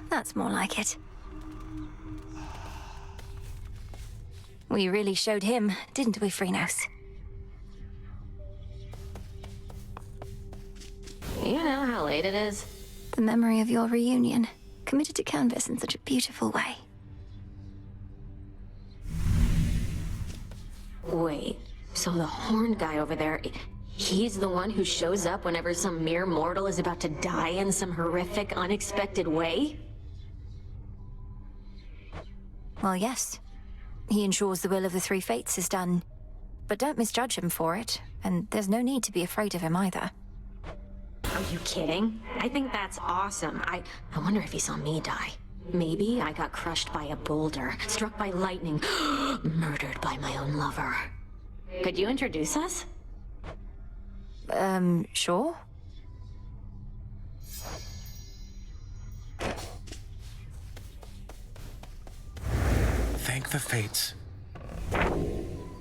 That's more like it. We really showed him, didn't we, Chronos? You know how late it is? The memory of your reunion, committed to canvas in such a beautiful way. Wait, so the horned guy over there, he's the one who shows up whenever some mere mortal is about to die in some horrific, unexpected way? Well, yes. He ensures the will of the three fates is done. But don't misjudge him for it, and there's no need to be afraid of him either. Are you kidding? I think that's awesome. I wonder if he saw me die. Maybe I got crushed by a boulder, struck by lightning, murdered by my own lover. Could you introduce us? Sure. Thank the fates.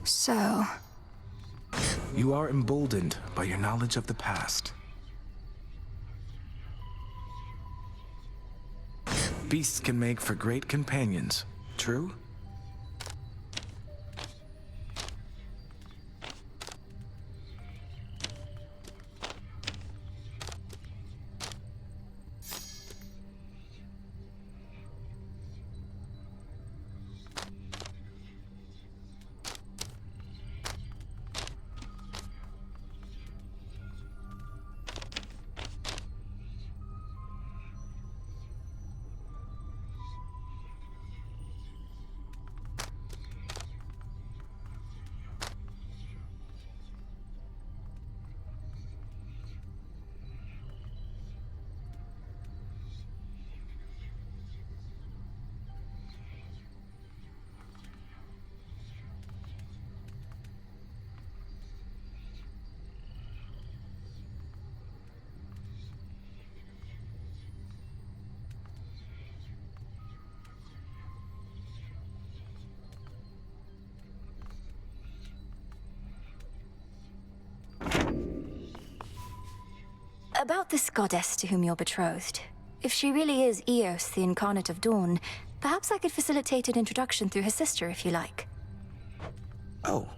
So... You are emboldened by your knowledge of the past. Beasts can make for great companions, true? About this goddess to whom you're betrothed. If she really is Eos, the incarnate of dawn, perhaps I could facilitate an introduction through her sister, if you like. Oh,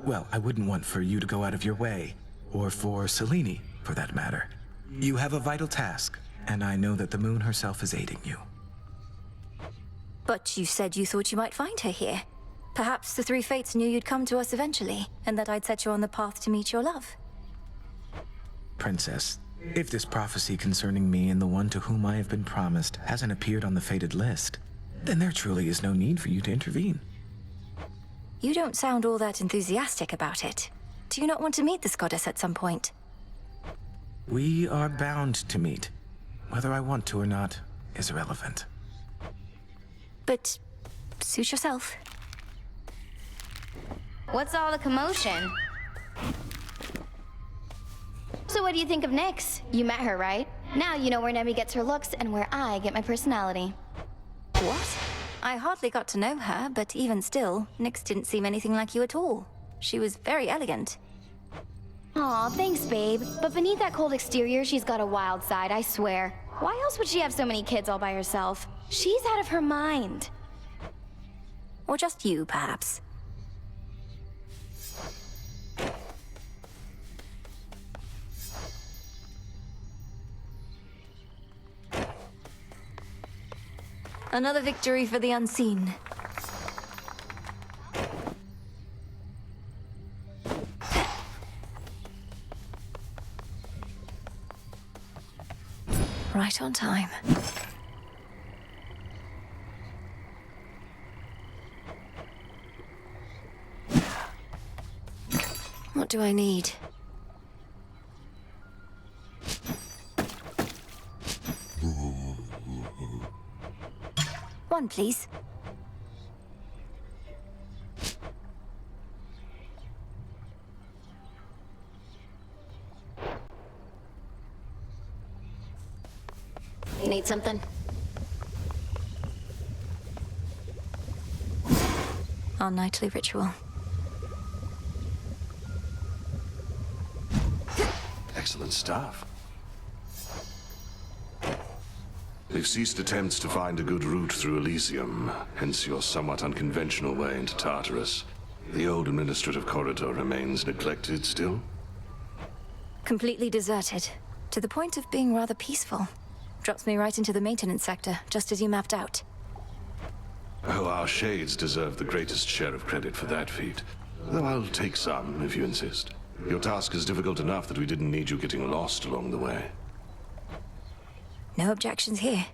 well, I wouldn't want for you to go out of your way, or for Selene, for that matter. You have a vital task, and I know that the moon herself is aiding you. But you said you thought you might find her here. Perhaps the three fates knew you'd come to us eventually, and that I'd set you on the path to meet your love. Princess, if this prophecy concerning me and the one to whom I have been promised hasn't appeared on the fated list, then there truly is no need for you to intervene. You don't sound all that enthusiastic about it. Do you not want to meet this goddess at some point? We are bound to meet. Whether I want to or not is irrelevant. But suit yourself. What's all the commotion? So what do you think of Nyx? You met her, right? Now you know where Nemi gets her looks and where I get my personality. What? I hardly got to know her, but even still, Nyx didn't seem anything like you at all. She was very elegant. Aw, thanks, babe. But beneath that cold exterior, she's got a wild side, I swear. Why else would she have so many kids all by herself? She's out of her mind. Or just you, perhaps. Another victory for the unseen. Right on time. What do I need? One, please. Need something? Our nightly ritual. Excellent stuff. They've ceased attempts to find a good route through Elysium, hence your somewhat unconventional way into Tartarus. The old administrative corridor remains neglected still? Completely deserted, to the point of being rather peaceful. Drops me right into the maintenance sector, just as you mapped out. Oh, our shades deserve the greatest share of credit for that feat. Though I'll take some, if you insist. Your task is difficult enough that we didn't need you getting lost along the way. No objections here.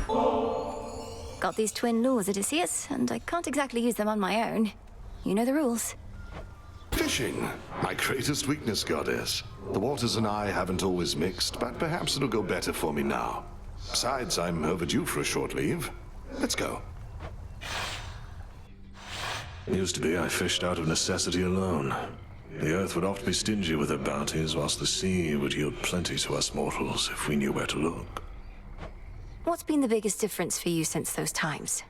Got these twin lures, Odysseus, and I can't exactly use them on my own. You know the rules. Fishing, my greatest weakness, goddess. The waters and I haven't always mixed, but perhaps it'll go better for me now. Besides, I'm overdue for a short leave. Let's go. Used to be I fished out of necessity alone. The earth would oft be stingy with her bounties, whilst the sea would yield plenty to us mortals if we knew where to look. What's been the biggest difference for you since those times?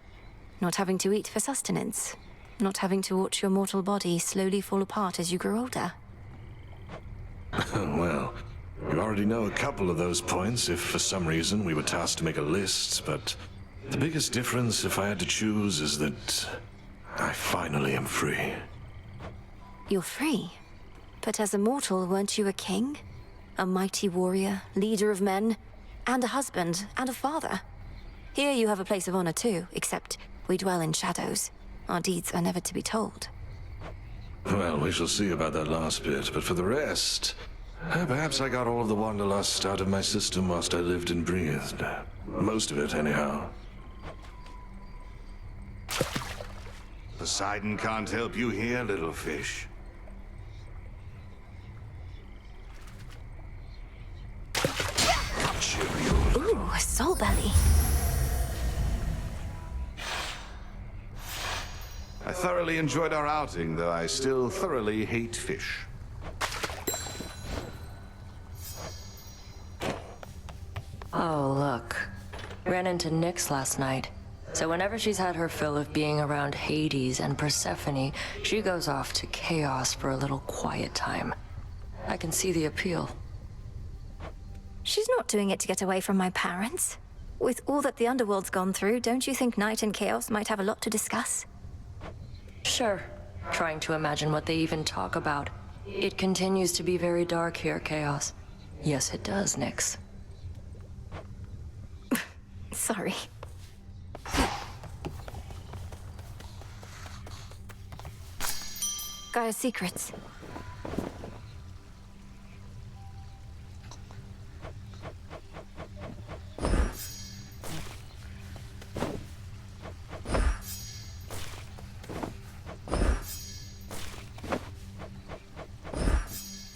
Not having to eat for sustenance? Not having to watch your mortal body slowly fall apart as you grow older? Well, you already know a couple of those points if for some reason we were tasked to make a list, but the biggest difference, if I had to choose, is that I finally am free. You're free. But as a mortal, weren't you a king? A mighty warrior, leader of men, and a husband, and a father. Here you have a place of honor too, except we dwell in shadows. Our deeds are never to be told. Well, we shall see about that last bit, but for the rest, perhaps I got all of the wanderlust out of my system whilst I lived and breathed. Most of it, anyhow. Poseidon can't help you here, little fish. Ooh, a soul belly. I thoroughly enjoyed our outing, though I still thoroughly hate fish. Oh, look. Ran into Nyx last night. So whenever she's had her fill of being around Hades and Persephone, she goes off to Chaos for a little quiet time. I can see the appeal. She's not doing it to get away from my parents. With all that the underworld's gone through, don't you think Night and Chaos might have a lot to discuss? Sure. Trying to imagine what they even talk about. It continues to be very dark here, Chaos. Yes, it does, Nyx. Sorry. Gaia's secrets.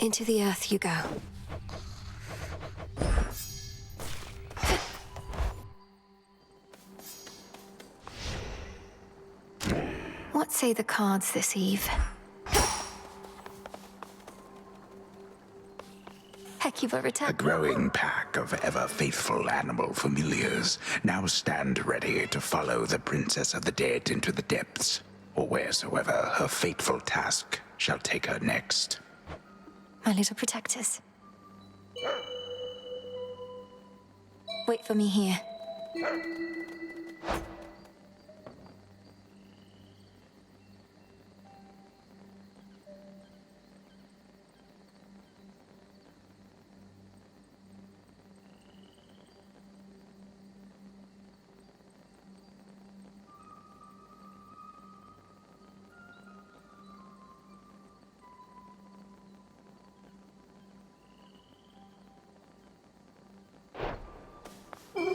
Into the earth you go. What say the cards this eve? Heck, you've A overtaken. growing pack of ever-faithful animal familiars now stand ready to follow the Princess of the Dead into the depths, or wheresoever her fateful task shall take her next. My little protectors. Wait for me here.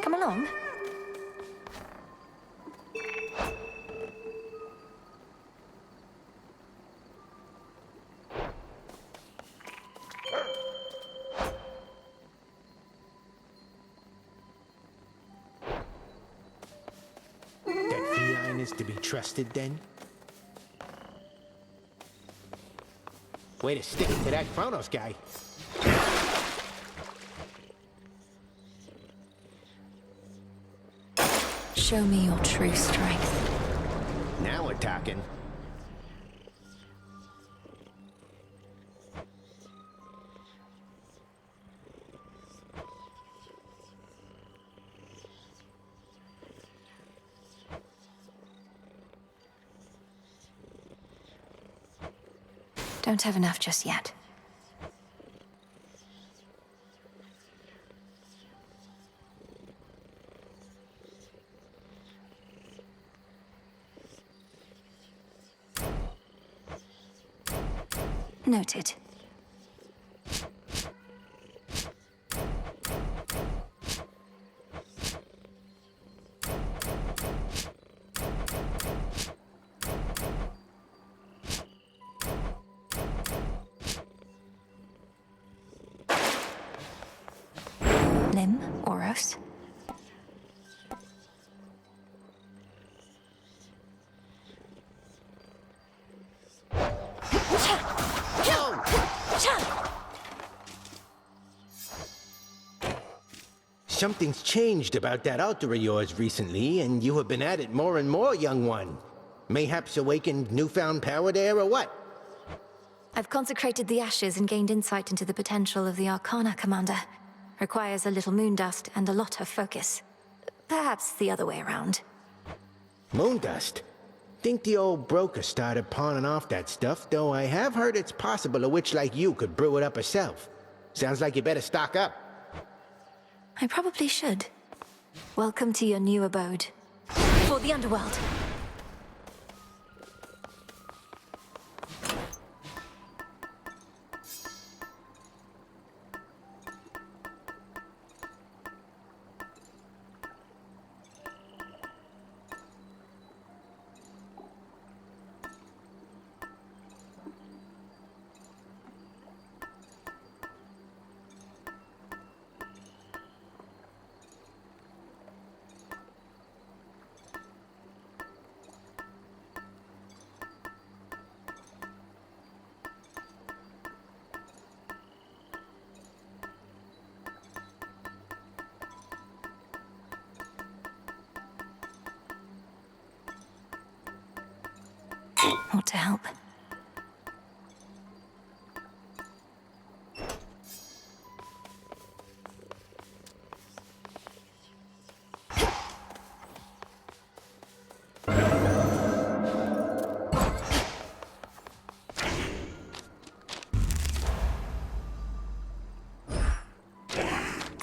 Come along. That feline is to be trusted, then? Way to stick it to that Chronos guy. Show me your true strength. Now we're talking. Don't have enough just yet. Noted. Lim, Oros. Something's changed about that altar of yours recently, and you have been at it more and more, young one. Mayhaps awakened newfound power there, or what? I've consecrated the ashes and gained insight into the potential of the Arcana, Commander. Requires a little moon dust and a lot of focus. Perhaps the other way around. Moondust? Think the old broker started pawning off that stuff, though I have heard it's possible a witch like you could brew it up herself. Sounds like you better stock up. I probably should. Welcome to your new abode. For the underworld. Ought to help.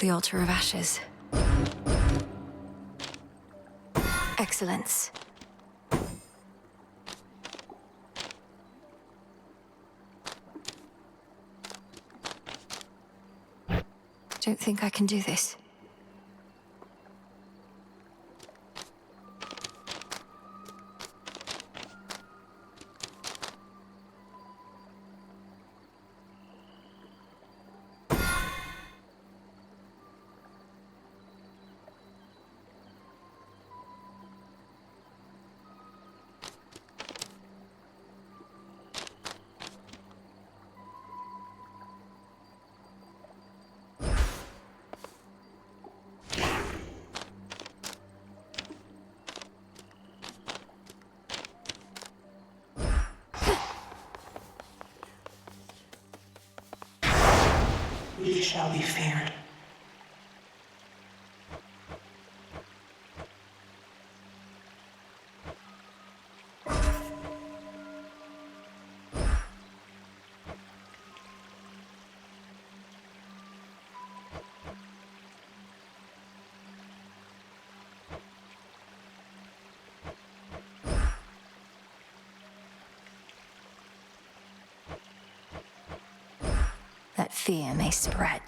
The altar of ashes. Excellence. Don't think I can do this. We shall be feared. That fear may spread.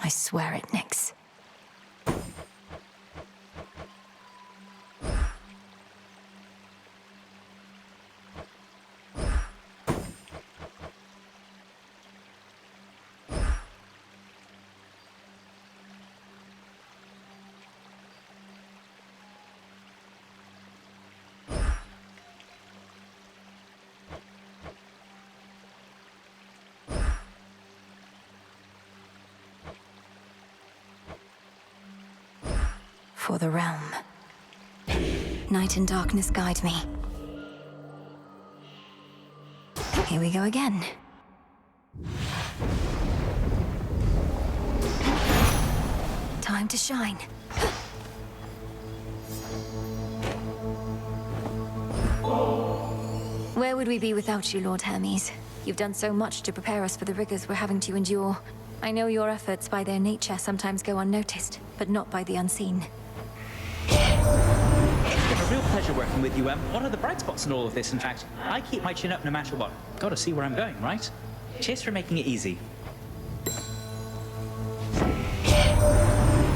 I swear it, Nyx. for the realm. Night and darkness guide me. Here we go again. Time to shine. Where would we be without you, Lord Hermes? You've done so much to prepare us for the rigors we're having to endure. I know your efforts by their nature sometimes go unnoticed, but not by the unseen. It's been a real pleasure working with you, Em. What are the bright spots in all of this, in fact? I keep my chin up no matter what. Gotta see where I'm going, right? Cheers for making it easy.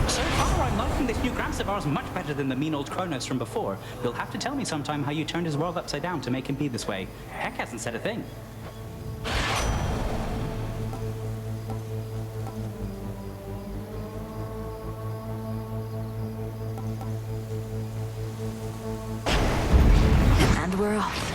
So far, I'm liking this new Gramps of ours much better than the mean old Chronos from before. You'll have to tell me sometime how you turned his world upside down to make him be this way. Heck hasn't said a thing. And we're off.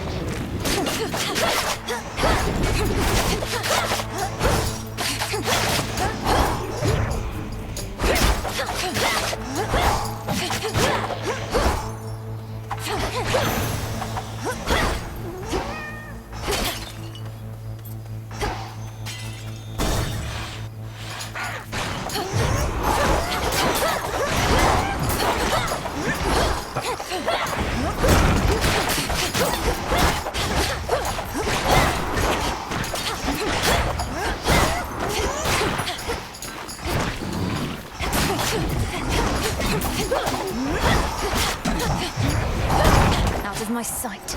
Out of my sight.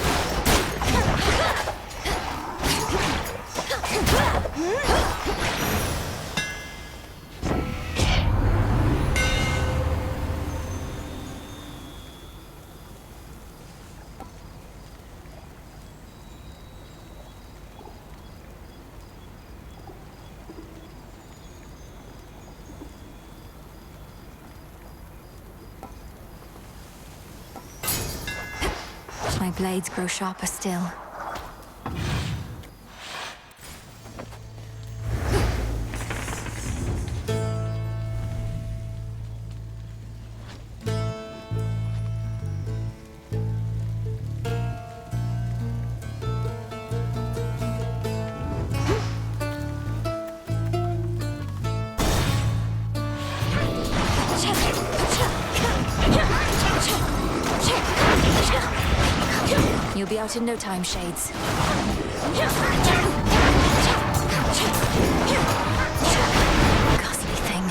My blades grow sharper still. You'll be out in no time, Shades. Ghastly thing.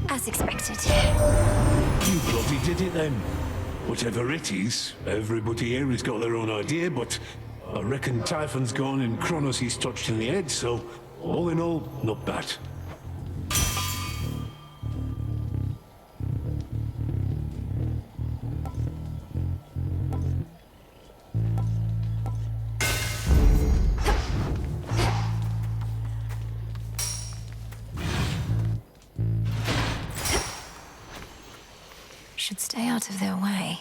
As expected. You bloody did it then. Whatever it is, everybody here has got their own idea, but I reckon Typhon's gone and Chronos is touched in the head, so all in all, not bad. Stay out of their way.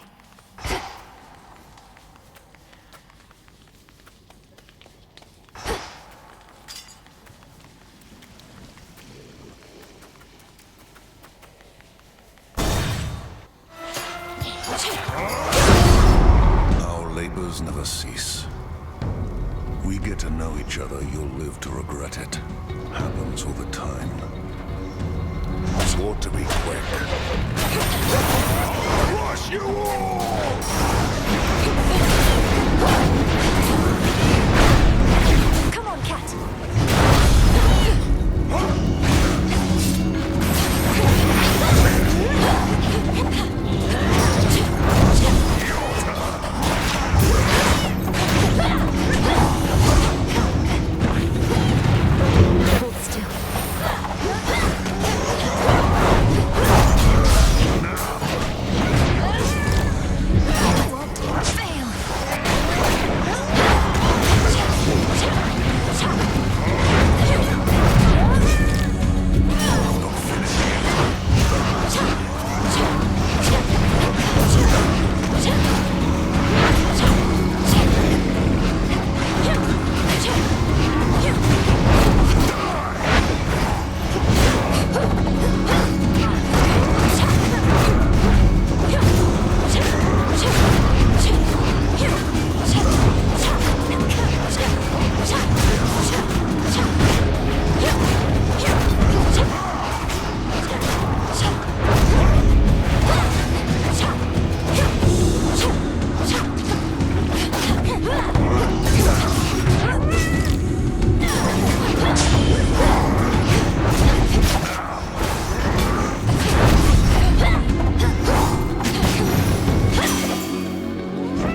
Our labors never cease. We get to know each other, you'll live to regret it. Happens all the time. Swore to be quick. Crush you all! Come on, Cat! Hold still. Won't fail.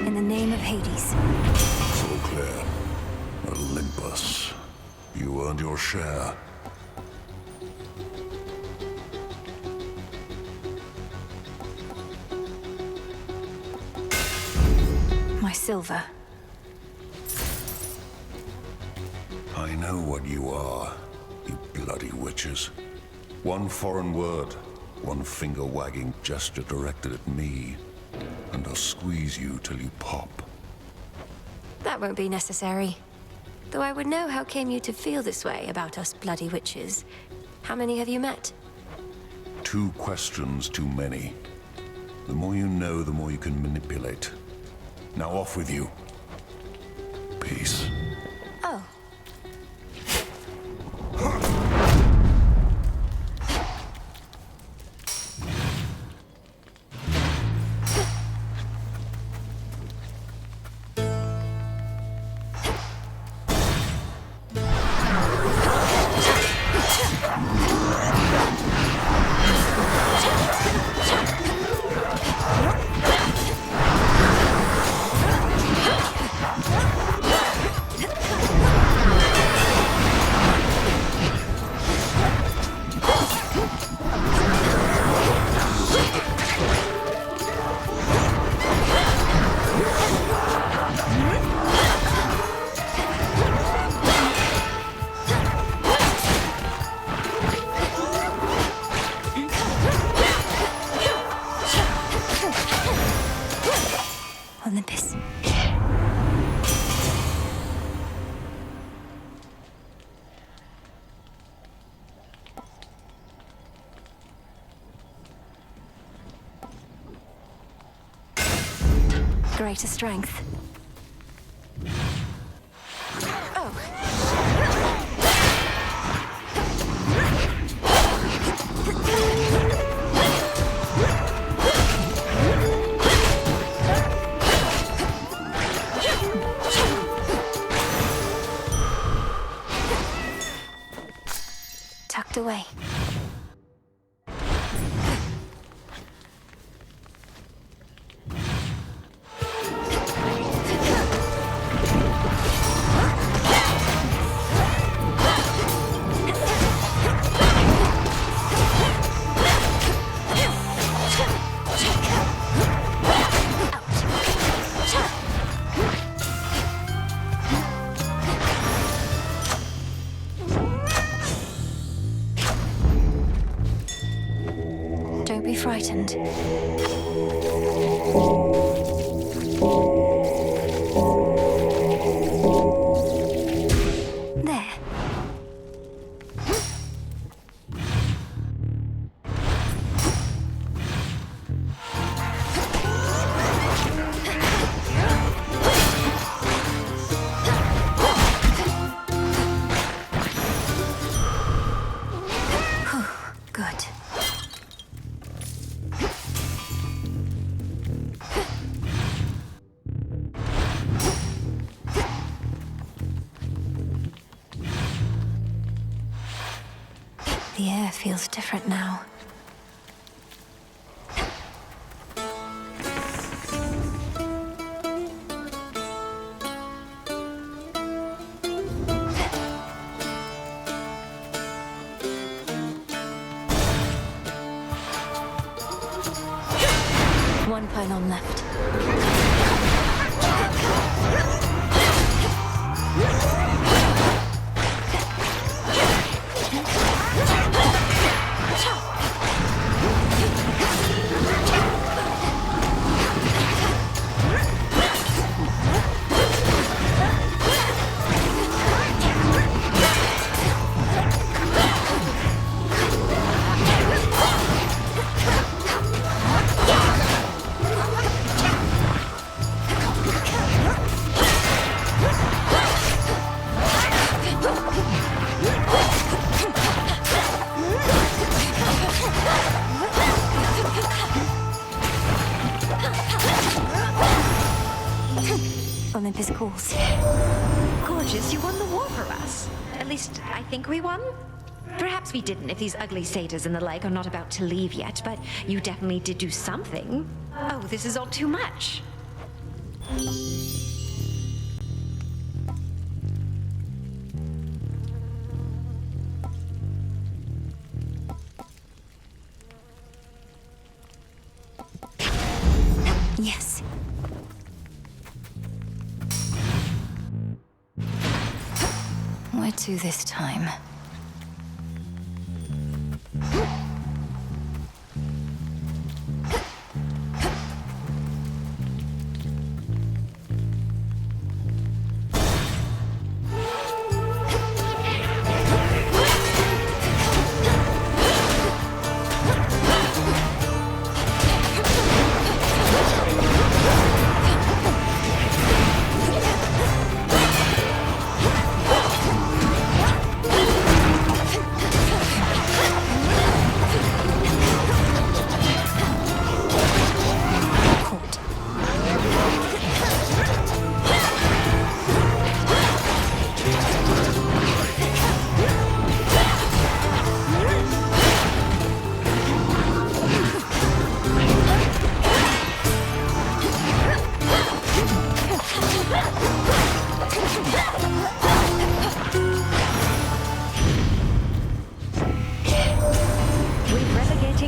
In the name of Hades. So clear. Olympus. You earned your share. My silver. I know what you are, you bloody witches. One foreign word, one finger-wagging gesture directed at me, and I'll squeeze you till you pop. That won't be necessary. Though I would know how came you to feel this way about us bloody witches. How many have you met? 2 questions too many. The more you know, the more you can manipulate. Now off with you. Peace. Oh. Olympus. Greater strength. Oh. Tucked away. Don't be frightened. The air feels different now. One pylon left. Olympus calls. Gorgeous, you won the war for us. At least, I think we won. Perhaps we didn't if these ugly satyrs and the like are not about to leave yet, but you definitely did do something. Oh, this is all too much. Yes. Where to this time?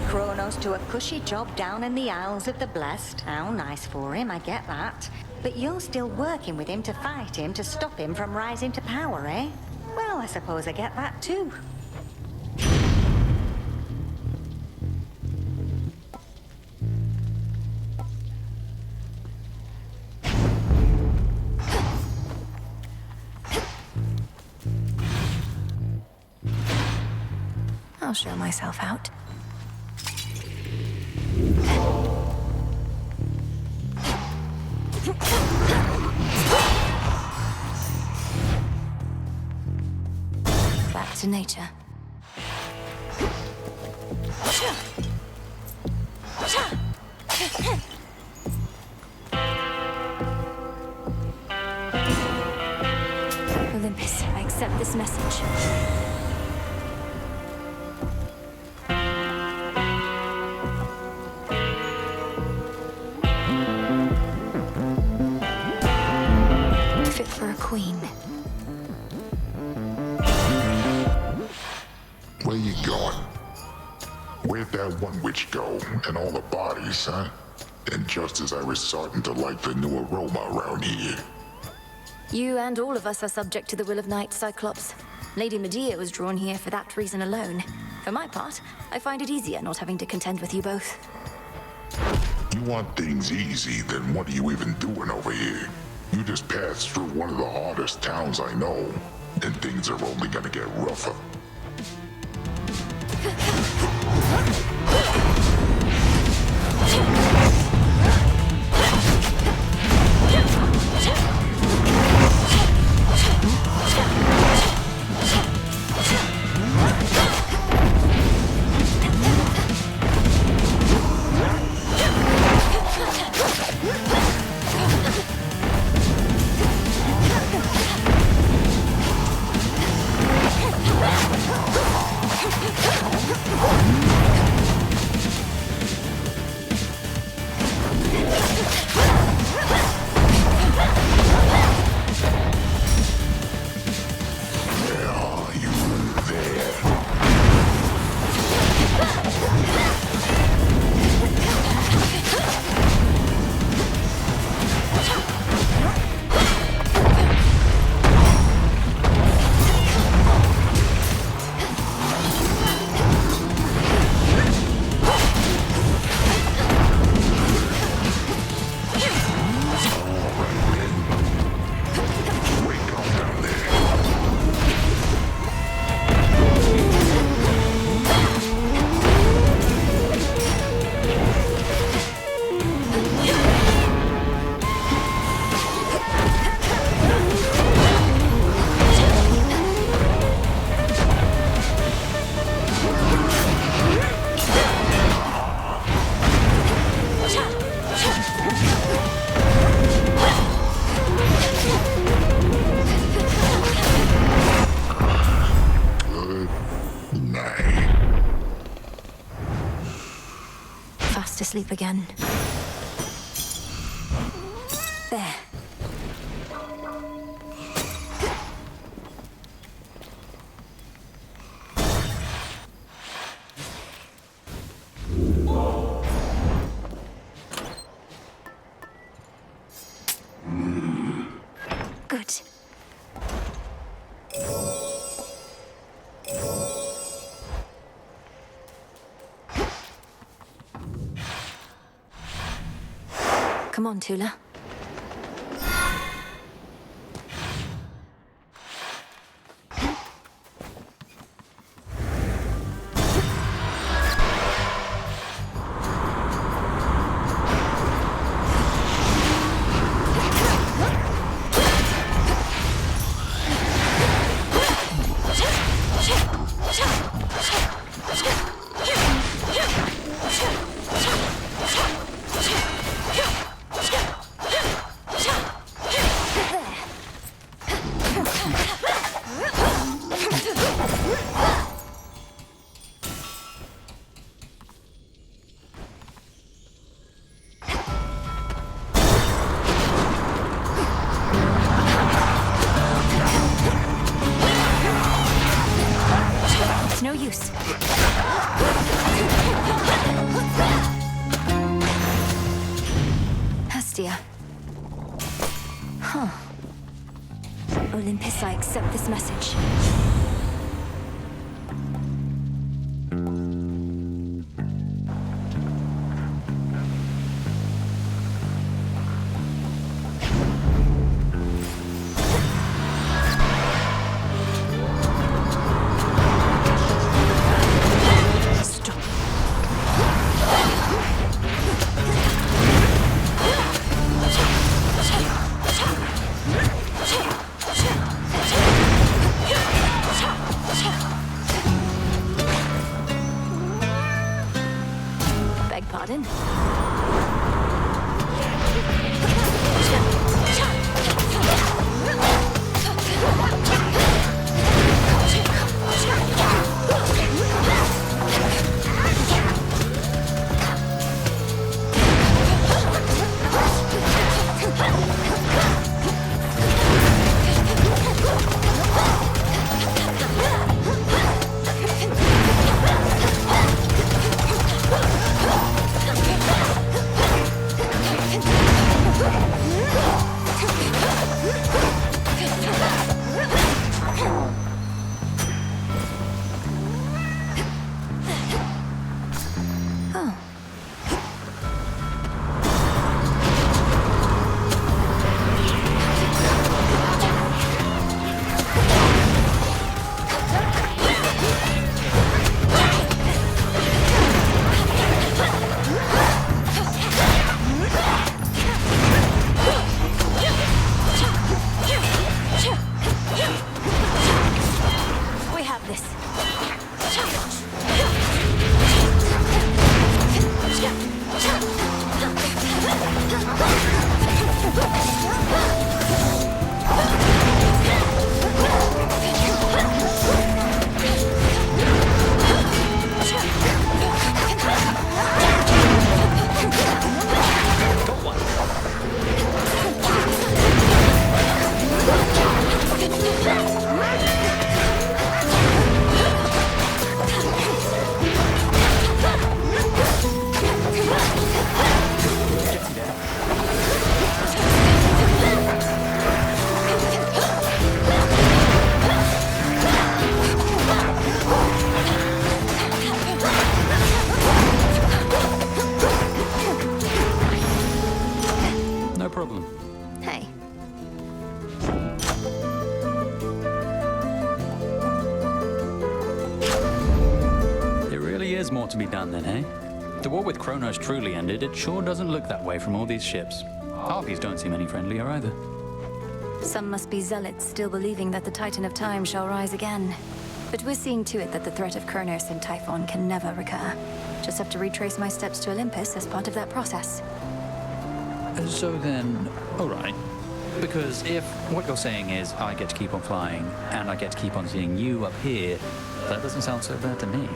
Chronos to a cushy job down in the Isles of the Blessed. How nice for him, I get that. But you're still working with him to fight him, to stop him from rising to power, eh? Well, I suppose I get that too. I'll show myself out. Back to nature. Olympus, I accept this message. Fit for a queen. Where you going? Where'd that one witch go? And all the bodies, huh? And just as I was starting to like the new aroma around here. You and all of us are subject to the will of night, Cyclops. Lady Medea was drawn here for that reason alone. For my part, I find it easier not having to contend with you both. You want things easy, then what are you even doing over here? You just passed through one of the hardest towns I know, and things are only gonna get rougher. asleep again. There. Good. Come on, Tula. No use. Hestia. Huh. Olympus, I accept this message. Pardon? More to be done then, eh? The war with Chronos truly ended, it sure doesn't look that way from all these ships. Harpies don't seem any friendlier either. Some must be zealots still believing that the Titan of Time shall rise again. But we're seeing to it that the threat of Chronos and Typhon can never recur. Just have to retrace my steps to Olympus as part of that process. So then, alright. Because if what you're saying is I get to keep on flying, and I get to keep on seeing you up here, that doesn't sound so bad to me.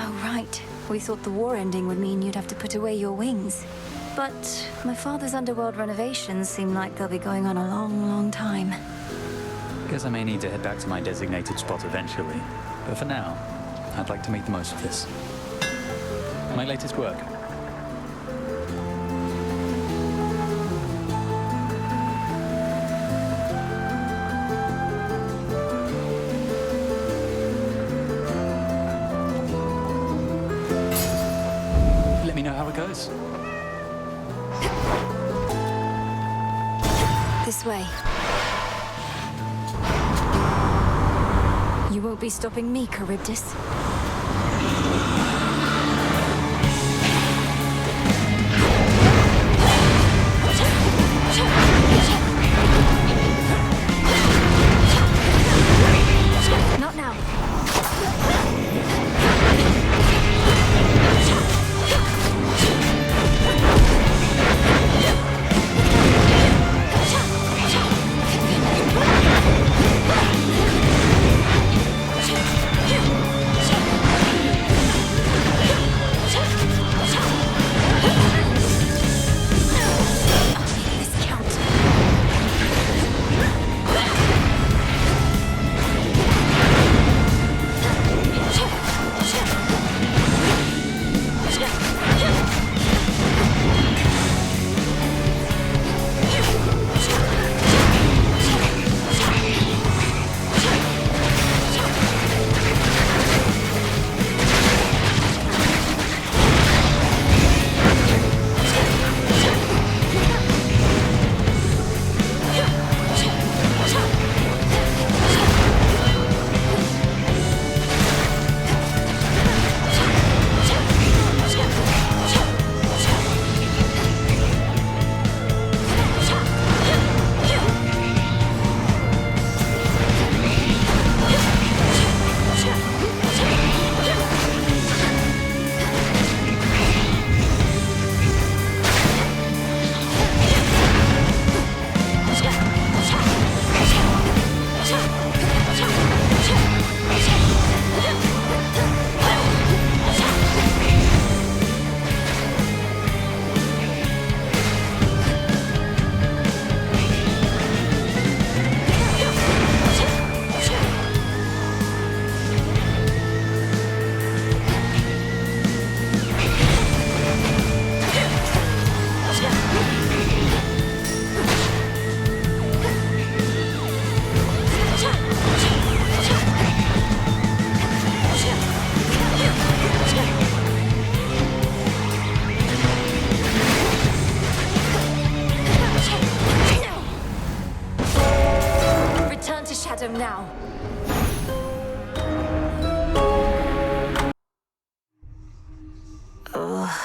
Oh, right. We thought the war ending would mean you'd have to put away your wings. But my father's underworld renovations seem like they'll be going on a long, long time. Guess I may need to head back to my designated spot eventually. But for now, I'd like to make the most of this. My latest work. Let me know how it goes. This way. You won't be stopping me, Charybdis. Not now. Now. Ugh.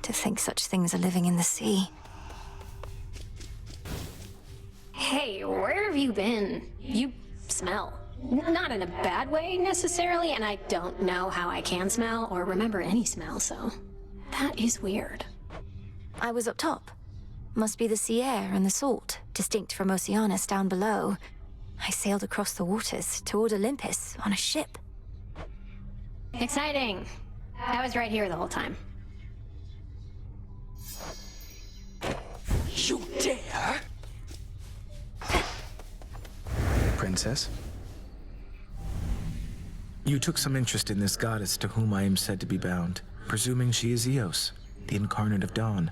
To think such things are living in the sea. Hey, where have you been? You smell. Not in a bad way, necessarily, and I don't know how I can smell or remember any smell, so... that is weird. I was up top. Must be the sea air and the salt, distinct from Oceanus down below. I sailed across the waters toward Olympus on a ship. Exciting. I was right here the whole time. You dare? Princess? You took some interest in this goddess to whom I am said to be bound, presuming she is Eos, the incarnate of dawn.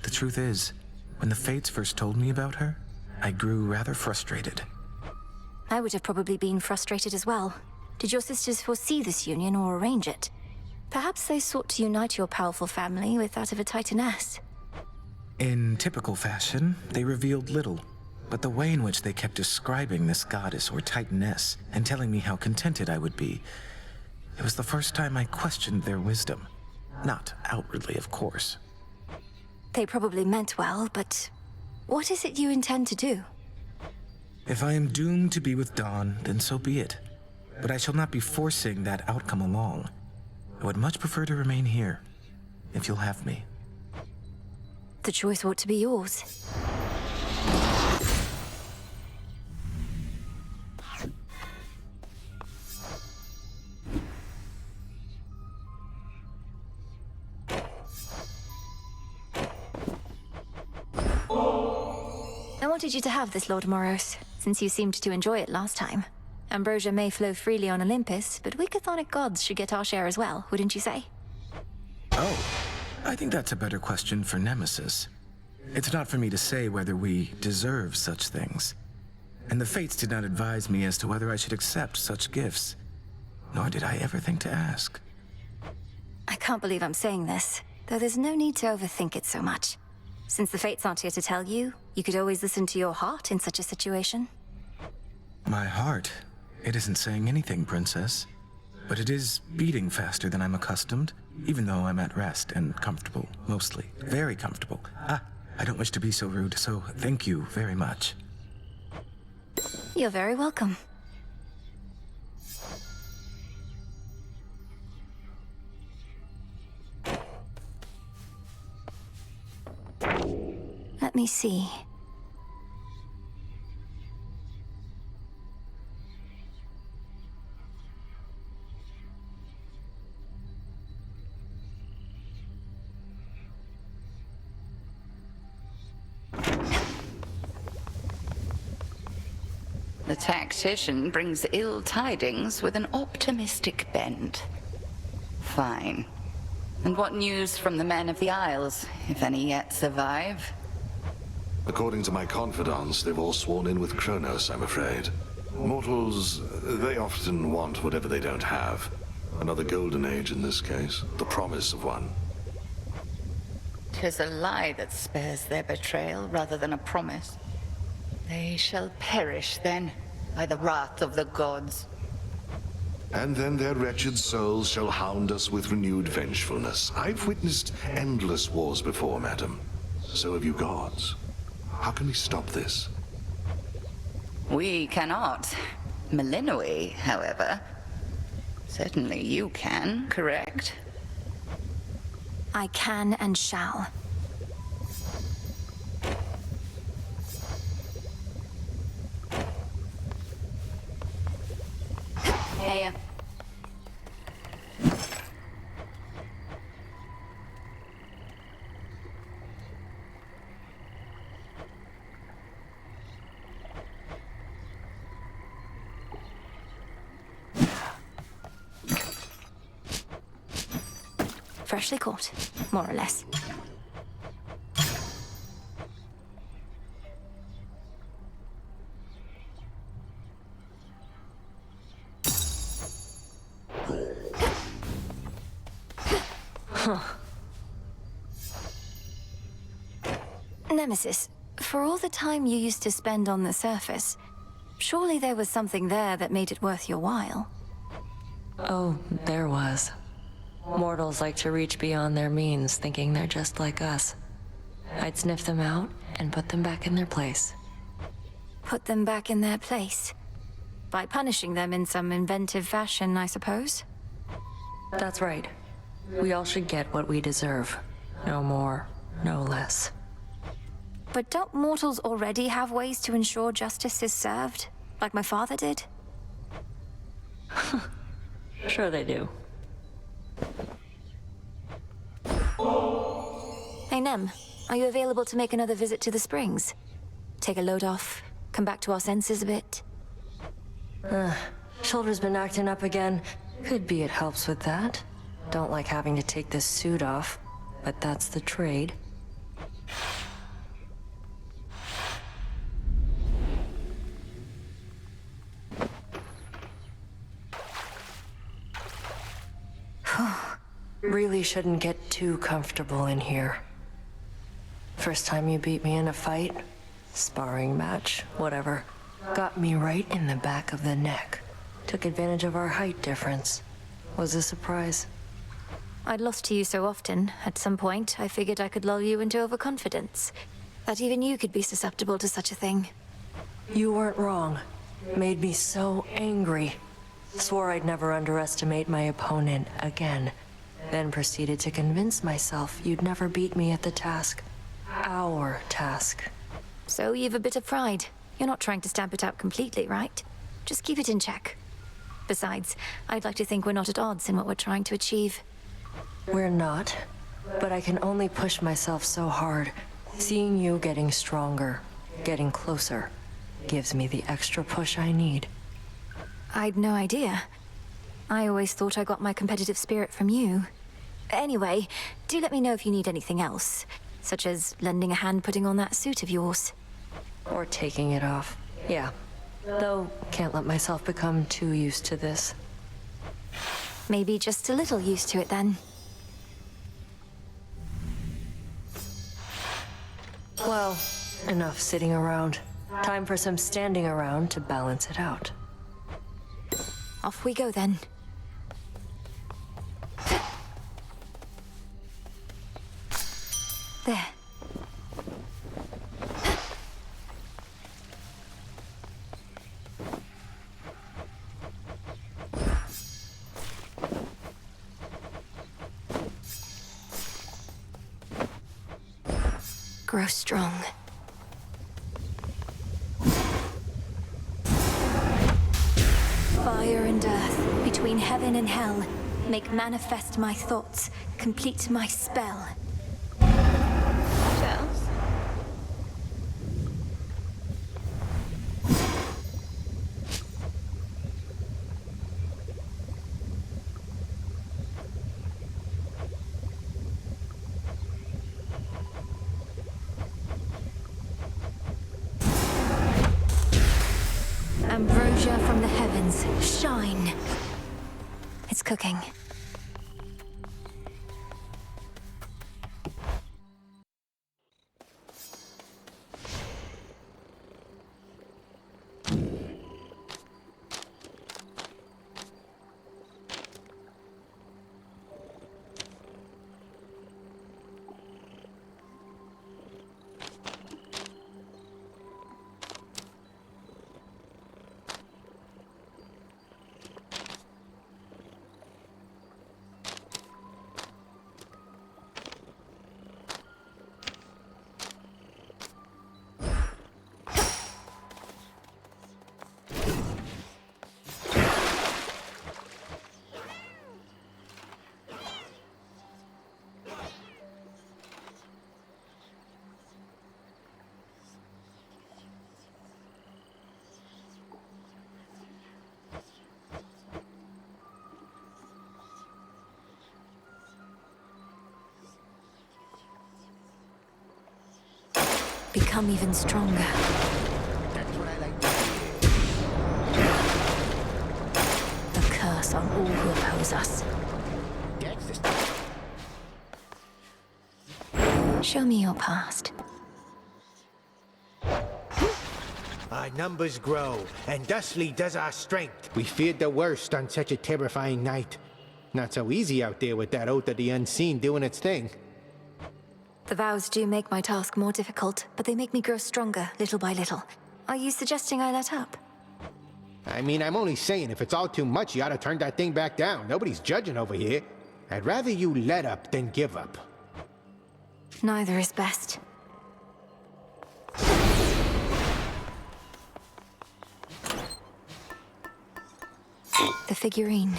The truth is, when the Fates first told me about her, I grew rather frustrated. I would have probably been frustrated as well. Did your sisters foresee this union or arrange it? Perhaps they sought to unite your powerful family with that of a Titaness. In typical fashion, they revealed little, but the way in which they kept describing this goddess or Titaness and telling me how contented I would be, it was the first time I questioned their wisdom. Not outwardly, of course. They probably meant well, but what is it you intend to do? If I am doomed to be with Dawn, then so be it. But I shall not be forcing that outcome along. I would much prefer to remain here, if you'll have me. The choice ought to be yours. wanted you to have this, Lord Moros, since you seemed to enjoy it last time. Ambrosia may flow freely on Olympus, but we chthonic gods should get our share as well, wouldn't you say? Oh, I think that's a better question for Nemesis. It's not for me to say whether we deserve such things. And the Fates did not advise me as to whether I should accept such gifts. Nor did I ever think to ask. I can't believe I'm saying this, though there's no need to overthink it so much. Since the Fates aren't here to tell you, you could always listen to your heart in such a situation. My heart? It isn't saying anything, Princess. But it is beating faster than I'm accustomed, even though I'm at rest and comfortable, mostly. Very comfortable. I don't wish to be so rude, so thank you very much. You're very welcome. Let me see. The tactician brings ill tidings with an optimistic bent. Fine. And what news from the men of the Isles, if any yet survive? According to my confidants, they've all sworn in with Chronos, I'm afraid. Mortals, they often want whatever they don't have. Another golden age in this case, the promise of one. 'Tis a lie that spares their betrayal rather than a promise. They shall perish then, by the wrath of the gods. And then their wretched souls shall hound us with renewed vengefulness. I've witnessed endless wars before, madam. So have you gods. How can we stop this? We cannot. Melinoe, however. Certainly you can, correct? I can and shall. Hey. Freshly caught, more or less. Nemesis, for all the time you used to spend on the surface, surely there was something there that made it worth your while. Oh, there was. Mortals like to reach beyond their means, thinking they're just like us. I'd sniff them out and put them back in their place. Put them back in their place? By punishing them in some inventive fashion, I suppose? That's right. We all should get what we deserve. No more, no less. But don't mortals already have ways to ensure justice is served? Like my father did? Sure they do. Hey, Nem, are you available to make another visit to the springs? Take a load off, come back to our senses a bit? Shoulder's been acting up again. Could be it helps with that. Don't like having to take this suit off, but that's the trade. Really shouldn't get too comfortable in here. First time you beat me in a fight, sparring match, whatever, got me right in the back of the neck. Took advantage of our height difference. Was a surprise. I'd lost to you so often, at some point I figured I could lull you into overconfidence. That even you could be susceptible to such a thing. You weren't wrong. Made me so angry. Swore I'd never underestimate my opponent again. Then proceeded to convince myself you'd never beat me at the task. Our task. So you've a bit of pride. You're not trying to stamp it out completely, right? Just keep it in check. Besides, I'd like to think we're not at odds in what we're trying to achieve. We're not, but I can only push myself so hard. Seeing you getting stronger, Getting closer gives me the extra push I need. I'd no idea. I always thought I got my competitive spirit from you. Anyway, do let me know if you need anything else, such as lending a hand putting on that suit of yours. Or taking it off. Yeah. Though, can't let myself become too used to this. Maybe just a little used to it then. Well, enough sitting around. Time for some standing around to balance it out. Off we go then. There. Grow strong. Fire and earth, between heaven and hell, make manifest my thoughts, complete my spell. What else? Ambrosia from the heavens, shine. It's cooking. Become even stronger. That's what I like to hear. A curse on all who oppose us. That's the Show me your past. Our numbers grow, and thusly does our strength. We feared the worst on such a terrifying night. Not so easy out there with that oath of the unseen doing its thing. The vows do make my task more difficult, but they make me grow stronger, little by little. Are you suggesting I let up? I mean, I'm only saying if it's all too much, you ought to turn that thing back down. Nobody's judging over here. I'd rather you let up than give up. Neither is best. The figurine.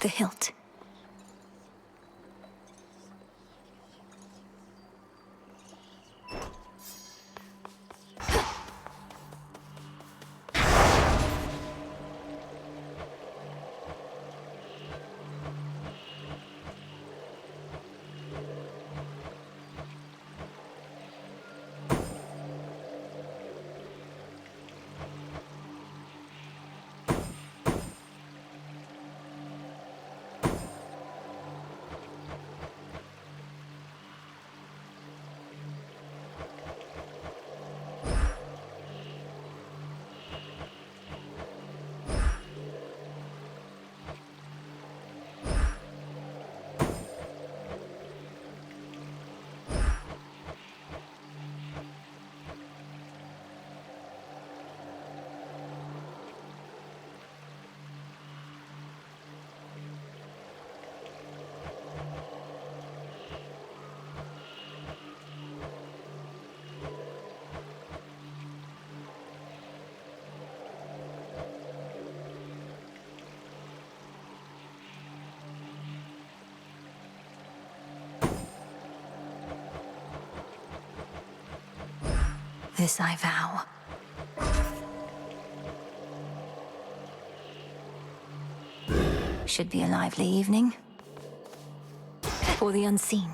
The hilt. This I vow. Should be a lively evening. For the unseen.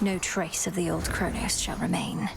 No trace of the old Chronos shall remain.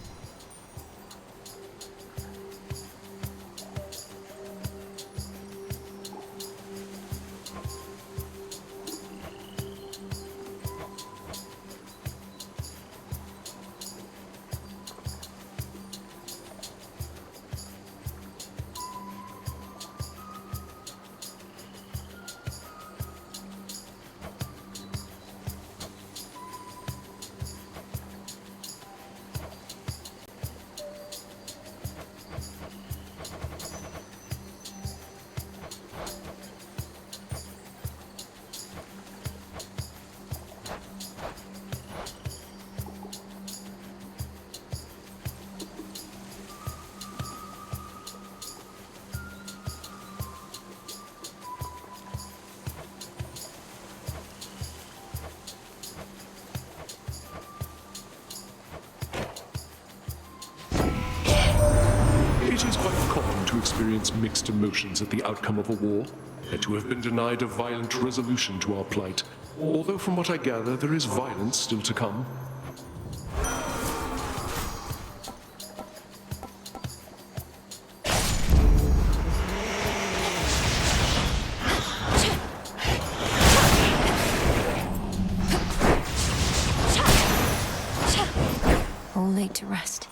It is quite common to experience mixed emotions at the outcome of a war, and to have been denied a violent resolution to our plight. Although from what I gather, there is violence still to come. All laid to rest.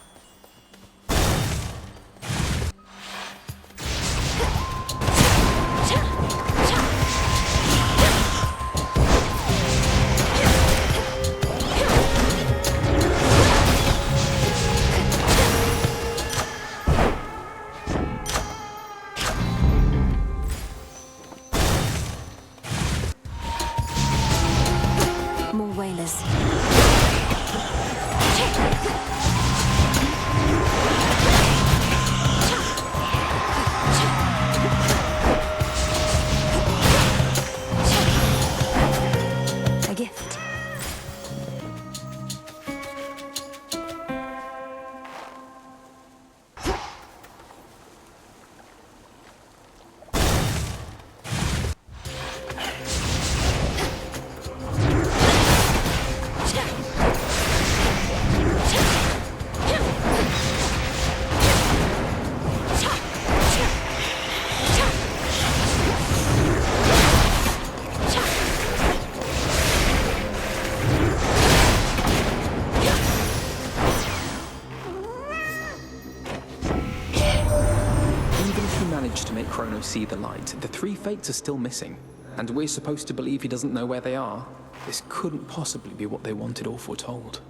More whalers. A gift. To make Chronos see the light, the three fates are still missing, and we're supposed to believe he doesn't know where they are. This couldn't possibly be what they wanted or foretold.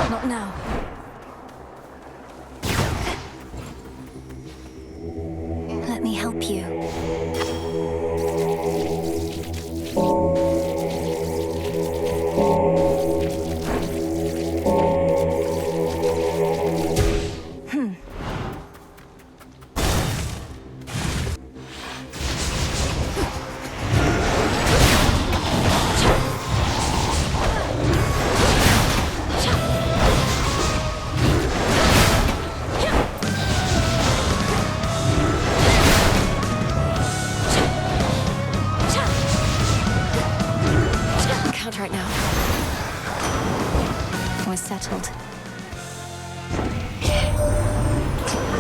Not now. Let me help you. Right now. We're settled.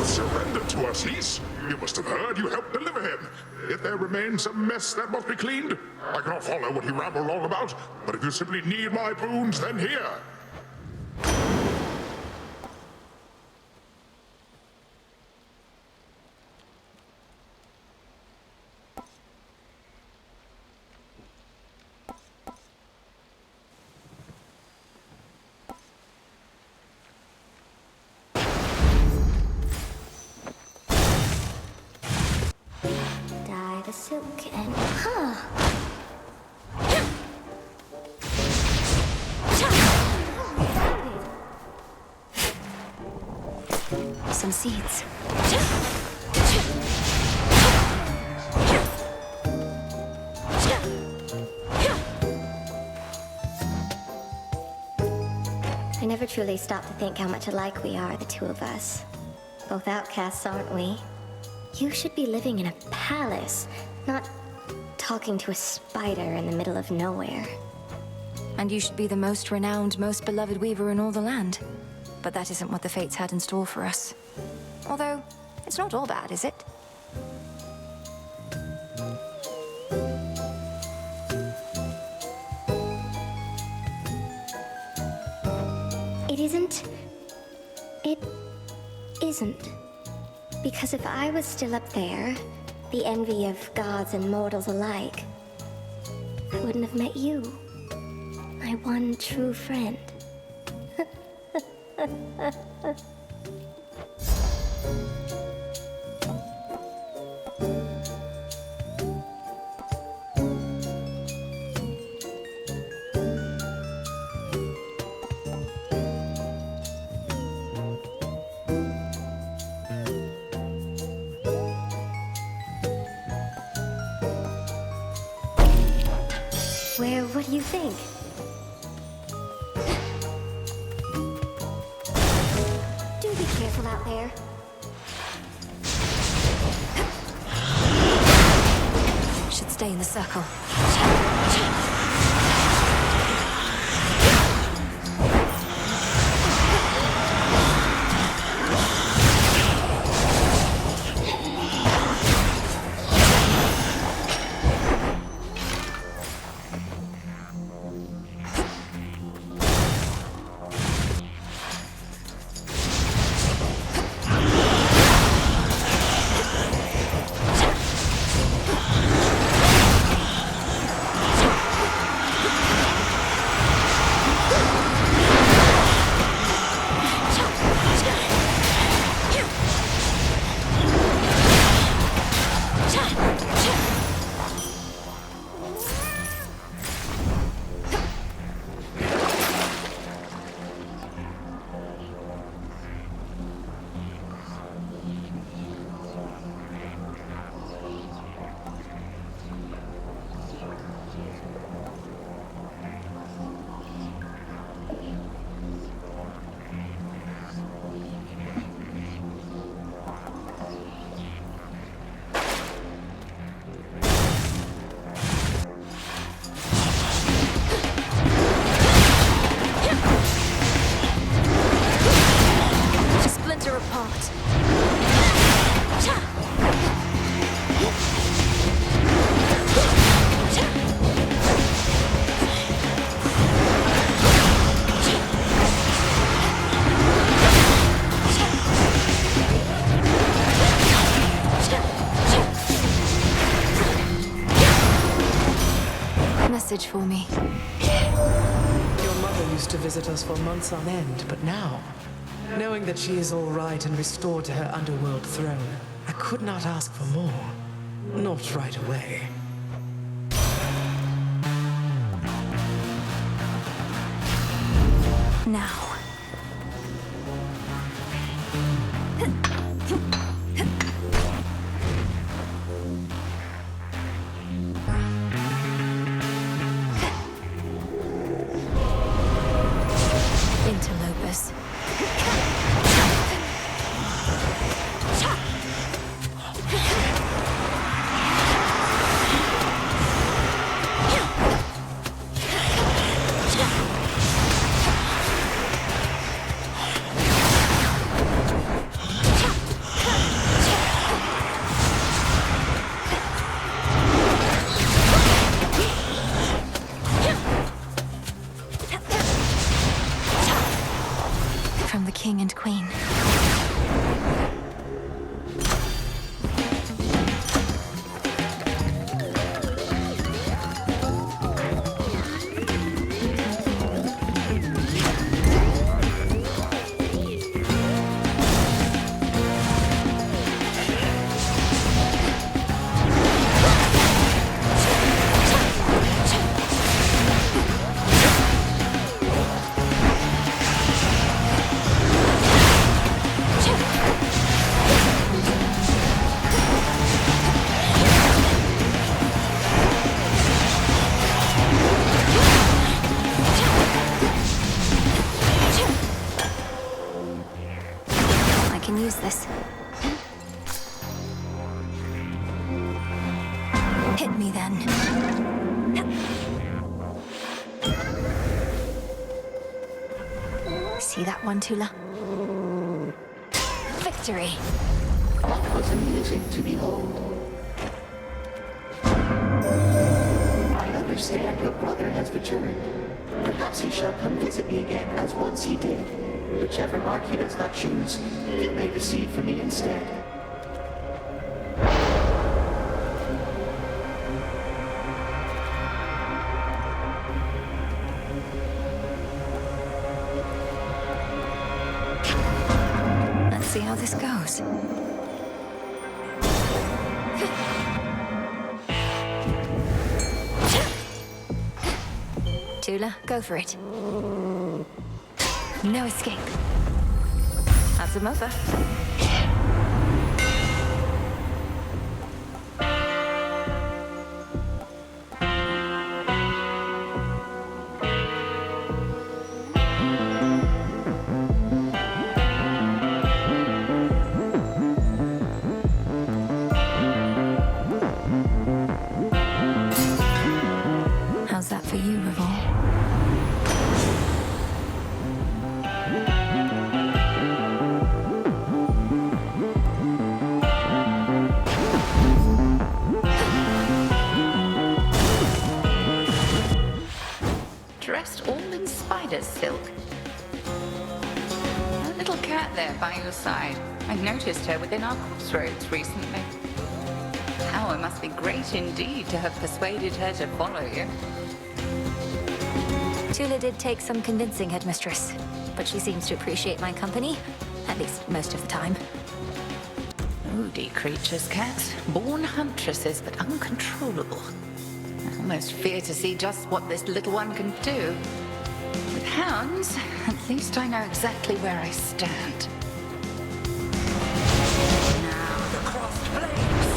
Surrender to us, Lys. You must have heard you helped deliver him. If there remains some mess that must be cleaned, I cannot follow what he rambled on about, but if you simply need my boons, then here. silk and... Huh. Some seeds. I never truly stopped to think how much alike we are, the two of us. Both outcasts, aren't we? You should be living in a palace, not talking to a spider in the middle of nowhere. And you should be the most renowned, most beloved weaver in all the land. But that isn't what the fates had in store for us. Although, it's not all bad, is it? It isn't. It isn't. Because if I was still up there, the envy of gods and mortals alike, I wouldn't have met you. My one true friend. What do you think? Do be careful out there. Should stay in the circle. For me. Your mother used to visit us for months on end, but now, knowing that she is all right and restored to her underworld throne, I could not ask for more. Not right away. Now. King and Queen. I can use this. Hit me then. See that one, Tula? Victory! That was amusing to behold. I understand your brother has returned. Perhaps he shall come visit me again as once he did. Whichever mark he does not choose, it may deceive for me instead. Let's see how this goes. Tula, go for it. No escape. That's him over. How's that for you, Revol? Dressed all in spider silk. A little cat there by your side. I noticed her within our crossroads recently. Power must be great indeed to have persuaded her to follow you. Tula did take some convincing, Headmistress, but she seems to appreciate my company, at least most of the time. Moody creatures, cats. Born huntresses, but uncontrollable. I almost fear to see just what this little one can do. With hounds, at least I know exactly where I stand. Now, the crossed flames!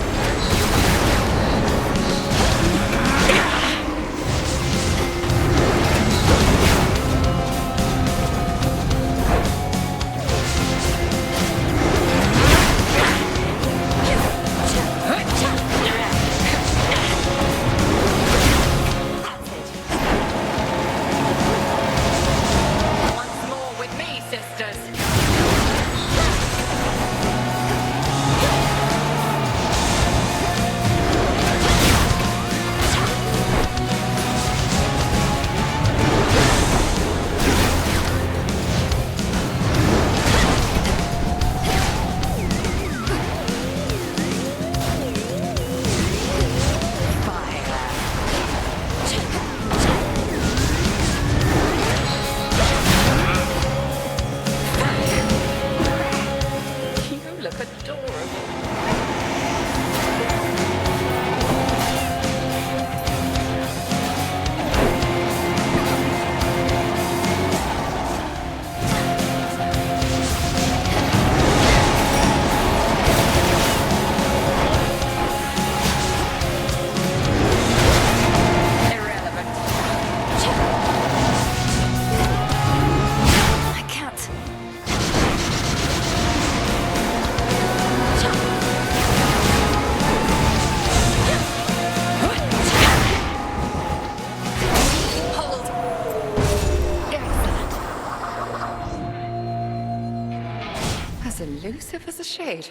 Elusive as a shade.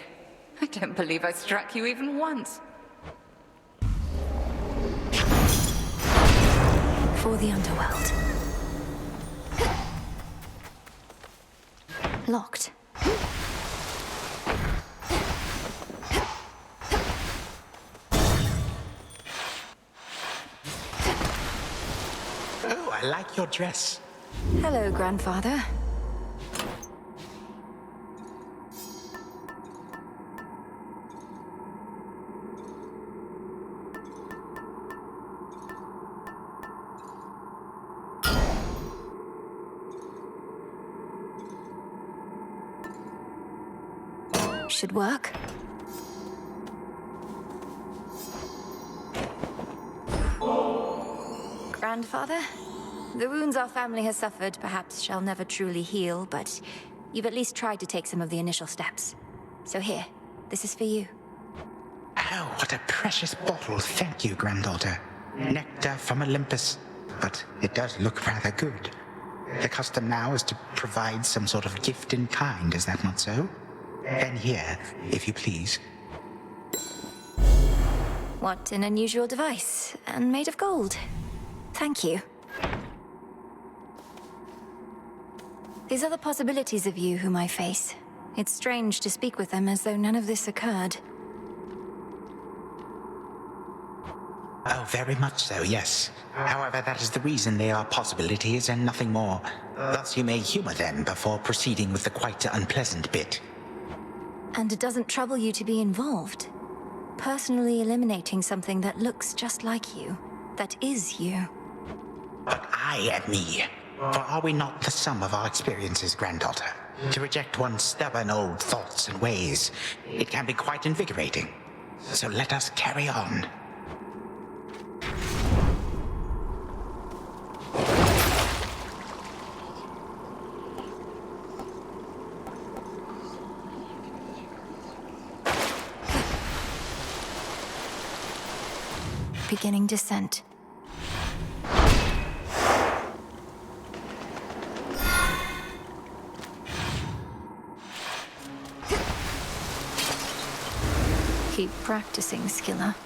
I don't believe I struck you even once. For the underworld. Locked. Oh, I like your dress. Hello, Grandfather. Should work. Grandfather, the wounds our family has suffered perhaps shall never truly heal, but You've at least tried to take some of the initial steps. So here, this is for you. Oh, what a precious bottle. Thank you, granddaughter. Nectar from Olympus. But it does look rather good. The custom now is to provide some sort of gift in kind, is that not so? And here, if you please. What an unusual device, and made of gold. Thank you. These are the possibilities of you whom I face. It's strange to speak with them as though none of this occurred. Oh, very much so, yes. However, that is the reason they are possibilities and nothing more. Thus you may humor them before proceeding with the quite unpleasant bit. And it doesn't trouble you to be involved. Personally eliminating something that looks just like you. That is you. But I am me. For are we not the sum of our experiences, granddaughter? To reject one's stubborn old thoughts and ways, it can be quite invigorating. So let us carry on. Beginning descent. Keep practicing, Scylla.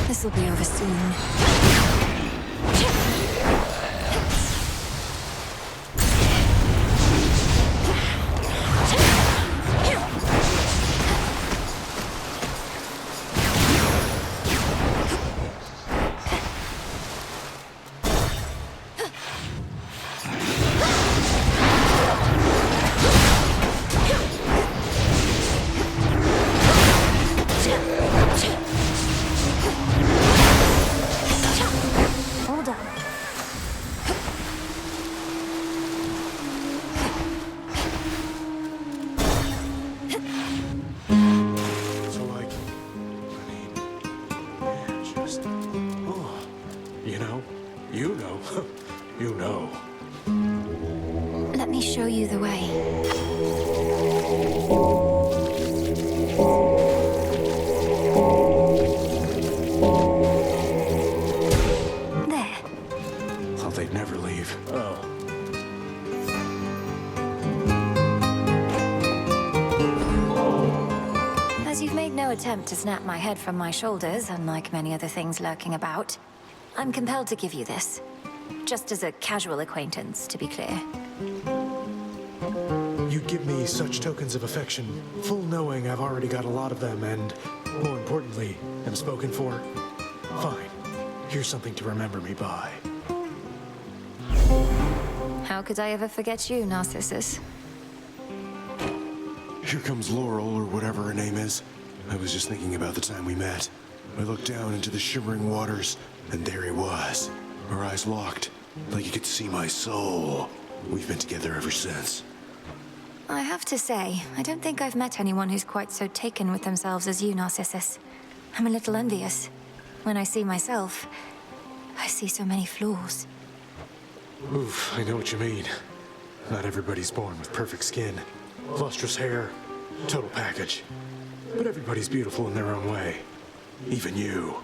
This'll be over soon. You know. Let me show you the way. There. Thought they'd never leave. Oh. As you've made no attempt to snap my head from my shoulders, unlike many other things lurking about, I'm compelled to give you this. Just as a casual acquaintance, to be clear. You give me such tokens of affection, full knowing I've already got a lot of them, and, more importantly, am spoken for. Fine. Here's something to remember me by. How could I ever forget you, Narcissus? Here comes Laurel, or whatever her name is. I was just thinking about the time we met. I looked down into the shimmering waters, and there he was. Our eyes locked, like he could see my soul. We've been together ever since. I have to say, I don't think I've met anyone who's quite so taken with themselves as you, Narcissus. I'm a little envious. When I see myself, I see so many flaws. Oof, I know what you mean. Not everybody's born with perfect skin, lustrous hair, total package. But everybody's beautiful in their own way. Even you.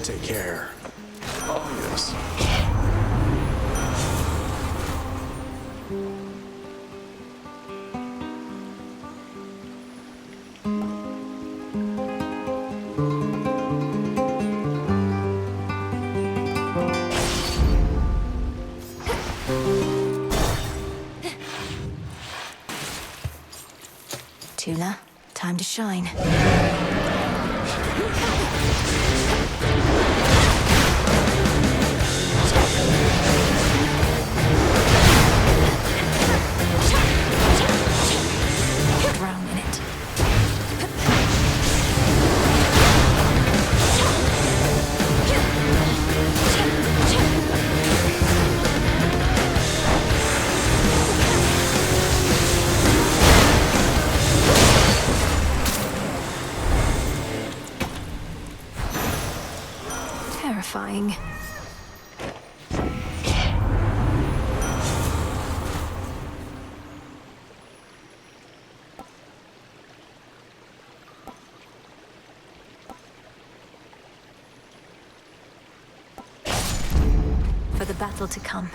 Take care. Oh, yes. Tula. Time to shine. Drown in it. Terrifying. For the battle to come.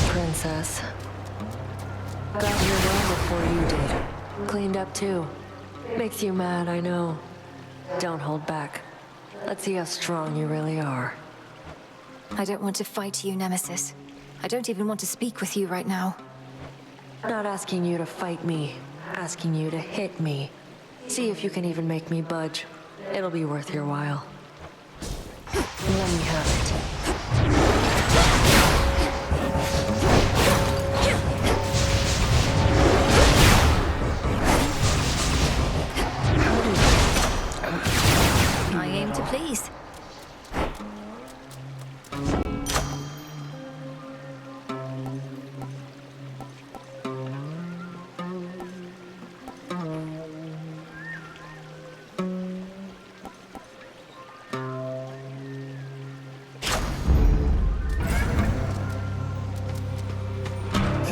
Princess. Got here well before you did. Cleaned up too. Makes you mad, I know. Don't hold back. Let's see how strong you really are. I don't want to fight you, Nemesis. I don't even want to speak with you right now. Not asking you to fight me. Asking you to hit me. See if you can even make me budge. It'll be worth your while. Let me have it. I aim to please.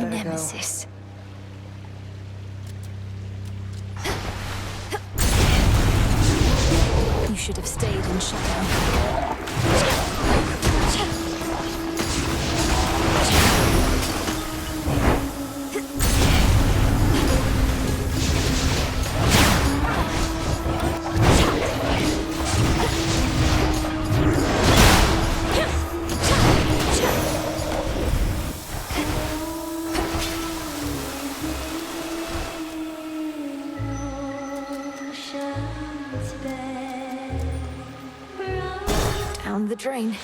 Nemesis. You should have stayed in shadow. Down the drain.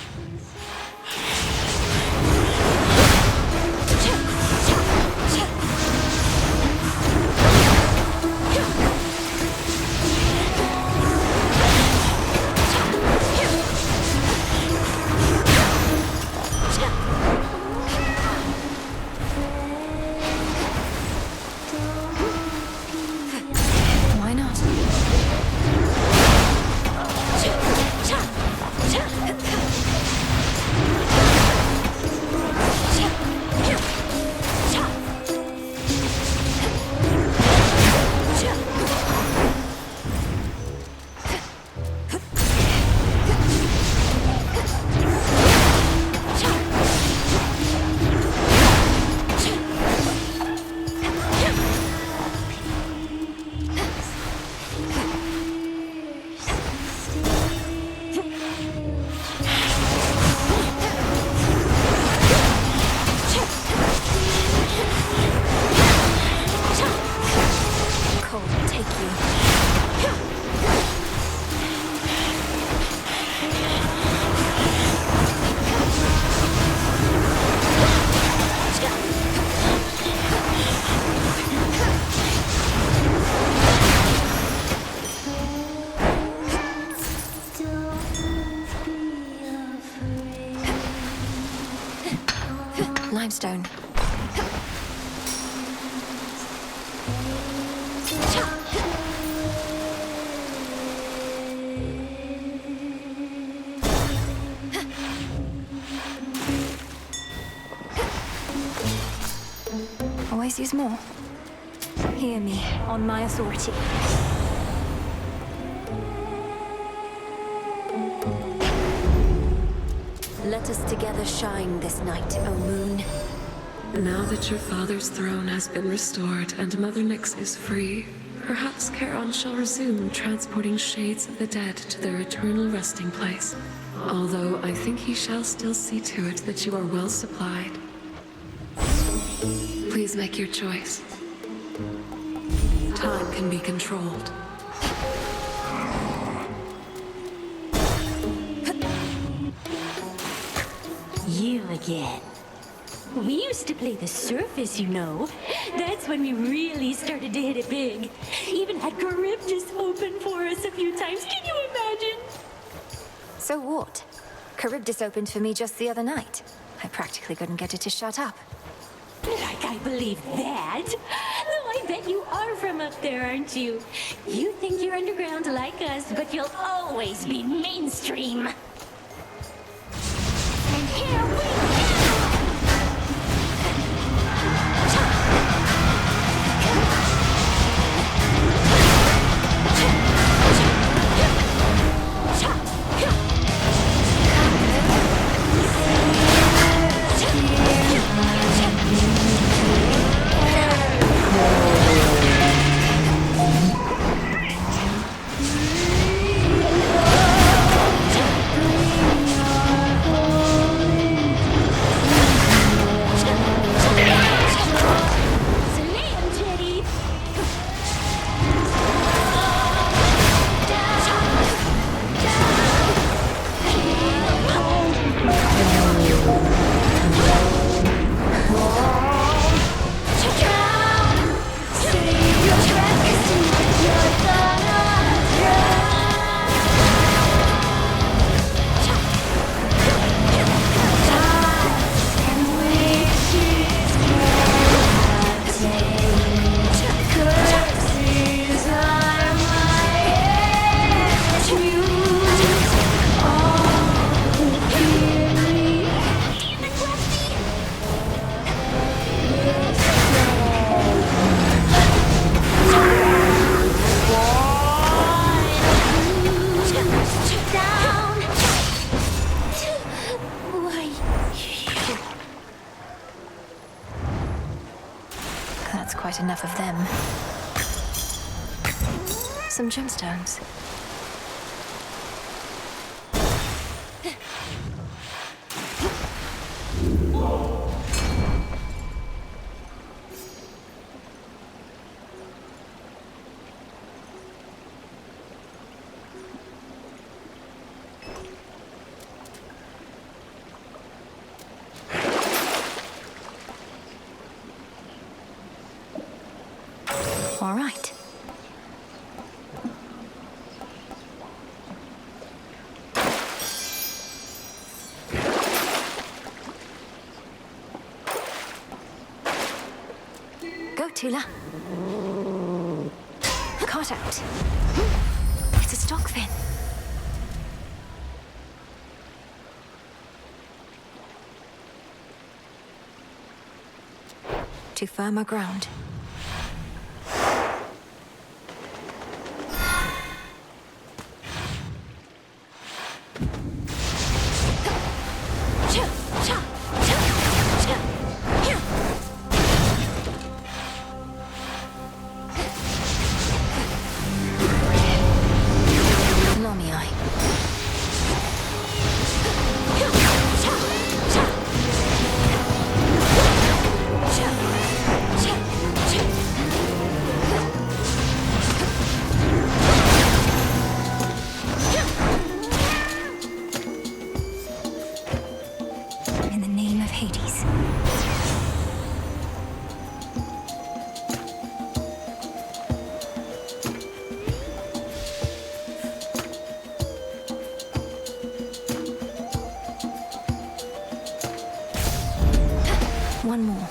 Why not? Limestone. Always use more. Hear me, on my authority. Let us together shine this night, O moon. Now that your father's throne has been restored and Mother Nyx is free, perhaps Charon shall resume transporting shades of the dead to their eternal resting place. Although I think he shall still see to it that you are well supplied. Please make your choice. Time can be controlled. You again. We used to play the surface, you know. That's when we really started to hit it big. Even had Charybdis open for us a few times. Can you imagine? So what? Charybdis opened for me just the other night. I practically couldn't get it to shut up. Like I believe that. Though I bet you are from up there, aren't you? You think you're underground like us, but you'll always be mainstream. And here we go! Quite enough of them. Some gemstones. All right. Go, Tula. Caught out. It's a stockfin. To firmer ground. Hades. One more.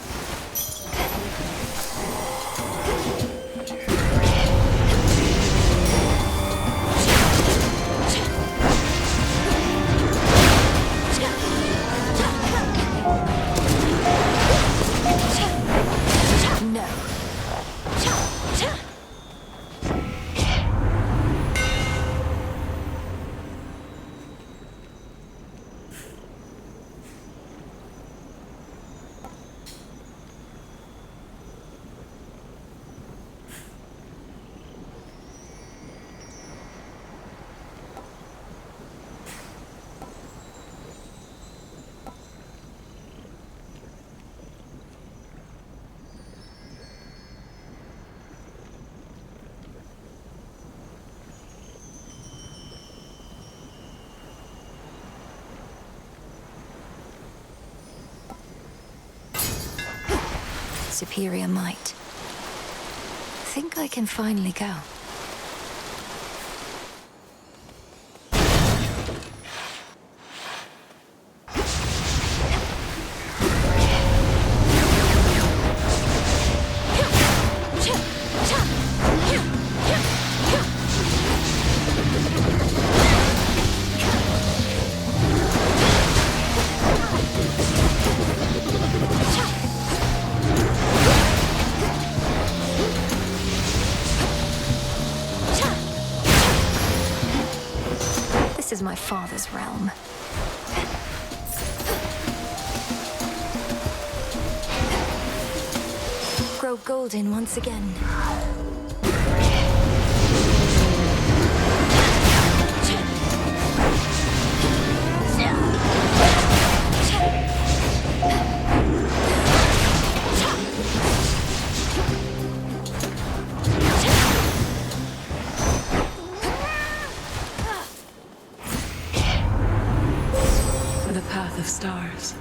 superior might. Think I can finally go. This is my father's realm. Grow golden once again. The path of stars.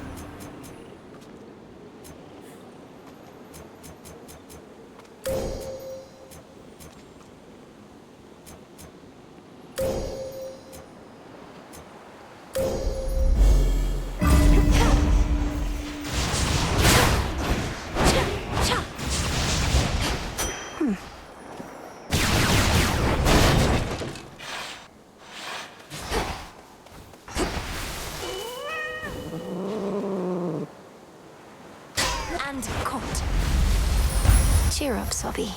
And caught. Cheer up, Sobby.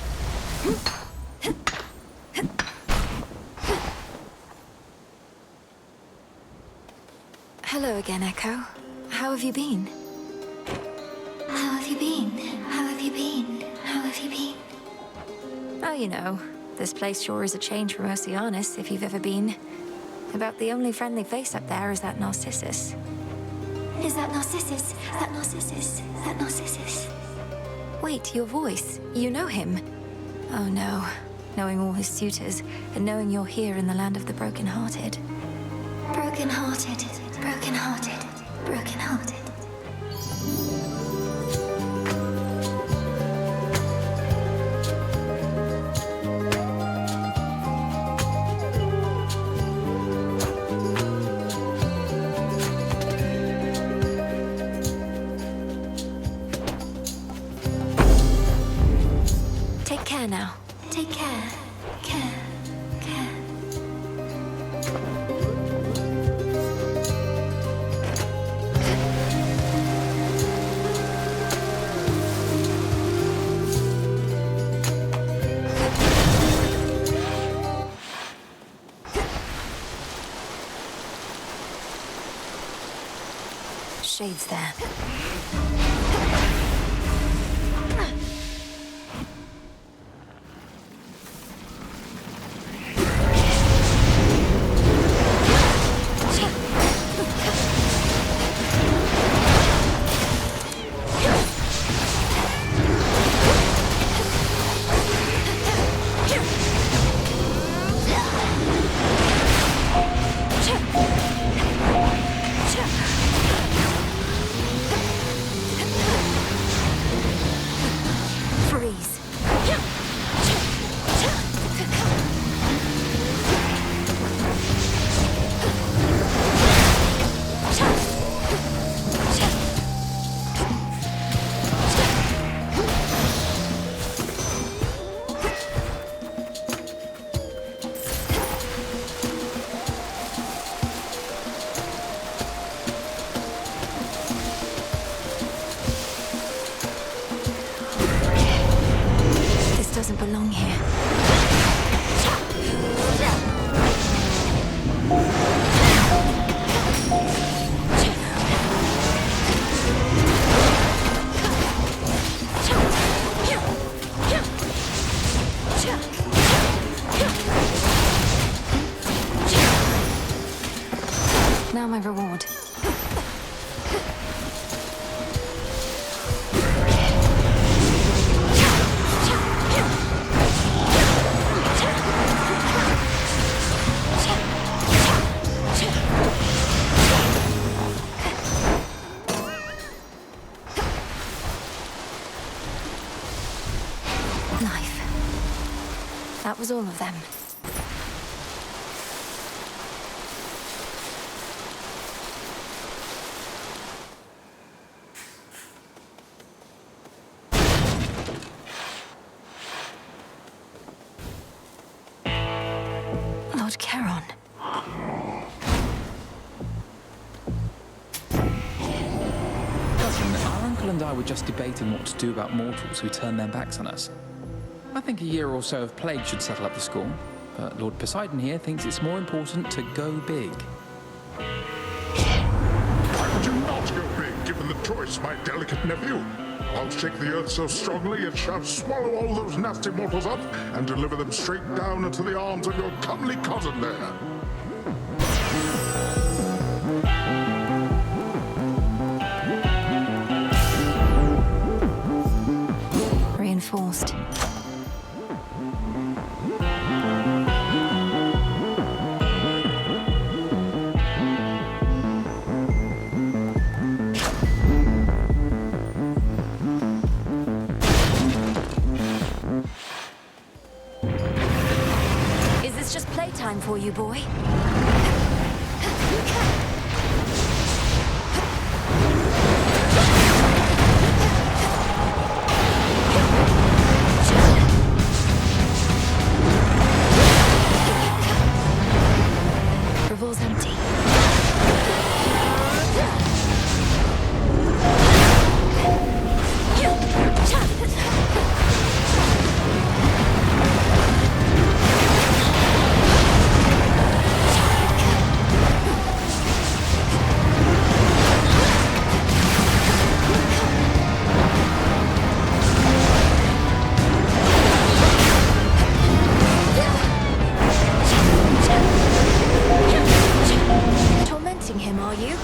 Hello again, Echo. How have you been? How have you been? How have you been? How have you been? Oh, you know, this place sure is a change from Oceanus, if you've ever been. About the only friendly face up there is that Narcissus. Is that Narcissus? That Narcissus? That Narcissus? Wait, your voice. You know him? Oh no. Knowing all his suitors, and knowing you're here in the land of the broken-hearted. Broken-hearted, broken-hearted, broken-hearted. Take care now. Take care. Care. Care. Shades there. Freeze. This doesn't belong here. Now my reward. That was all of them. Lord Charon. Cousin, our uncle and I were just debating what to do about mortals who turn their backs on us. I think a year or so of plague should settle up the score, but Lord Poseidon here thinks it's more important to go big. Why would you not go big, given the choice, my delicate nephew? I'll shake the earth so strongly it shall swallow all those nasty mortals up and deliver them straight down into the arms of your comely cousin there. Reinforced. Is this just playtime for you, boy? Revol's empty. Tormenting him, are you?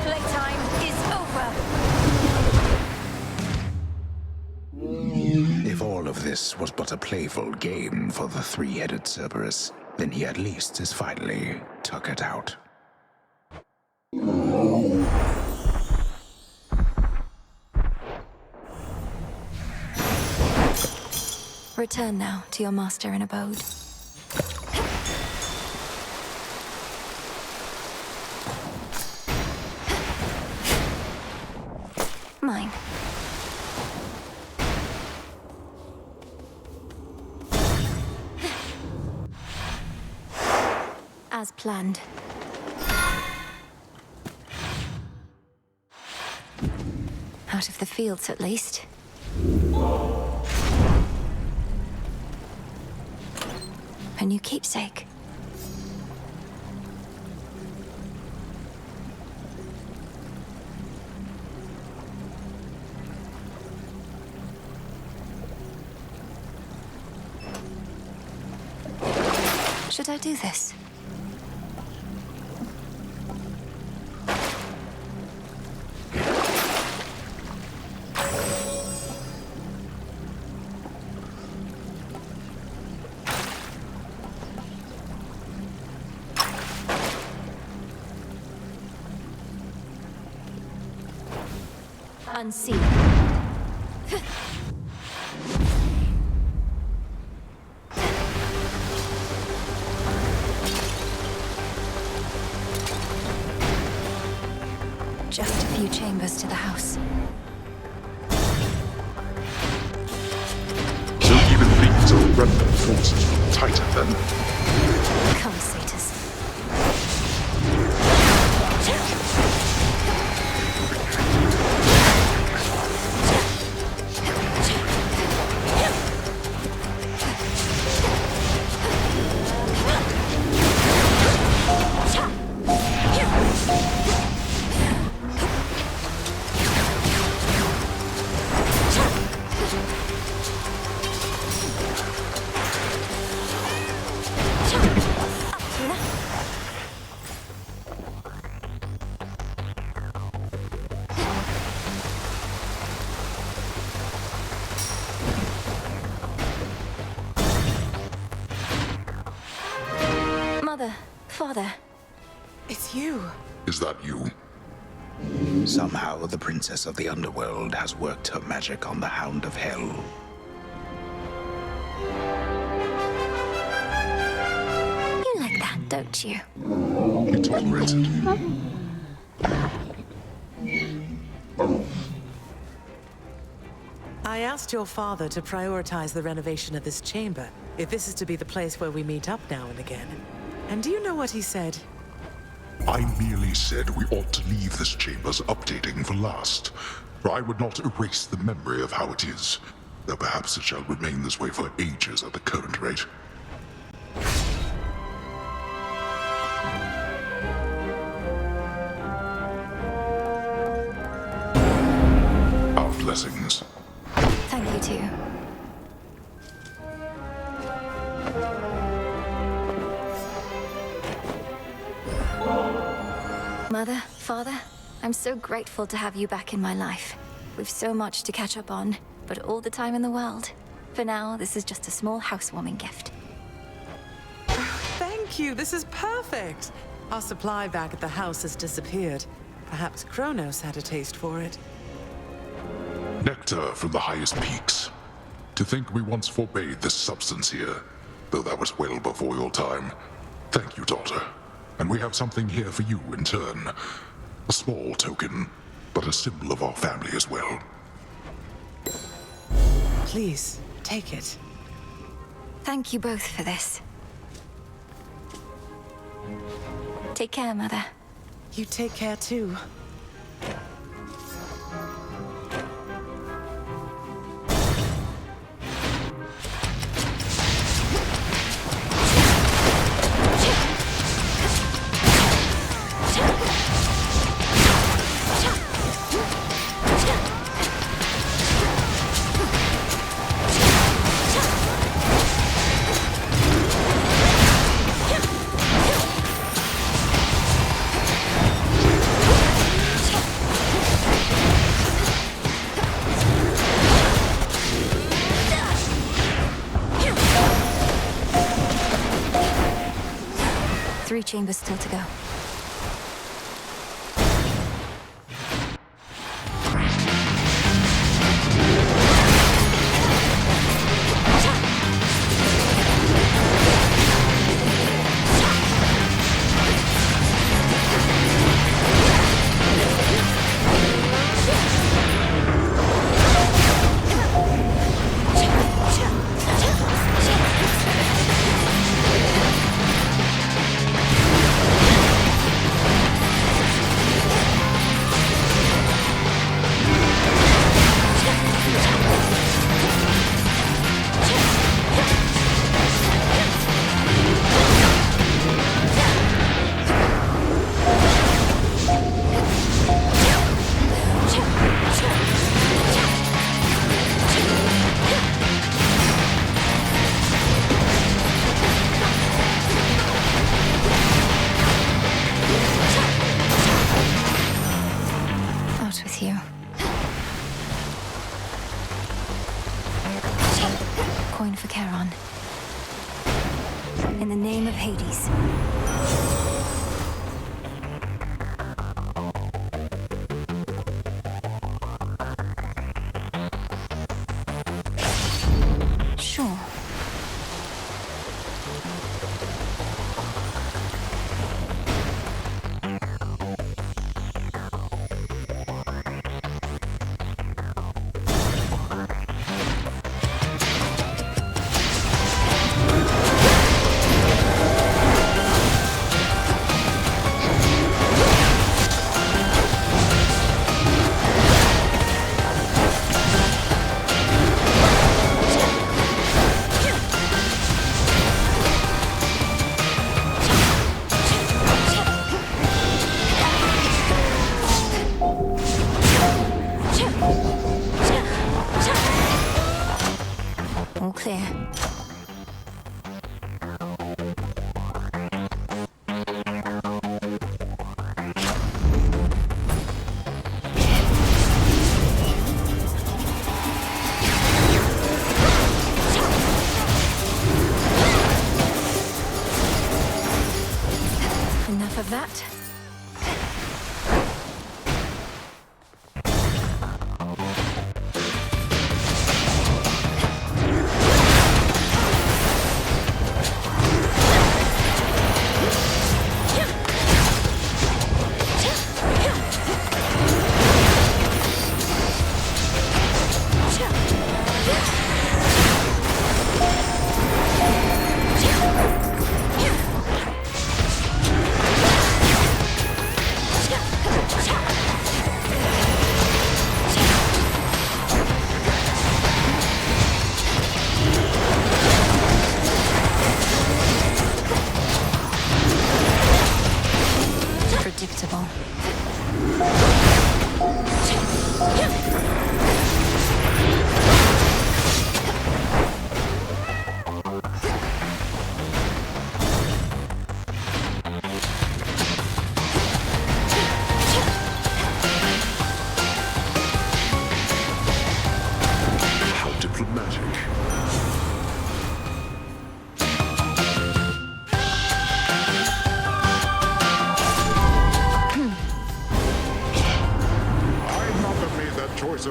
Playtime is over. If all of this was but a playful game for the three-headed Cerberus, then he at least is finally tuckered out. Return now to your master and abode. Mine. As planned. Out of the fields, at least. A new keepsake. Should I do this? Unseen. Just a few chambers to the house. So even these are remnant forces from Titan, then? Come, satyrs. Mother, Father. It's you. Is that you? Somehow the Princess of the Underworld has worked her magic on the Hound of Hell. You like that, don't you? You tolerate it. I asked your father to prioritize the renovation of this chamber, if this is to be the place where we meet up now and again. And do you know what he said? I merely said we ought to leave this chamber's updating for last. For I would not erase the memory of how it is, though perhaps it shall remain this way for ages at the current rate. Our blessings. Thank you too. Mother, Father, I'm so grateful to have you back in my life. We've so much to catch up on, but all the time in the world. For now, this is just a small housewarming gift. Thank you, this is perfect. Our supply bag at the house has disappeared. Perhaps Chronos had a taste for it. Nectar from the highest peaks. To think we once forbade this substance here, though that was well before your time. Thank you, daughter. And we have something here for you in turn. A small token, but a symbol of our family as well. Please, take it. Thank you both for this. Take care, Mother. You take care too. Three chambers still to go. Coin for Charon. In the name of Hades. Sure. All clear.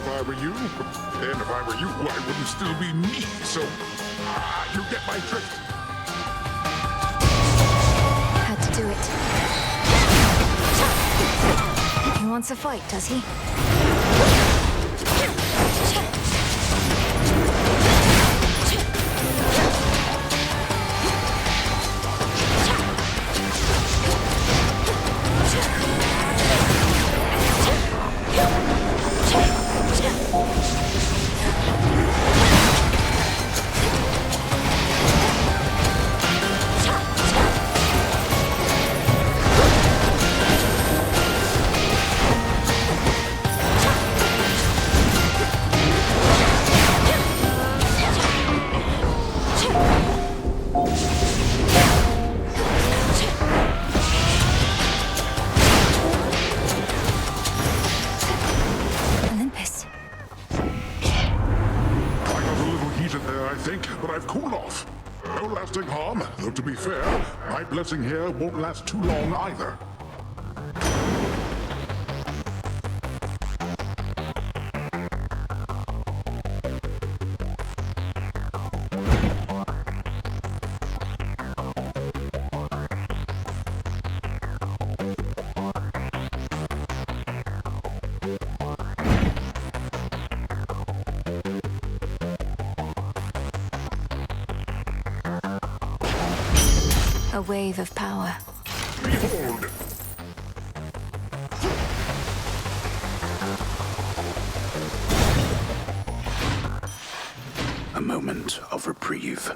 if I were you. And if I were you, I wouldn't still be me, so... you get my drift. Had to do it. He wants a fight, does he? But I've cooled off. No lasting harm, though to be fair, my blessing here won't last too long either. A wave of power. Behold! A moment of reprieve.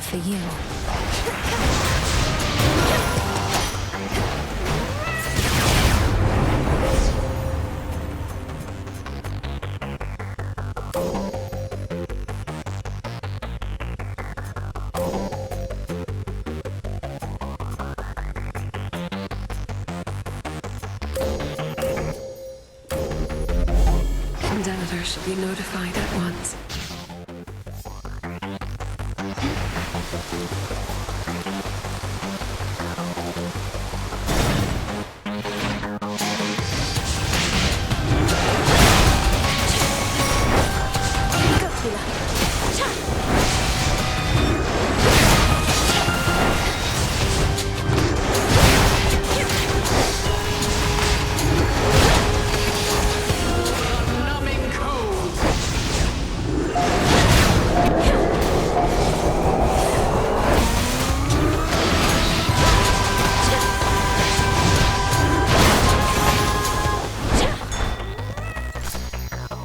For you. Endeavor should be notified at once.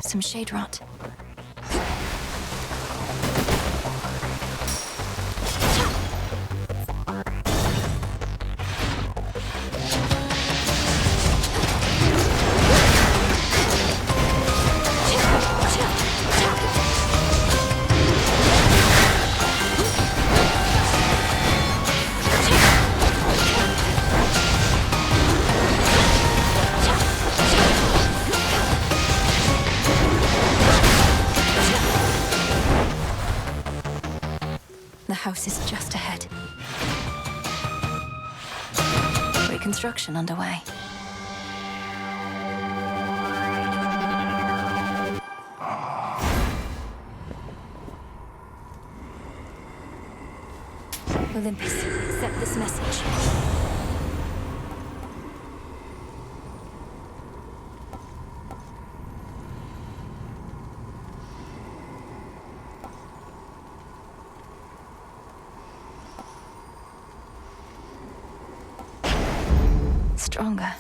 Some shade rot. The house is just ahead. Reconstruction underway. Olympus, set this message. Stronger.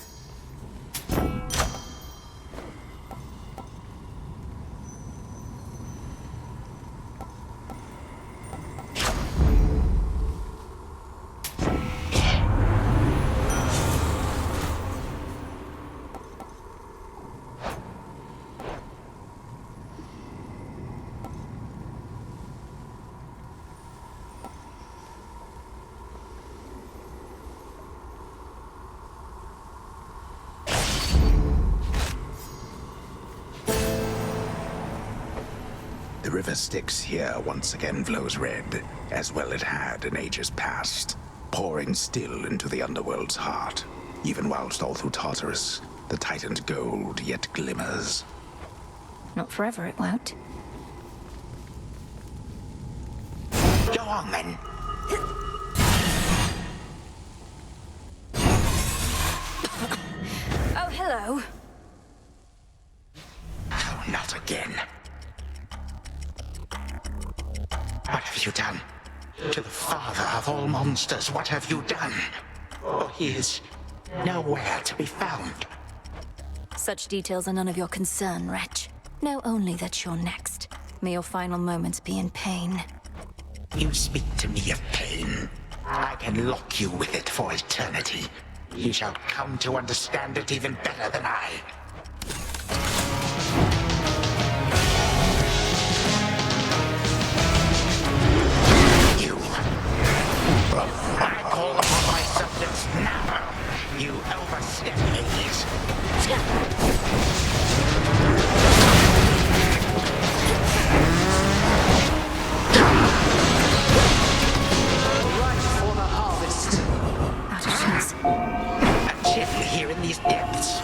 The river Styx here once again flows red, as well it had in ages past, pouring still into the underworld's heart, even whilst all through Tartarus, the titan's gold yet glimmers. Not forever, it won't. Go on, then. Oh, hello. Oh, not again. What have you done? To the father of all monsters, what have you done? Oh, he is nowhere to be found. Such details are none of your concern, wretch. Know only that you're next. May your final moments be in pain. You speak to me of pain. I can lock you with it for eternity. You shall come to understand it even better than I. You. I call upon my subjects now. You overstep Hades. A chill here in these depths.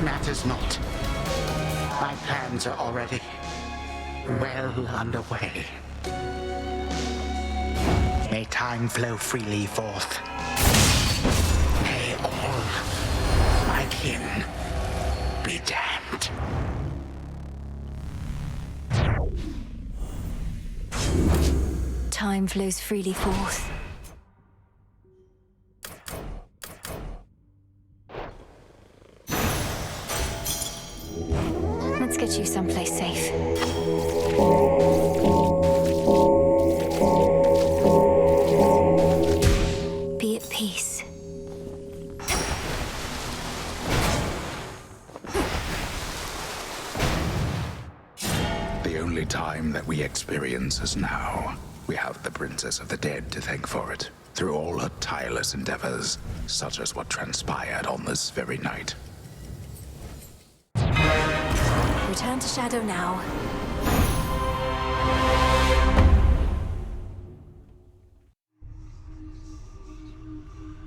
Matters not. My plans are already well underway. May time flow freely forth. May all my kin be damned. Time flows freely forth. Let's get you someplace safe. Be at peace. The only time that we experience is now. We have the Princess of the Dead to thank for it, through all her tireless endeavors, such as what transpired on this very night. Return to Shadow now.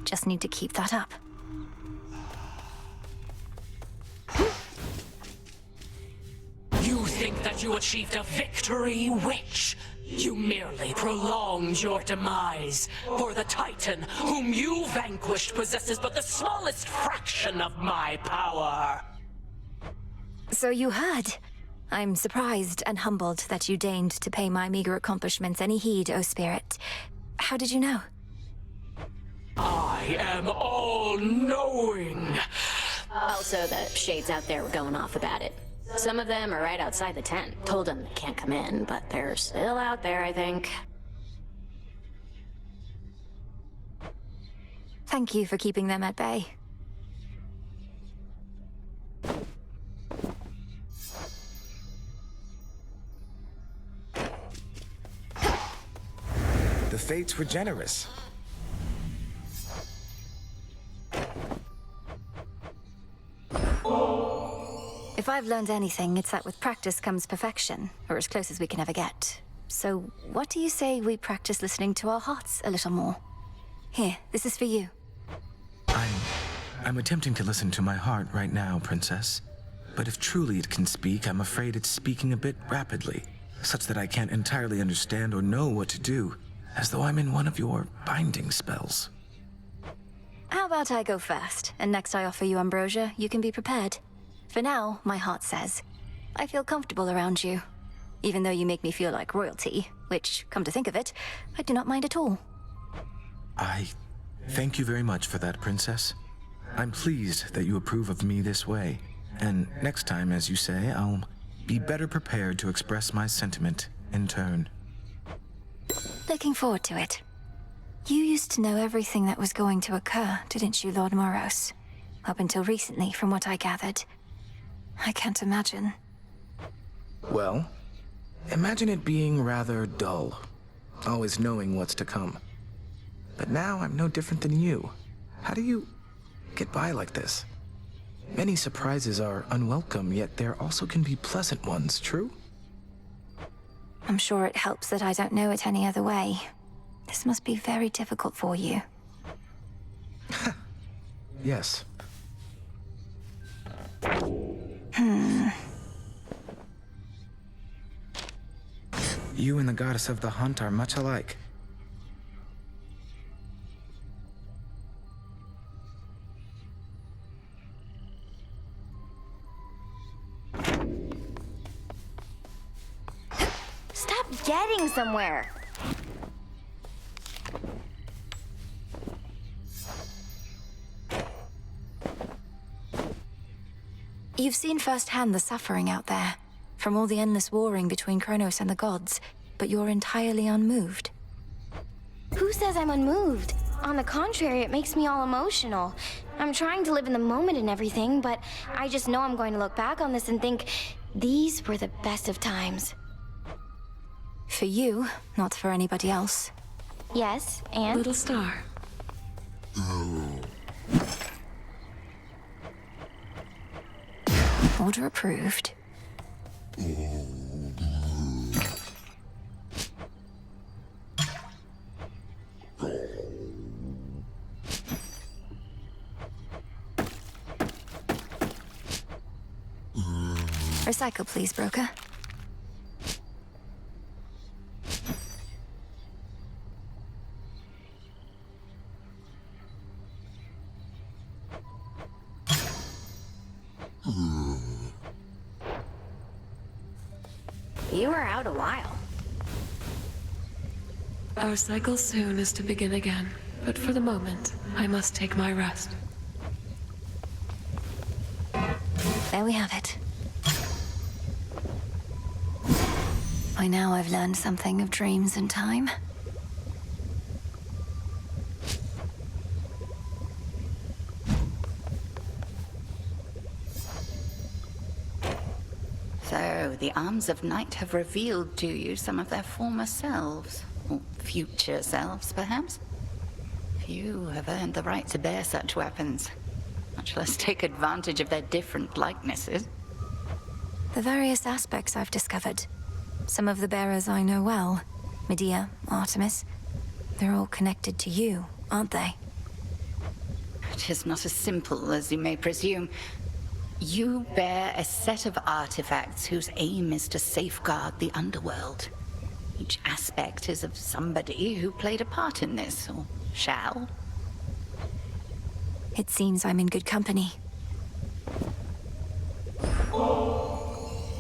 Just need to keep that up. You think that you achieved a victory, witch? You merely prolonged your demise, for the Titan whom you vanquished possesses but the smallest fraction of my power. So you heard. I'm surprised and humbled that you deigned to pay my meager accomplishments any heed, O Spirit. How did you know? I am all-knowing. Also, the shades out there were going off about it. Some of them are right outside the tent. Told them they can't come in, but they're still out there, I think. Thank you for keeping them at bay. The fates were generous. If I've learned anything, it's that with practice comes perfection, or as close as we can ever get. So, what do you say we practice listening to our hearts a little more? Here, this is for you. I'm attempting to listen to my heart right now, Princess. But if truly it can speak, I'm afraid it's speaking a bit rapidly, such that I can't entirely understand or know what to do, as though I'm in one of your binding spells. How about I go first, and next I offer you ambrosia, you can be prepared. For now, my heart says, I feel comfortable around you, even though you make me feel like royalty, which, come to think of it, I do not mind at all. I thank you very much for that, Princess. I'm pleased that you approve of me this way, and next time, as you say, I'll be better prepared to express my sentiment in turn. Looking forward to it. You used to know everything that was going to occur, didn't you, Lord Moros? Up until recently, from what I gathered. I can't imagine. Well, imagine it being rather dull, always knowing what's to come. But now I'm no different than you. How do you get by like this? Many surprises are unwelcome, yet there also can be pleasant ones, true? I'm sure it helps that I don't know it any other way. This must be very difficult for you. Yes. You and the goddess of the hunt are much alike. Stop getting somewhere. You've seen firsthand the suffering out there, from all the endless warring between Chronos and the gods, but you're entirely unmoved. Who says I'm unmoved? On the contrary, it makes me all emotional. I'm trying to live in the moment and everything, but I just know I'm going to look back on this and think, these were the best of times. For you, not for anybody else. Yes, and? Little star. Order approved. Recycle, please, broker. You were out a while. Our cycle soon is to begin again, but for the moment, I must take my rest. There we have it. By now I've learned something of dreams and time. So, the Arms of Night have revealed to you some of their former selves. Or future selves, perhaps? Few have earned the right to bear such weapons, much less take advantage of their different likenesses. The various aspects I've discovered. Some of the bearers I know well. Medea, Artemis. They're all connected to you, aren't they? It is not as simple as you may presume. You bear a set of artifacts whose aim is to safeguard the underworld. Each aspect is of somebody who played a part in this, or shall. It seems I'm in good company.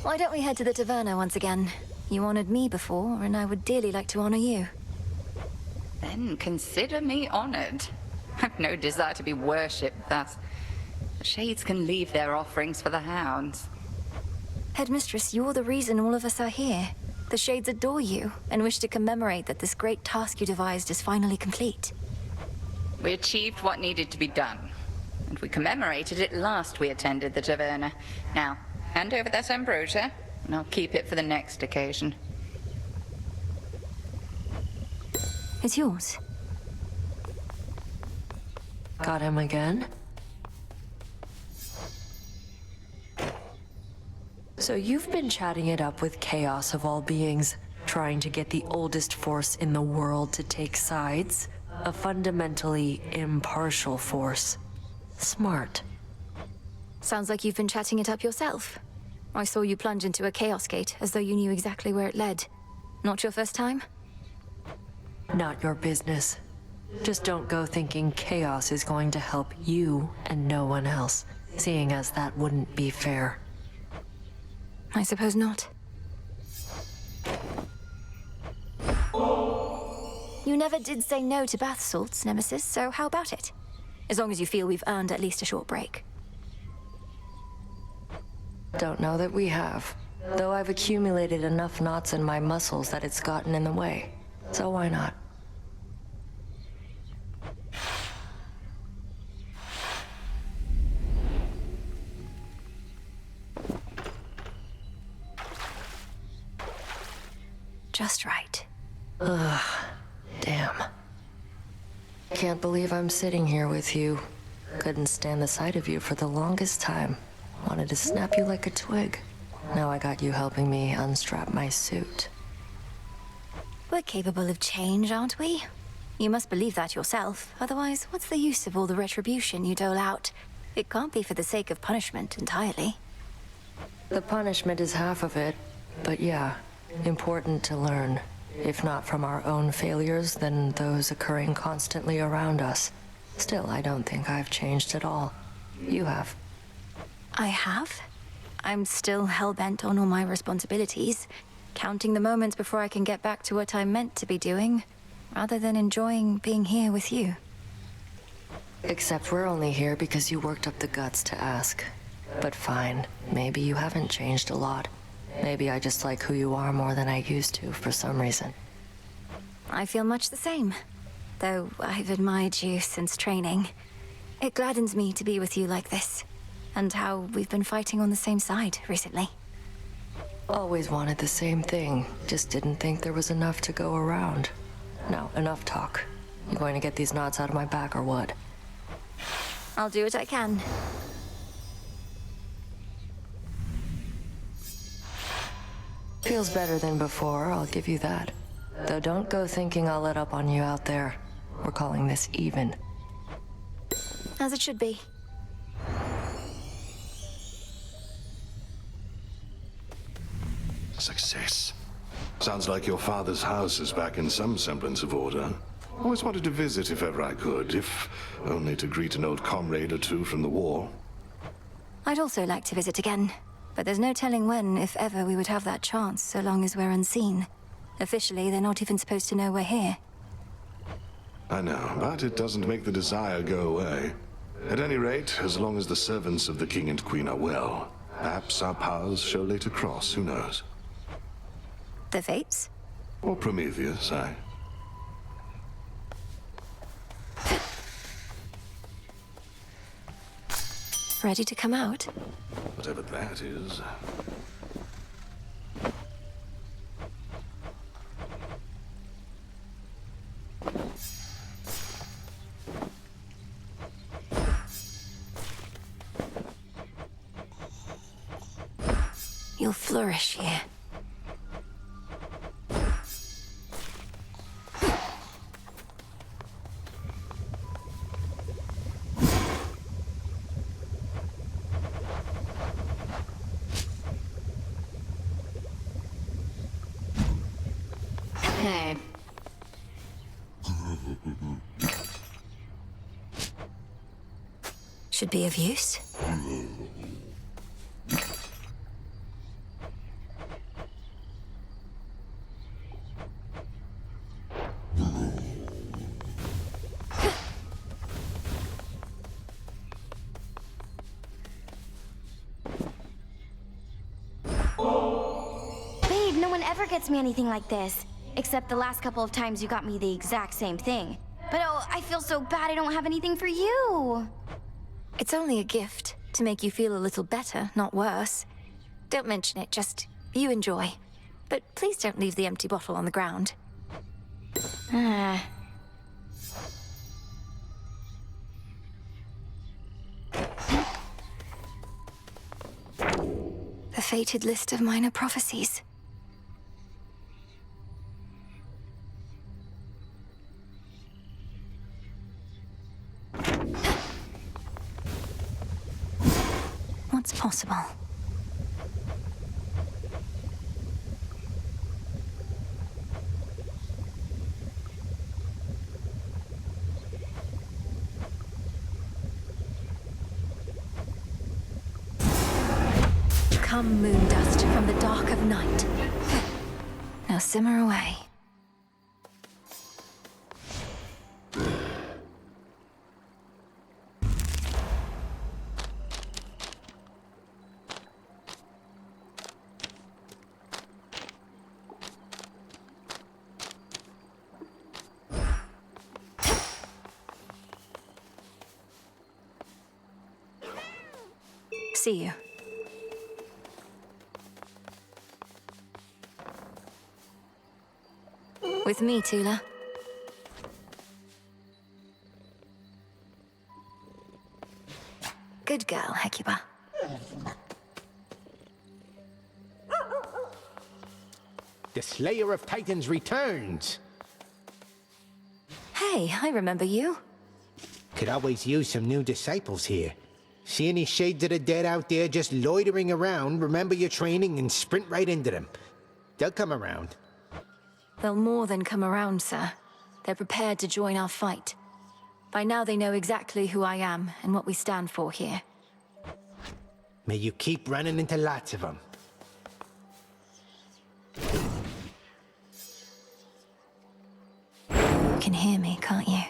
Why don't we head to the taverna once again? You honored me before, and I would dearly like to honor you. Then consider me honored. I've no desire to be worshipped thus. The Shades can leave their offerings for the hounds. Headmistress, you're the reason all of us are here. The Shades adore you, and wish to commemorate that this great task you devised is finally complete. We achieved what needed to be done, and we commemorated it last we attended the taverna. Now, hand over that ambrosia, and I'll keep it for the next occasion. It's yours. Got him again? So you've been chatting it up with Chaos of all beings, trying to get the oldest force in the world to take sides. A fundamentally impartial force. Smart. Sounds like you've been chatting it up yourself. I saw you plunge into a chaos gate as though you knew exactly where it led. Not your first time? Not your business. Just don't go thinking Chaos is going to help you and no one else, seeing as that wouldn't be fair. I suppose not. You never did say no to bath salts, Nemesis, so how about it? As long as you feel we've earned at least a short break. Don't know that we have. Though I've accumulated enough knots in my muscles that it's gotten in the way. So why not? Just right. Ugh. Damn. Can't believe I'm sitting here with you. Couldn't stand the sight of you for the longest time. Wanted to snap you like a twig. Now I got you helping me unstrap my suit. We're capable of change, aren't we? You must believe that yourself. Otherwise, what's the use of all the retribution you dole out? It can't be for the sake of punishment entirely. The punishment is half of it, but yeah, important to learn. If not from our own failures, then those occurring constantly around us. Still, I don't think I've changed at all. You have. I have? I'm still hell-bent on all my responsibilities, counting the moments before I can get back to what I'm meant to be doing, rather than enjoying being here with you. Except we're only here because you worked up the guts to ask. But fine, maybe you haven't changed a lot. Maybe I just like who you are more than I used to for some reason. I feel much the same, though I've admired you since training. It gladdens me to be with you like this, and how we've been fighting on the same side recently. Always wanted the same thing, just didn't think there was enough to go around. Now, enough talk. You going to get these knots out of my back or what? I'll do what I can. Feels better than before, I'll give you that. Though don't go thinking I'll let up on you out there. We're calling this even. As it should be. Success. Sounds like your father's house is back in some semblance of order. Always wanted to visit if ever I could, if only to greet an old comrade or two from the war. I'd also like to visit again. But there's no telling when, if ever, we would have that chance, so long as we're unseen. Officially, they're not even supposed to know we're here. I know, but it doesn't make the desire go away. At any rate, as long as the servants of the king and queen are well, perhaps our paths shall later cross, who knows? The fates? Or Prometheus, aye. Ready to come out? Whatever that is. You'll flourish here. Hey. Should be of use. one ever gets me anything like this. Except the last couple of times you got me the exact same thing. But oh, I feel so bad I don't have anything for you. It's only a gift to make you feel a little better, not worse. Don't mention it, just you enjoy. But please don't leave the empty bottle on the ground. The fated list of minor prophecies. What's possible? Come, moon dust from the dark of night. Now simmer away. See you. With me, Tula. Good girl, Hecate. The Slayer of Titans returns! Hey, I remember you. Could always use some new disciples here. See any shades of the dead out there just loitering around, remember your training and sprint right into them. They'll come around. They'll more than come around, sir. They're prepared to join our fight. By now they know exactly who I am and what we stand for here. May you keep running into lots of them. You can hear me, can't you?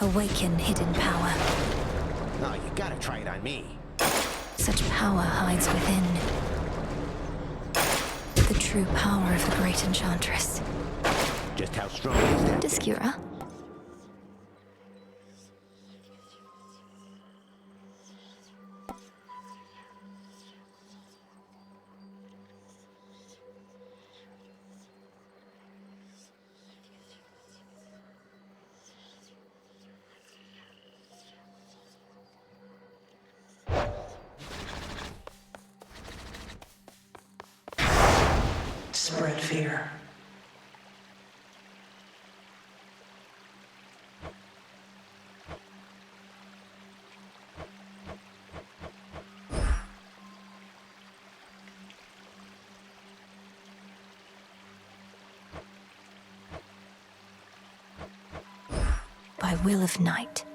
Awaken hidden power. Oh, you gotta try it on me. Such power hides within. The true power of the great enchantress. Just how strong is that? Discura. Spread fear. By will of night.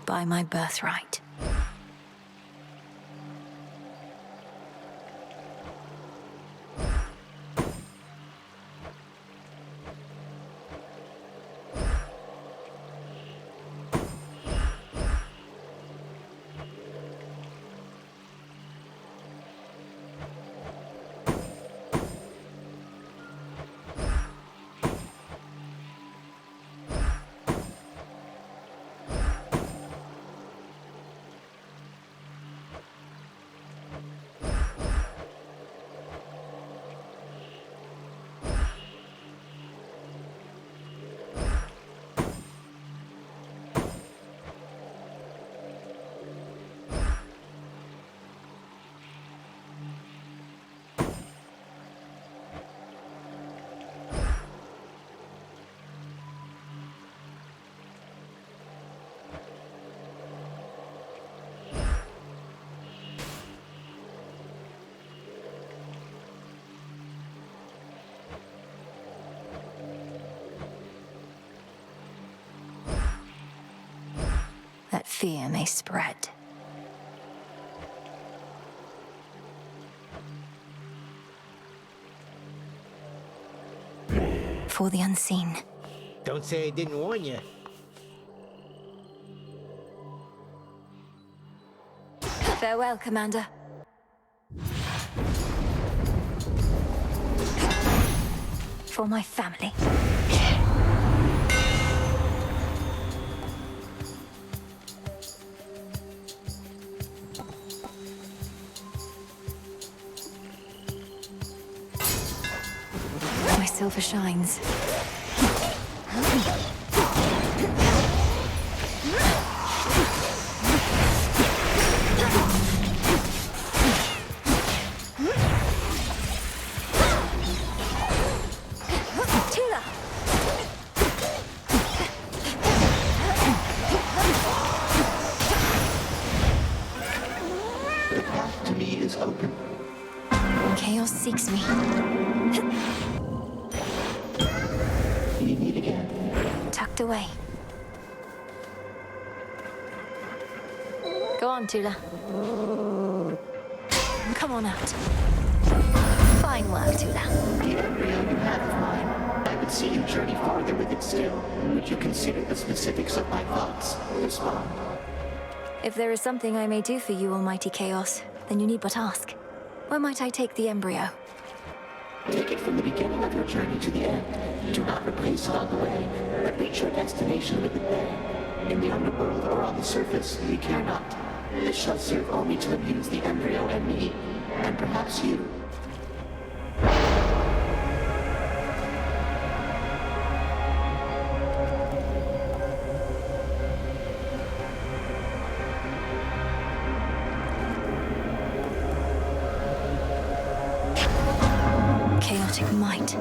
By my birthright. fear may spread. For the unseen. Don't say I didn't warn you. Farewell, Commander. For my family. My silver shines. Chaos seeks me. You meet again. Tucked away. Go on, Tula. Come on out. Fine work, Tula. The embryo you have of mine. I would see you journey farther with it still. Would you consider the specifics of my thoughts? Respond. If there is something I may do for you, Almighty Chaos, then you need but ask. Where might I take the embryo? Take it from the beginning of your journey to the end. Do not replace it on the way, but reach your destination with it there. In the underworld or on the surface, we care not. This shall serve only to amuse the embryo and me, and perhaps you. Chaotic might.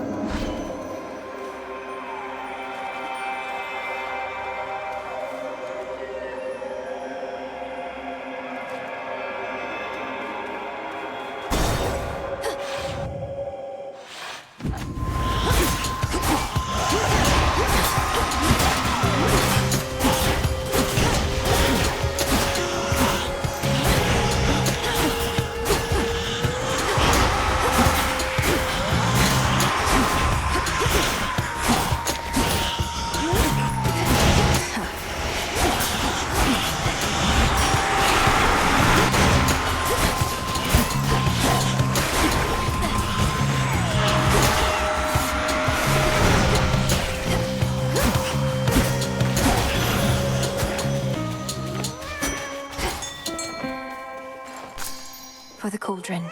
For the cauldron.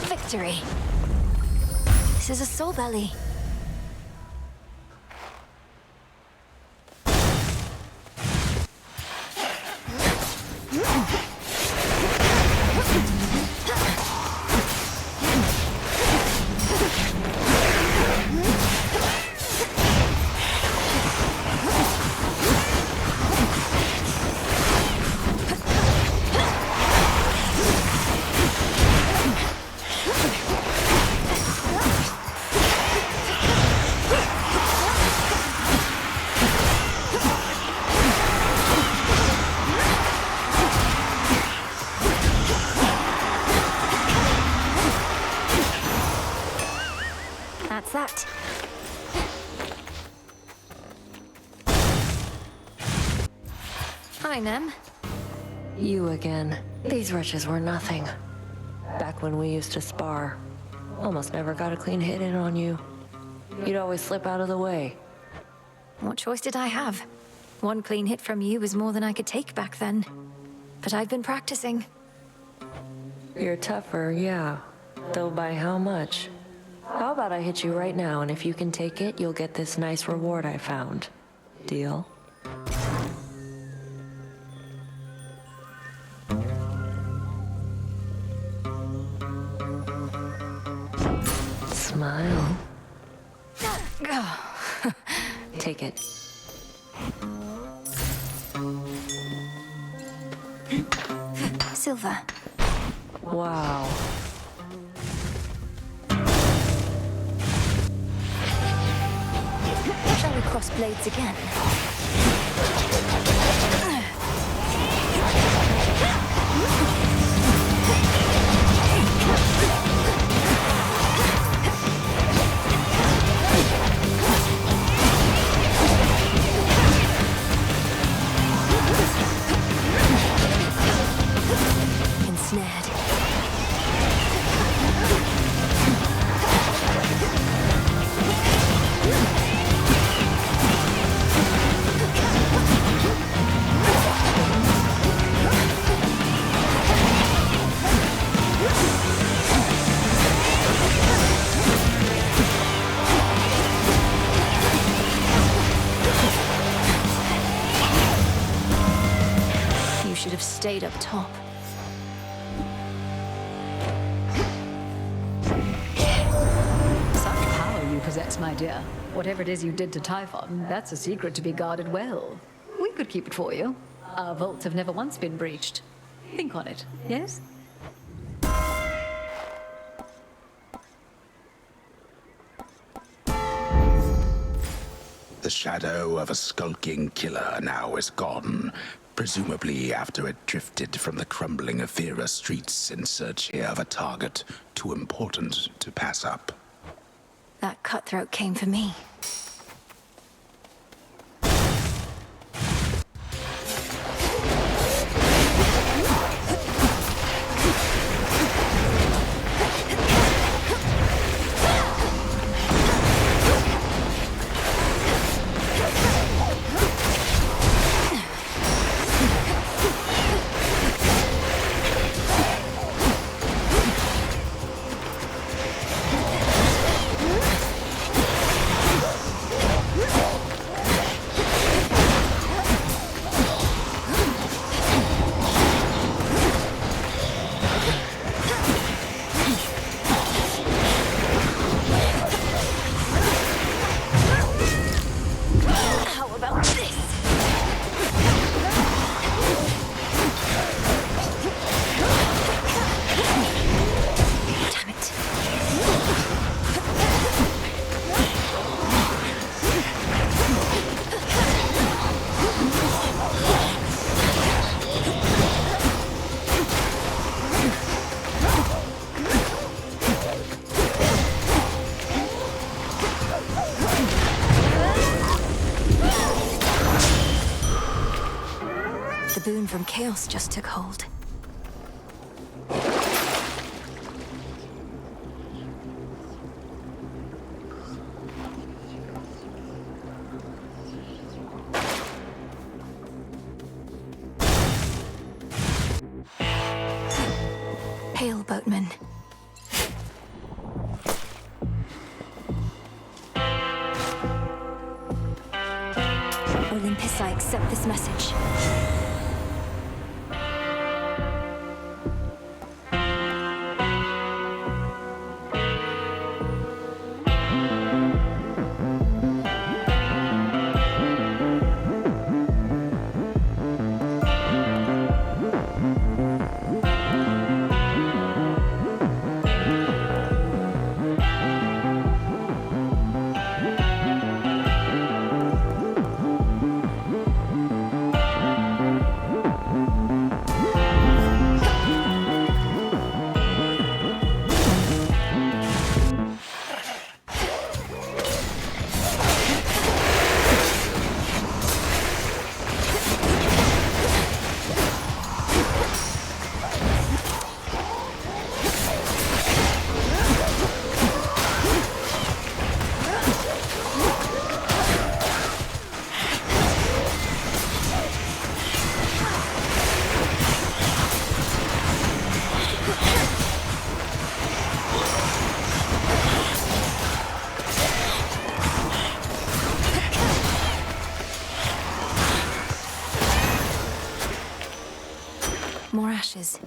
Victory! This is a soul belly. That's that. Hi, Nem. You again. These wretches were nothing. Back when we used to spar, almost never got a clean hit in on you. You'd always slip out of the way. What choice did I have? One clean hit from you was more than I could take back then. But I've been practicing. You're tougher, yeah. Though by how much? How about I hit you right now, and if you can take it, you'll get this nice reward I found. Deal? Smile. Take it. Silver. Wow. Shall we cross blades again? stayed up top. Such power you possess, my dear. Whatever it is you did to Typhon, that's a secret to be guarded well. We could keep it for you. Our vaults have never once been breached. Think on it, yes? The shadow of a skulking killer now is gone, presumably after it drifted from the crumbling Aethera streets in search here of a target too important to pass up. That cutthroat came for me. The boon from chaos just took hold. Hail, boatman. Olympus, I accept this message. More ashes.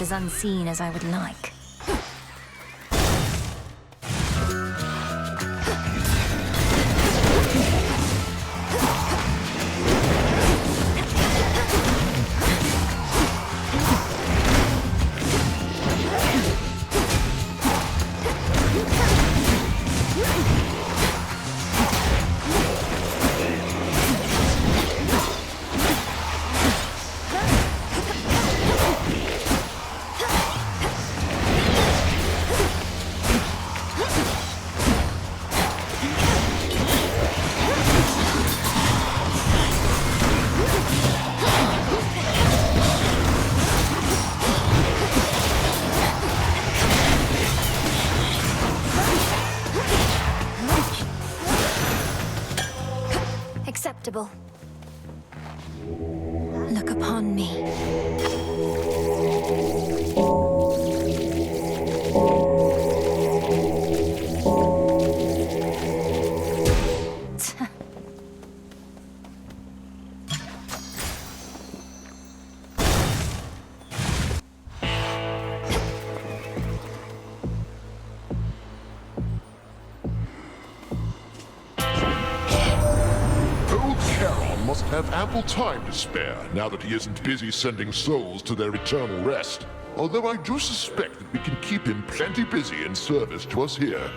as unseen as I would like. Acceptable. Look upon me. Must have ample time to spare, now that he isn't busy sending souls to their eternal rest. Although I do suspect that we can keep him plenty busy in service to us here.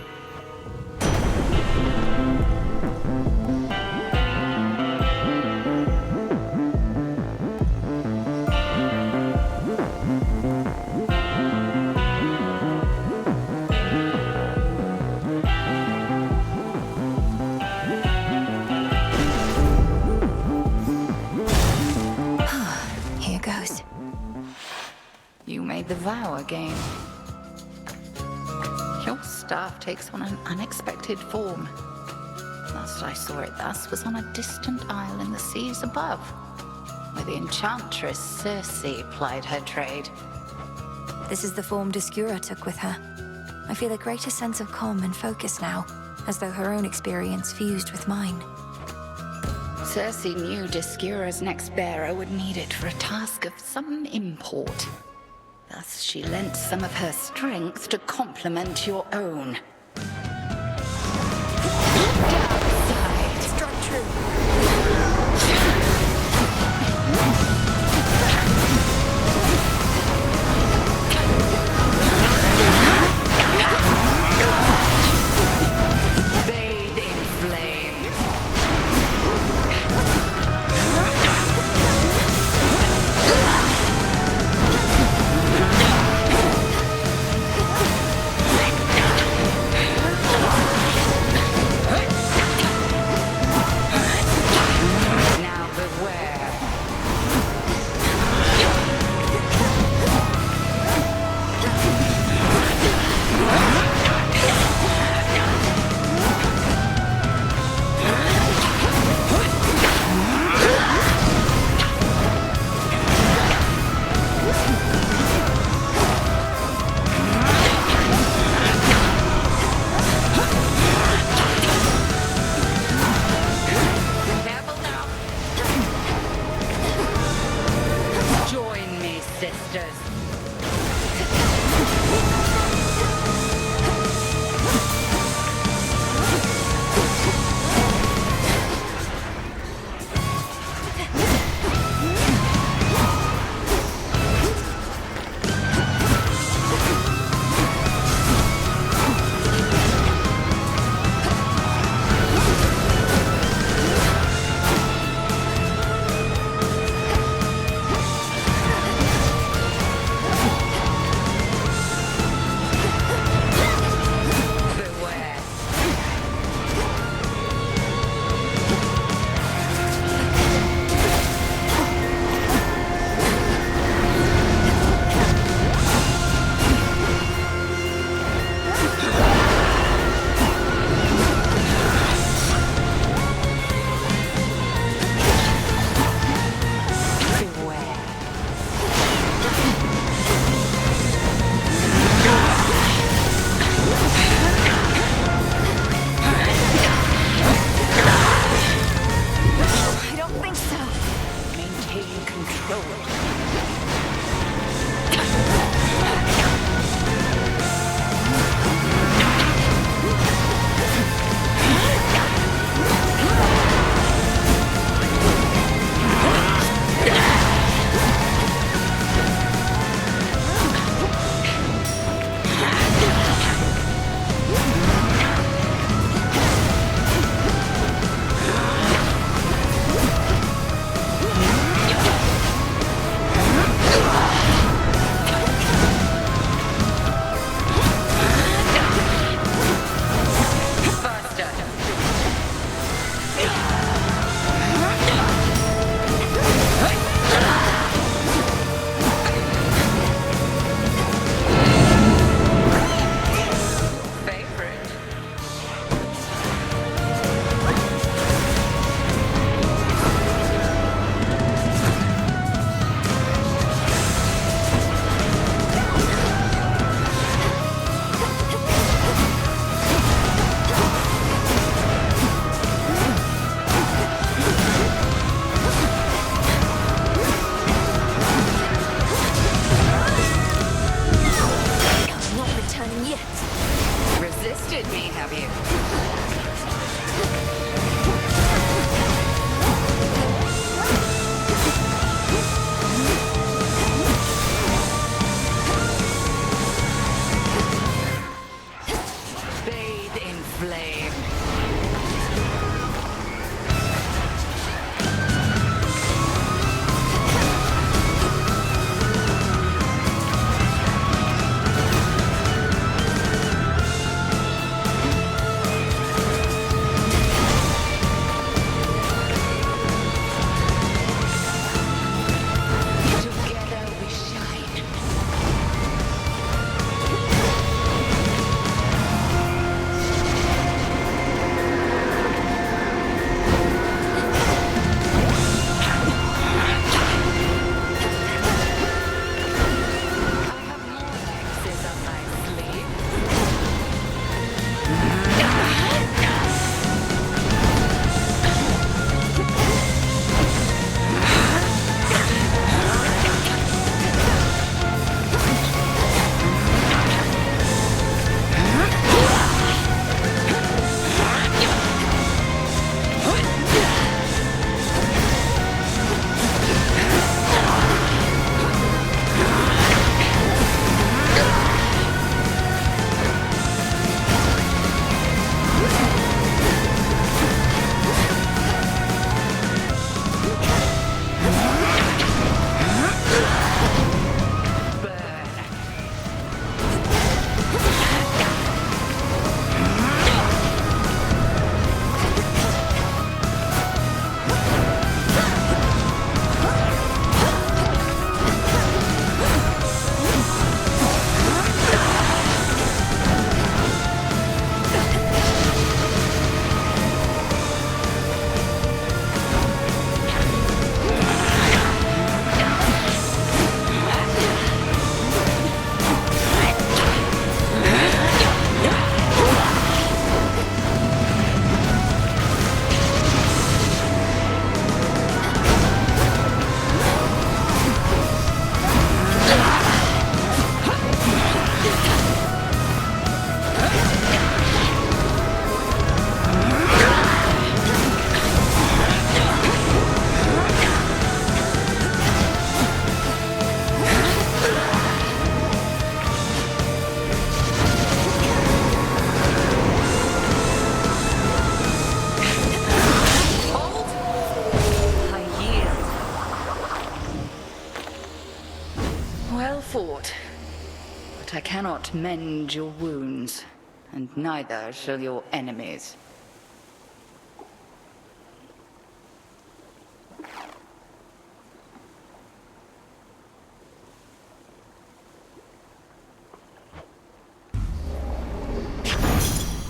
The vow again. Your staff takes on an unexpected form. Last I saw it thus was on a distant isle in the seas above, where the enchantress Circe plied her trade. This is the form Discura took with her. I feel a greater sense of calm and focus now, as though her own experience fused with mine. Circe knew Discura's next bearer would need it for a task of some import. Thus, she lent some of her strength to complement your own. Downside. Struck true. Bathe in flame. Maintain control. I cannot mend your wounds, and neither shall your enemies.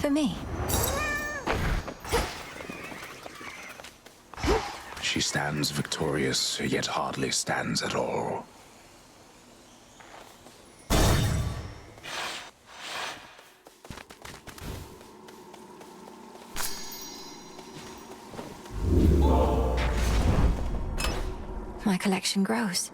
For me. She stands victorious, yet hardly stands at all. My collection grows.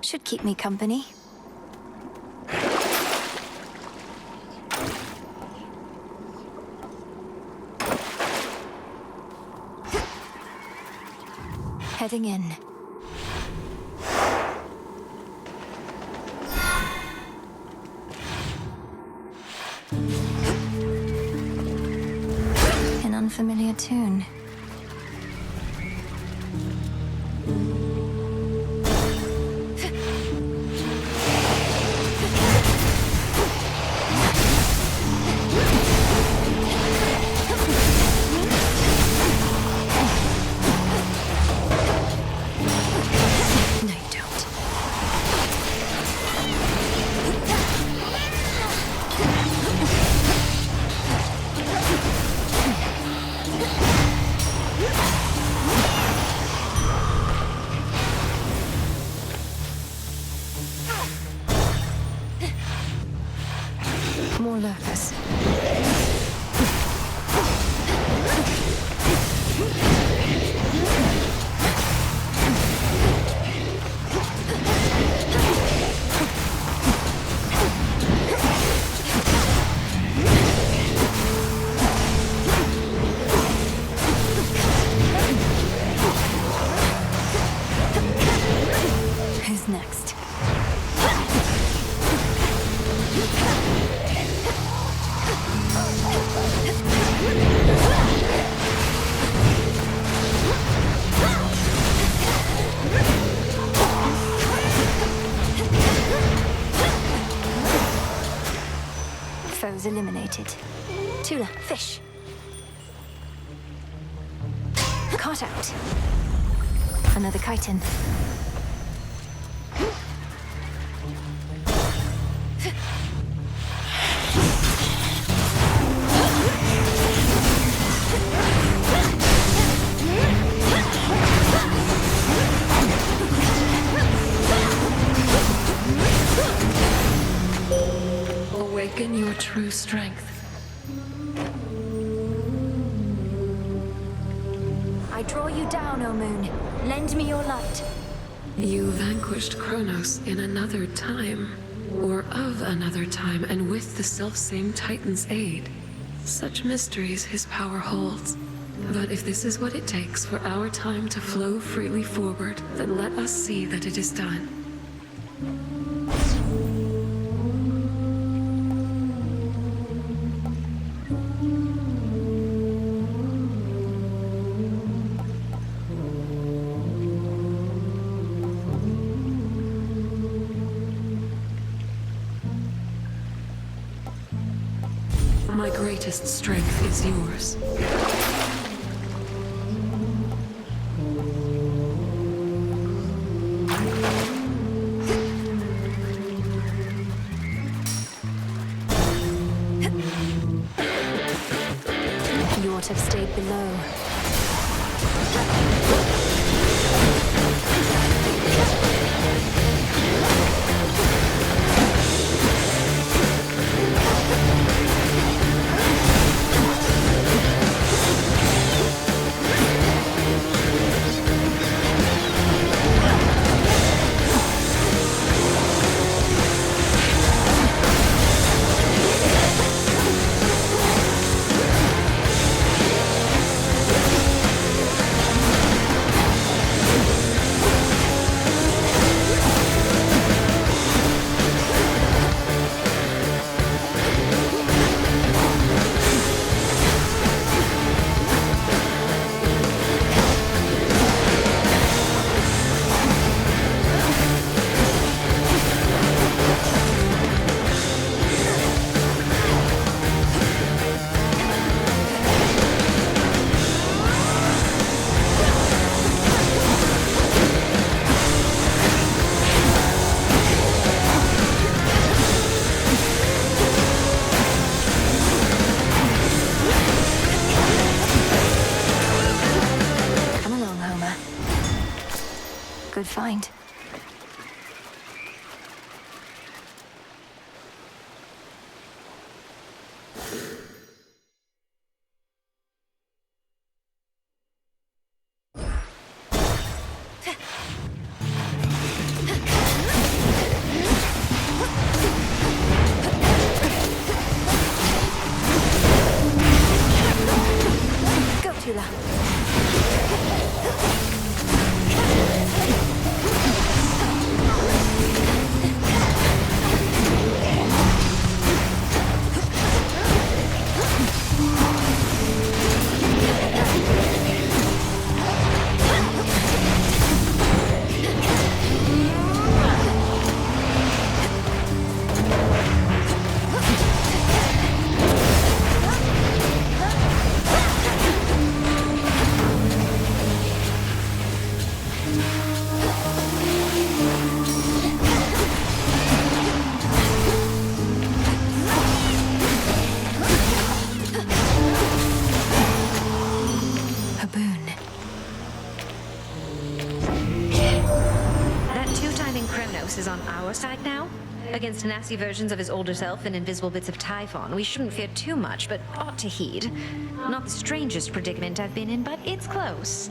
Should keep me company. Heading in. An unfamiliar tune. More lurkers. Who's next? Foes eliminated. Tula, fish. Caught out. Another chitin. Awaken your true strength. I draw you down, O moon. Lend me your light. You vanquished Chronos in another time, or of another time, and with the selfsame Titan's aid. Such mysteries his power holds. But if this is what it takes for our time to flow freely forward, then let us see that it is done. My greatest strength is yours. You ought to have stayed below. Good find. Go, Tula. Chronos is on our side now. Against nasty versions of his older self and invisible bits of Typhon, we shouldn't fear too much, but ought to heed. Not the strangest predicament I've been in, but it's close.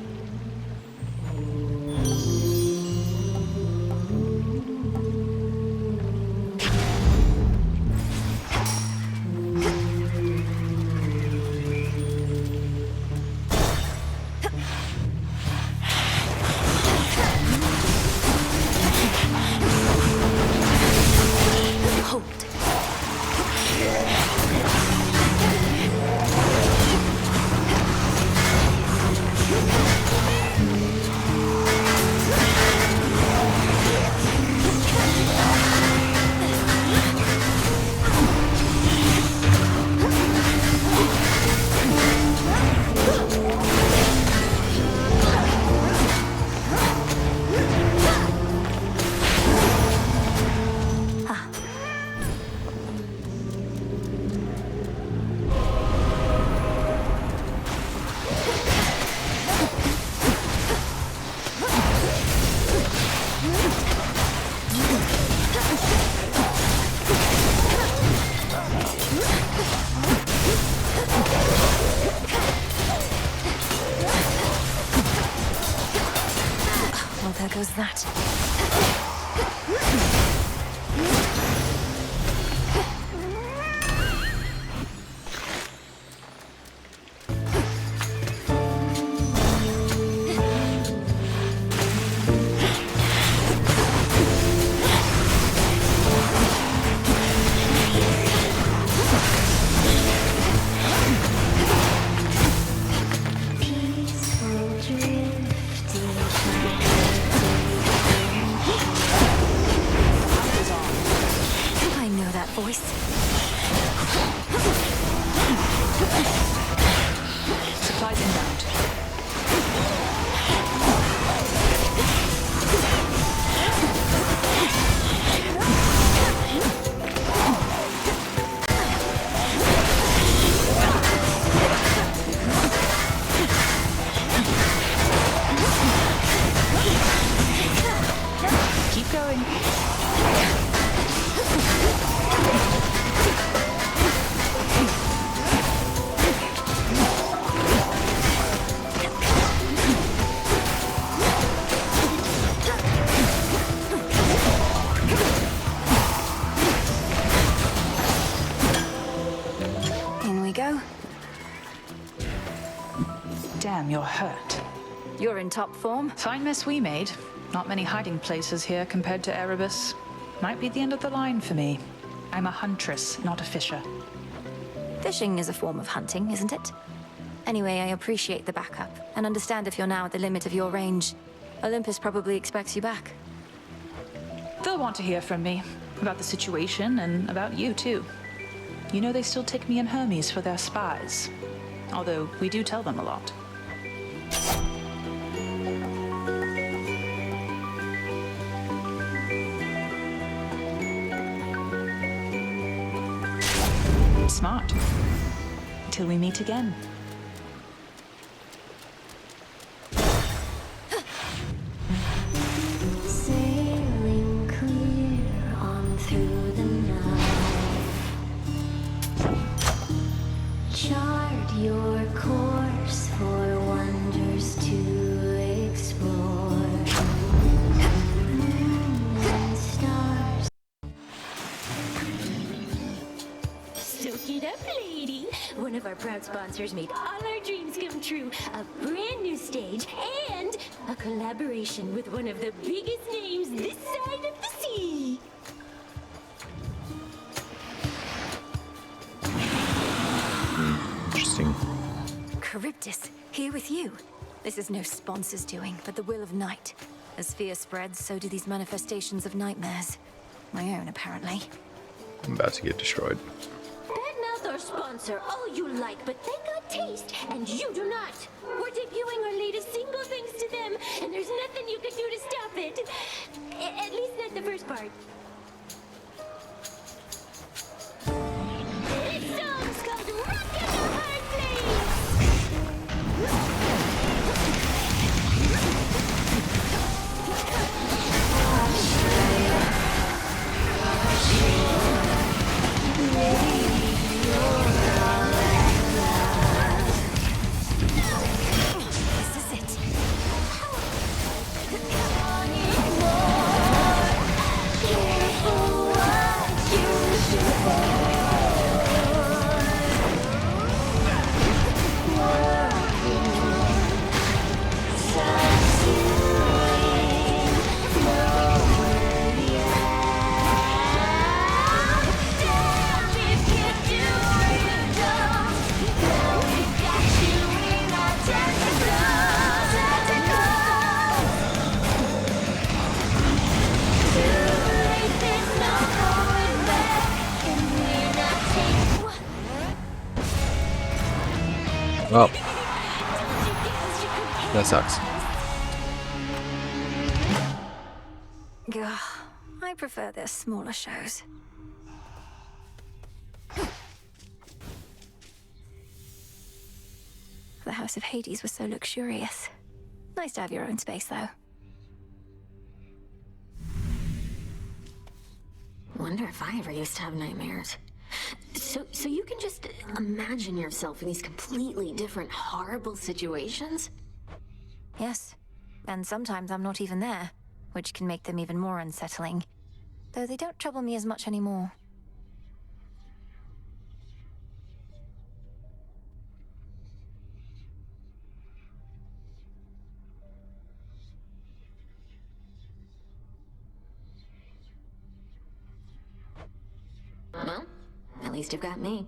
There goes that. Supplies inbound. Damn, you're hurt. You're in top form. Fine mess we made. Not many hiding places here compared to Erebus. Might be the end of the line for me. I'm a huntress, not a fisher. Fishing is a form of hunting, isn't it? Anyway, I appreciate the backup, and understand if you're now at the limit of your range. Olympus probably expects you back. They'll want to hear from me. About the situation, and about you, too. You know they still take me and Hermes for their spies. Although, we do tell them a lot. Smart. Till we meet again. Sailing clear on through the night. Chart your course for wonders to explore. Moon and stars. Soak it up, lady. One of our proud sponsors made all our dreams come true. A brand new stage and a collaboration with one of the biggest names this side of the sea. Interesting. Charybdis, here with you. This is no sponsor's doing, but the will of night. As fear spreads, so do these manifestations of nightmares. My own, apparently. I'm about to get destroyed. Badmouth our sponsor all you like, but they got taste, and you do not. We're debuting our latest single thanks to them, and there's nothing you can do to stop it. At least not the first part. This song's called Rockin' the Hard This is it. Well, that sucks. Gah, I prefer their smaller shows. The House of Hades was so luxurious. Nice to have your own space, though. Wonder if I ever used to have nightmares. So you can just imagine yourself in these completely different, horrible situations? Yes, and sometimes I'm not even there, which can make them even more unsettling. Though they don't trouble me as much anymore. Well, at least you've got me.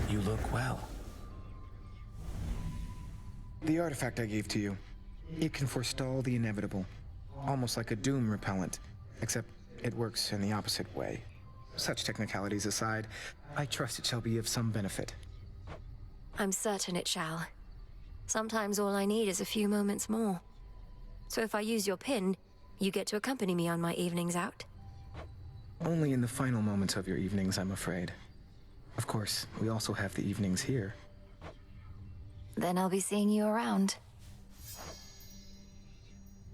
You look well. The artifact I gave to you. It can forestall the inevitable. Almost like a doom repellent, except it works in the opposite way. Such technicalities aside, I trust it shall be of some benefit. I'm certain it shall. Sometimes all I need is a few moments more. So if I use your pin, you get to accompany me on my evenings out? Only in the final moments of your evenings, I'm afraid. Of course, we also have the evenings here. Then I'll be seeing you around.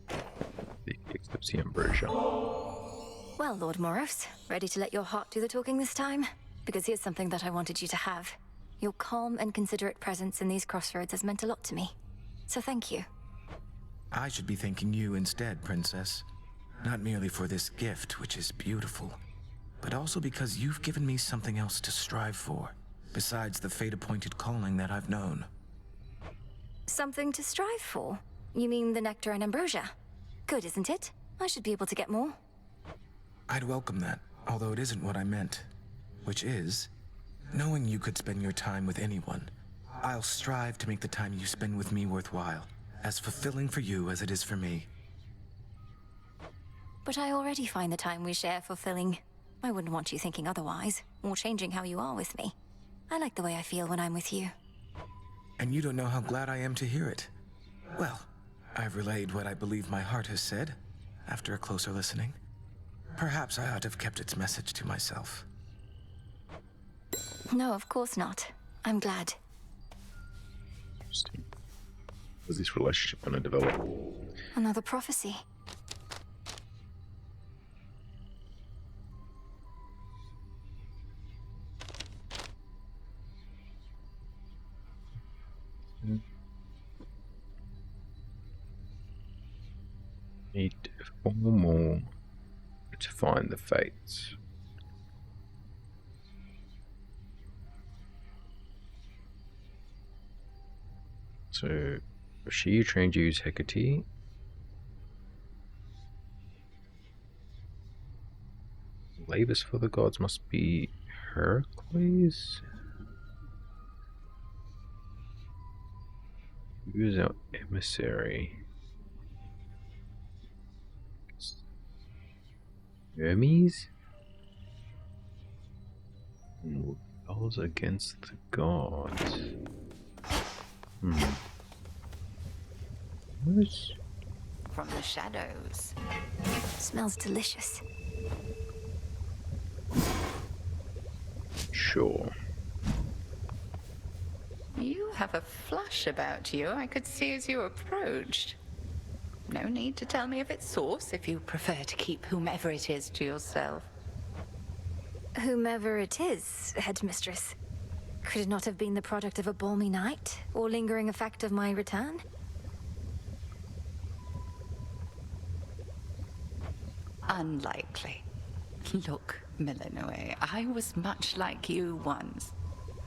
The Eclipsium version. Well, Lord Moros, ready to let your heart do the talking this time? Because here's something that I wanted you to have. Your calm and considerate presence in these crossroads has meant a lot to me. So thank you. I should be thanking you instead, Princess. Not merely for this gift, which is beautiful, but also because you've given me something else to strive for. besides the fate-appointed calling that I've known. Something to strive for? You mean the nectar and ambrosia? Good, isn't it? I should be able to get more. I'd welcome that, although it isn't what I meant. Which is, knowing you could spend your time with anyone, I'll strive to make the time you spend with me worthwhile, as fulfilling for you as it is for me. But I already find the time we share fulfilling. I wouldn't want you thinking otherwise, or changing how you are with me. I like the way I feel when I'm with you. And you don't know how glad I am to hear it. Well, I've relayed what I believe my heart has said, after a closer listening. Perhaps I ought to have kept its message to myself. No, of course not. I'm glad. Interesting. How's this relationship going to develop? Another prophecy. Need 4 more to find the fates. So, she trained to use Hecate. Labors for the gods must be Heracles. Who is our emissary? Hermes? Rebels against the gods. What? From the shadows. Smells delicious. Sure. You have a flush about you I could see as you approached. No need to tell me of its source if you prefer to keep whomever it is to yourself. Whomever it is, headmistress. Could it not have been the product of a balmy night, or lingering effect of my return? Unlikely. Look, Melinoe, I was much like you once.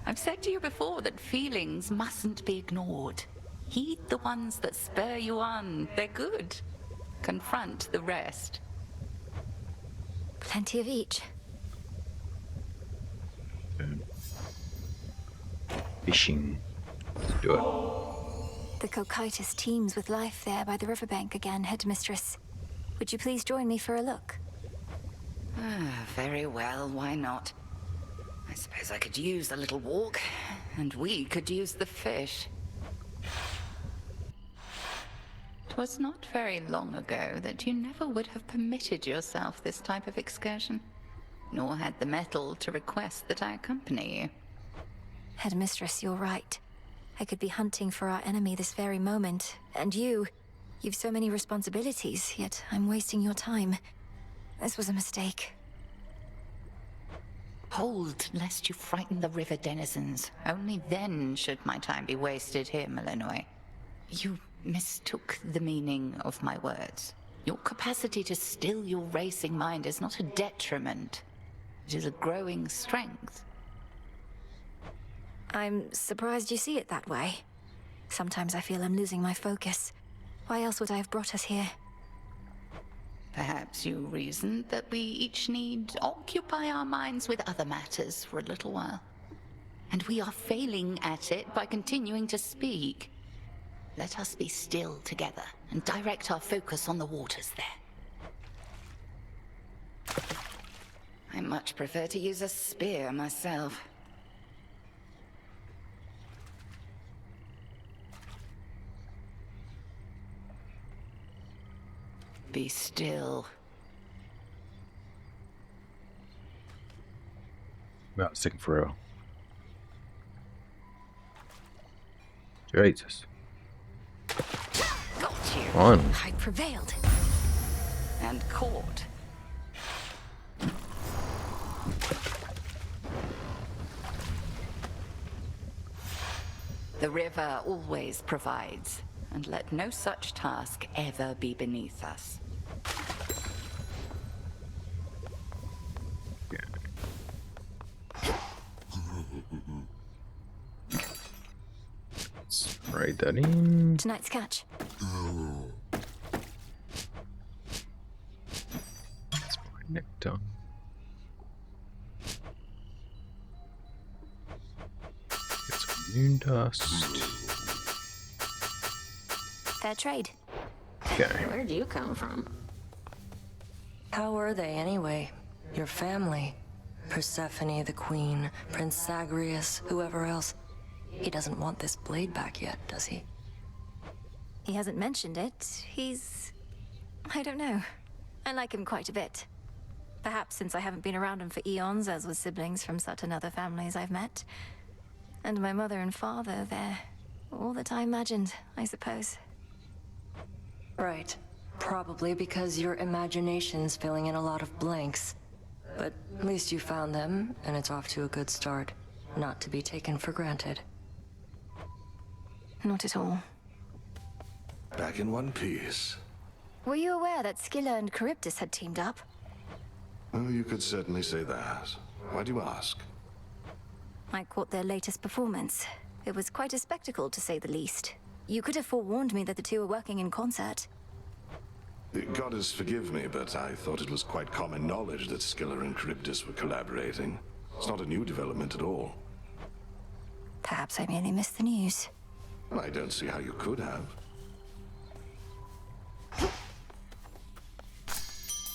I've said to you before that feelings mustn't be ignored. Heed the ones that spur you on. They're good. Confront the rest. Plenty of each. Fishing. Let's do it. The Cocytus teems with life there by the riverbank again, headmistress. Would you please join me for a look? Very well, why not? I suppose I could use a little walk, and we could use the fish. 'Twas not very long ago that you never would have permitted yourself this type of excursion, nor had the mettle to request that I accompany you. Headmistress, you're right. I could be hunting for our enemy this very moment, and you've so many responsibilities, yet I'm wasting your time. This was a mistake. Hold, lest you frighten the river denizens. Only then should my time be wasted here, Melinoe. You mistook the meaning of my words. Your capacity to still your racing mind is not a detriment. It is a growing strength. I'm surprised you see it that way. Sometimes I feel I'm losing my focus. Why else would I have brought us here? Perhaps you reasoned that we each need occupy our minds with other matters for a little while. And we are failing at it by continuing to speak. Let us be still together and direct our focus on the waters there. I much prefer to use a spear myself. Be still. Well, it's taking forever. Jesus. Got you. Finally. I prevailed. And caught. The river always provides, and let no such task ever be beneath us. Write that in. Tonight's catch. That's my nectar. Get some moon dust. Fair trade. Okay. Where'd you come from? How were they anyway? Your family? Persephone, the queen, Prince Zagreus, whoever else. He doesn't want this blade back yet, does he? He hasn't mentioned it. I don't know. I like him quite a bit. Perhaps since I haven't been around him for eons, as with siblings from certain other families I've met. And my mother and father, they're all that I imagined, I suppose. Right. Probably because your imagination's filling in a lot of blanks. But at least you found them, and it's off to a good start. Not to be taken for granted. Not at all. Back in one piece. Were you aware that Scylla and Charybdis had teamed up? Oh, you could certainly say that. Why do you ask? I caught their latest performance. It was quite a spectacle, to say the least. You could have forewarned me that the two were working in concert. Goddess, forgive me, but I thought it was quite common knowledge that Scylla and Charybdis were collaborating. It's not a new development at all. Perhaps I merely missed the news. I don't see how you could have.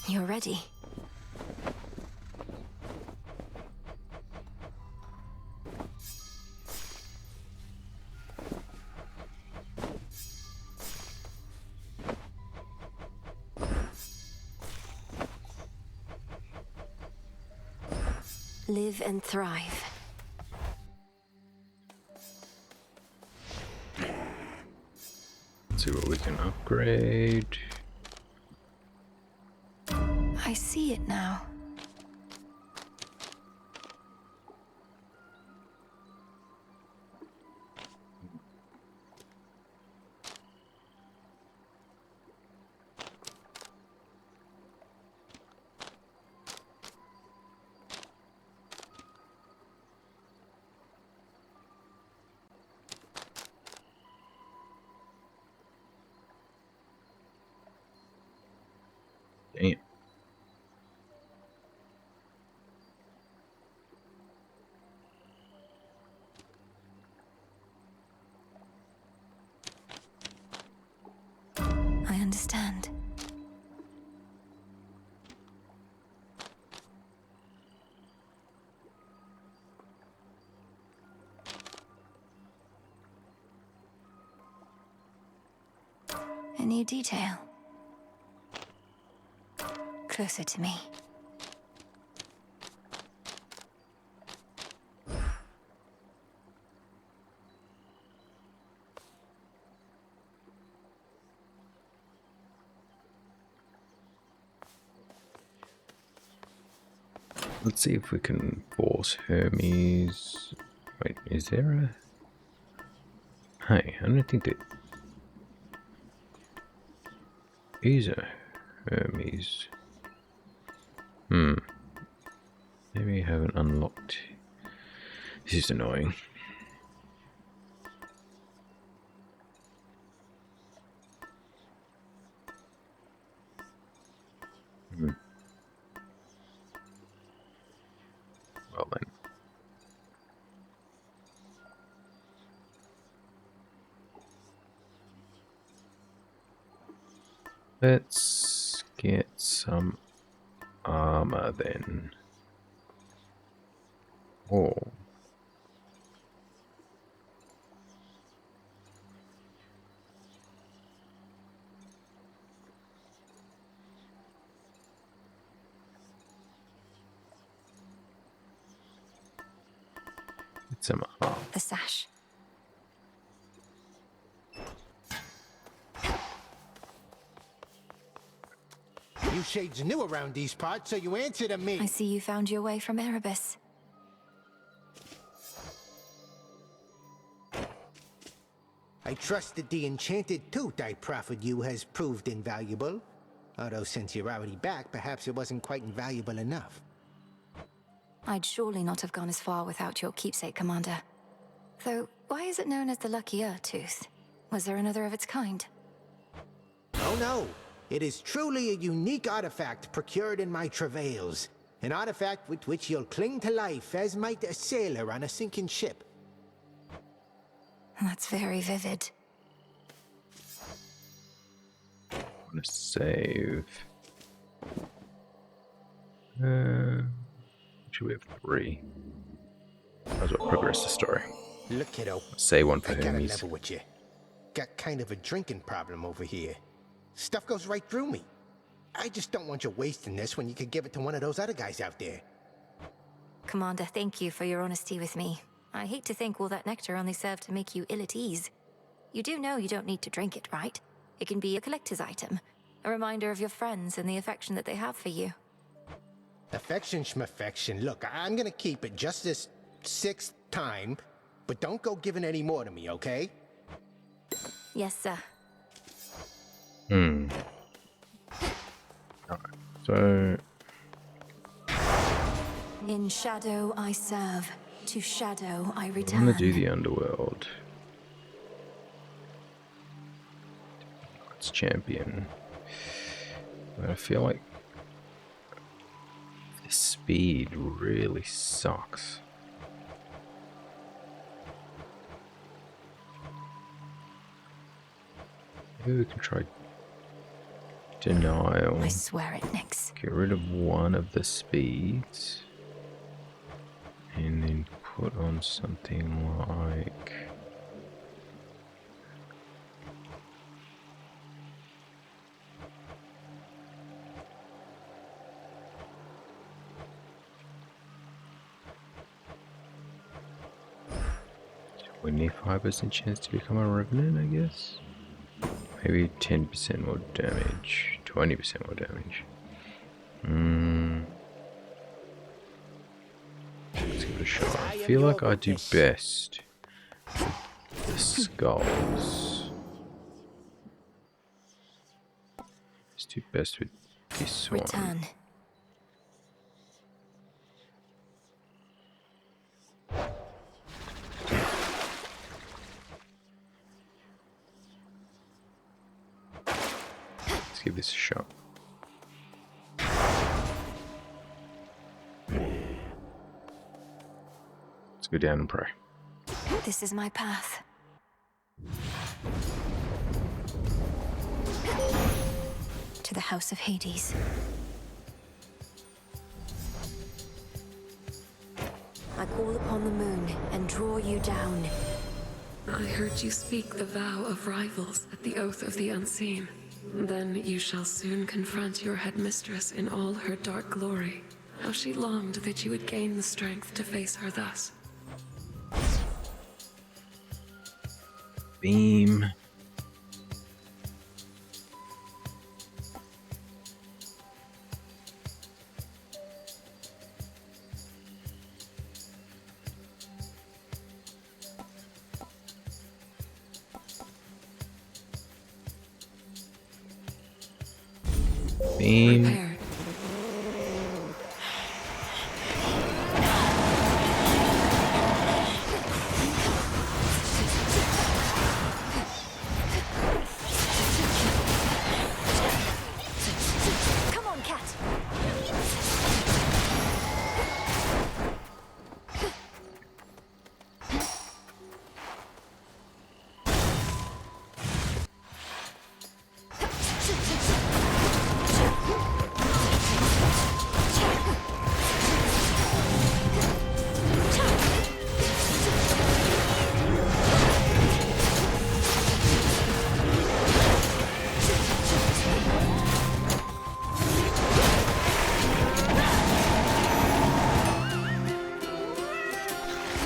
You're ready. Live and thrive. Let's see what we can upgrade. I see it now. Damn. I understand. A new detail. Closer to me. Let's see if we can force Hermes. Wait, is there a... Hey, I don't think that... Is a Hermes. Maybe I haven't unlocked. This is annoying. Well then. Let's get some armor then. Oh. Get some armor. The sash. You shades new around these parts, so you answer to me. I see you found your way from Erebus. I trust that the enchanted tooth I proffered you has proved invaluable. Although since you're already back, perhaps it wasn't quite invaluable enough. I'd surely not have gone as far without your keepsake, Commander. Though, why is it known as the Lucky Tooth? Was there another of its kind? Oh no! It is truly a unique artifact procured in my travails. An artifact with which you'll cling to life as might a sailor on a sinking ship. That's very vivid. I'm gonna save. Should we have 3? Might as well progress the story. Look, kiddo. Say one for I gotta Hermes. level with you. Got kind of a drinking problem over here. Stuff goes right through me. I just don't want you wasting this when you could give it to one of those other guys out there. Commander, thank you for your honesty with me. I hate to think all that nectar only served to make you ill at ease. You do know you don't need to drink it, right? It can be a collector's item, a reminder of your friends and the affection that they have for you. Affection schmaffection. Look, I'm gonna keep it just this 6th time, but don't go giving any more to me, okay? Yes, sir. Alright, so... In shadow I serve, to shadow I I'm return. gonna do the underworld. It's champion. But I feel like the speed really sucks. Maybe we can try denial. I swear it, Nix. Get rid of one of the speeds. And then put on something like... We need 5% chance to become a revenant, I guess. Maybe 10% more damage, 20% more damage. Let's give it a shot. I feel like I do best with the skulls. Let's do best with this one. Return. Let's give this a shot. Let's go down and pray. This is my path. To the House of Hades. I call upon the moon and draw you down. I heard you speak the vow of rivals at the Oath of the Unseen. Then you shall soon confront your headmistress in all her dark glory. How she longed that you would gain the strength to face her thus. Beam. Beam. Prepared. Come on, cat.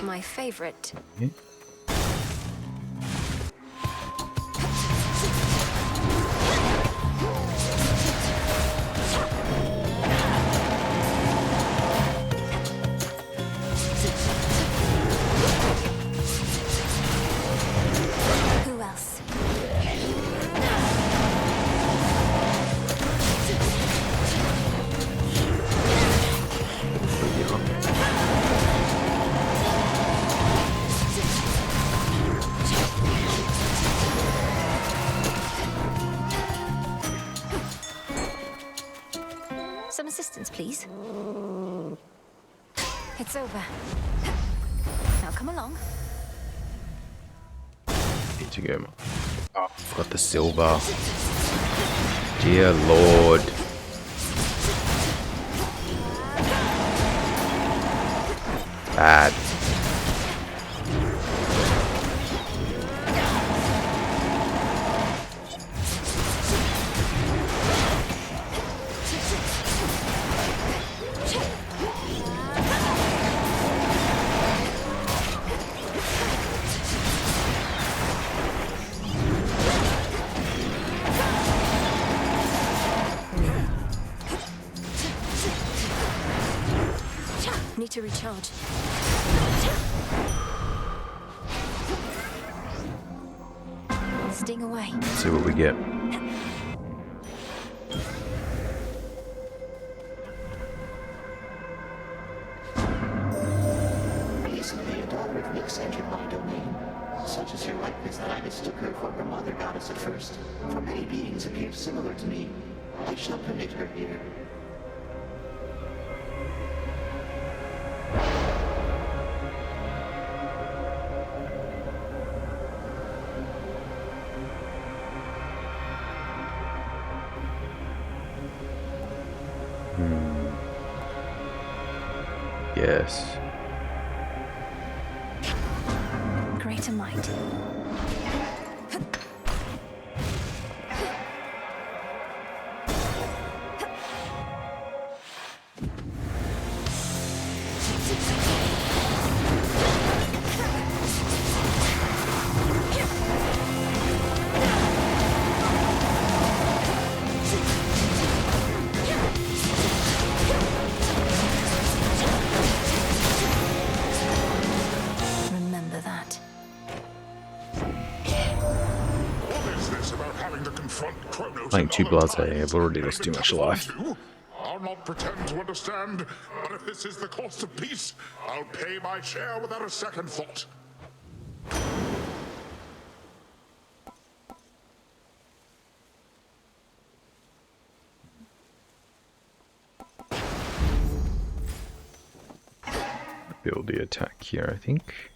My favorite. Who else? please. It's over. Now come along. Need to go. Oh, I forgot the silver. Dear Lord. Bad. Need to recharge. Sting away. Let's see what we get. Recently, a daughter of Nyx entered my domain. Such is her likeness that I mistook her for her mother goddess at first, for many beings appeared similar to me. I shall permit her here. Yes. Greater might. Remember that. What is this about having to confront Chronos? Playing too blasé. I've already lost too much life. I'll not pretend to understand, but if this is the cost of peace, I'll pay my share without a second thought. Build the attack here, I think.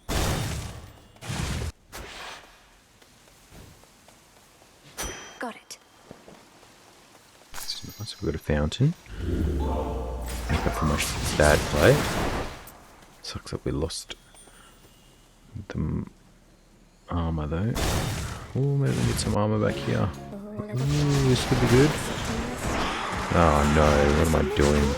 Got it. So we've got a fountain. Make up for my bad play. Sucks that we lost the armor though. Oh, maybe we get some armor back here. Ooh, this could be good. Oh no, what am I doing?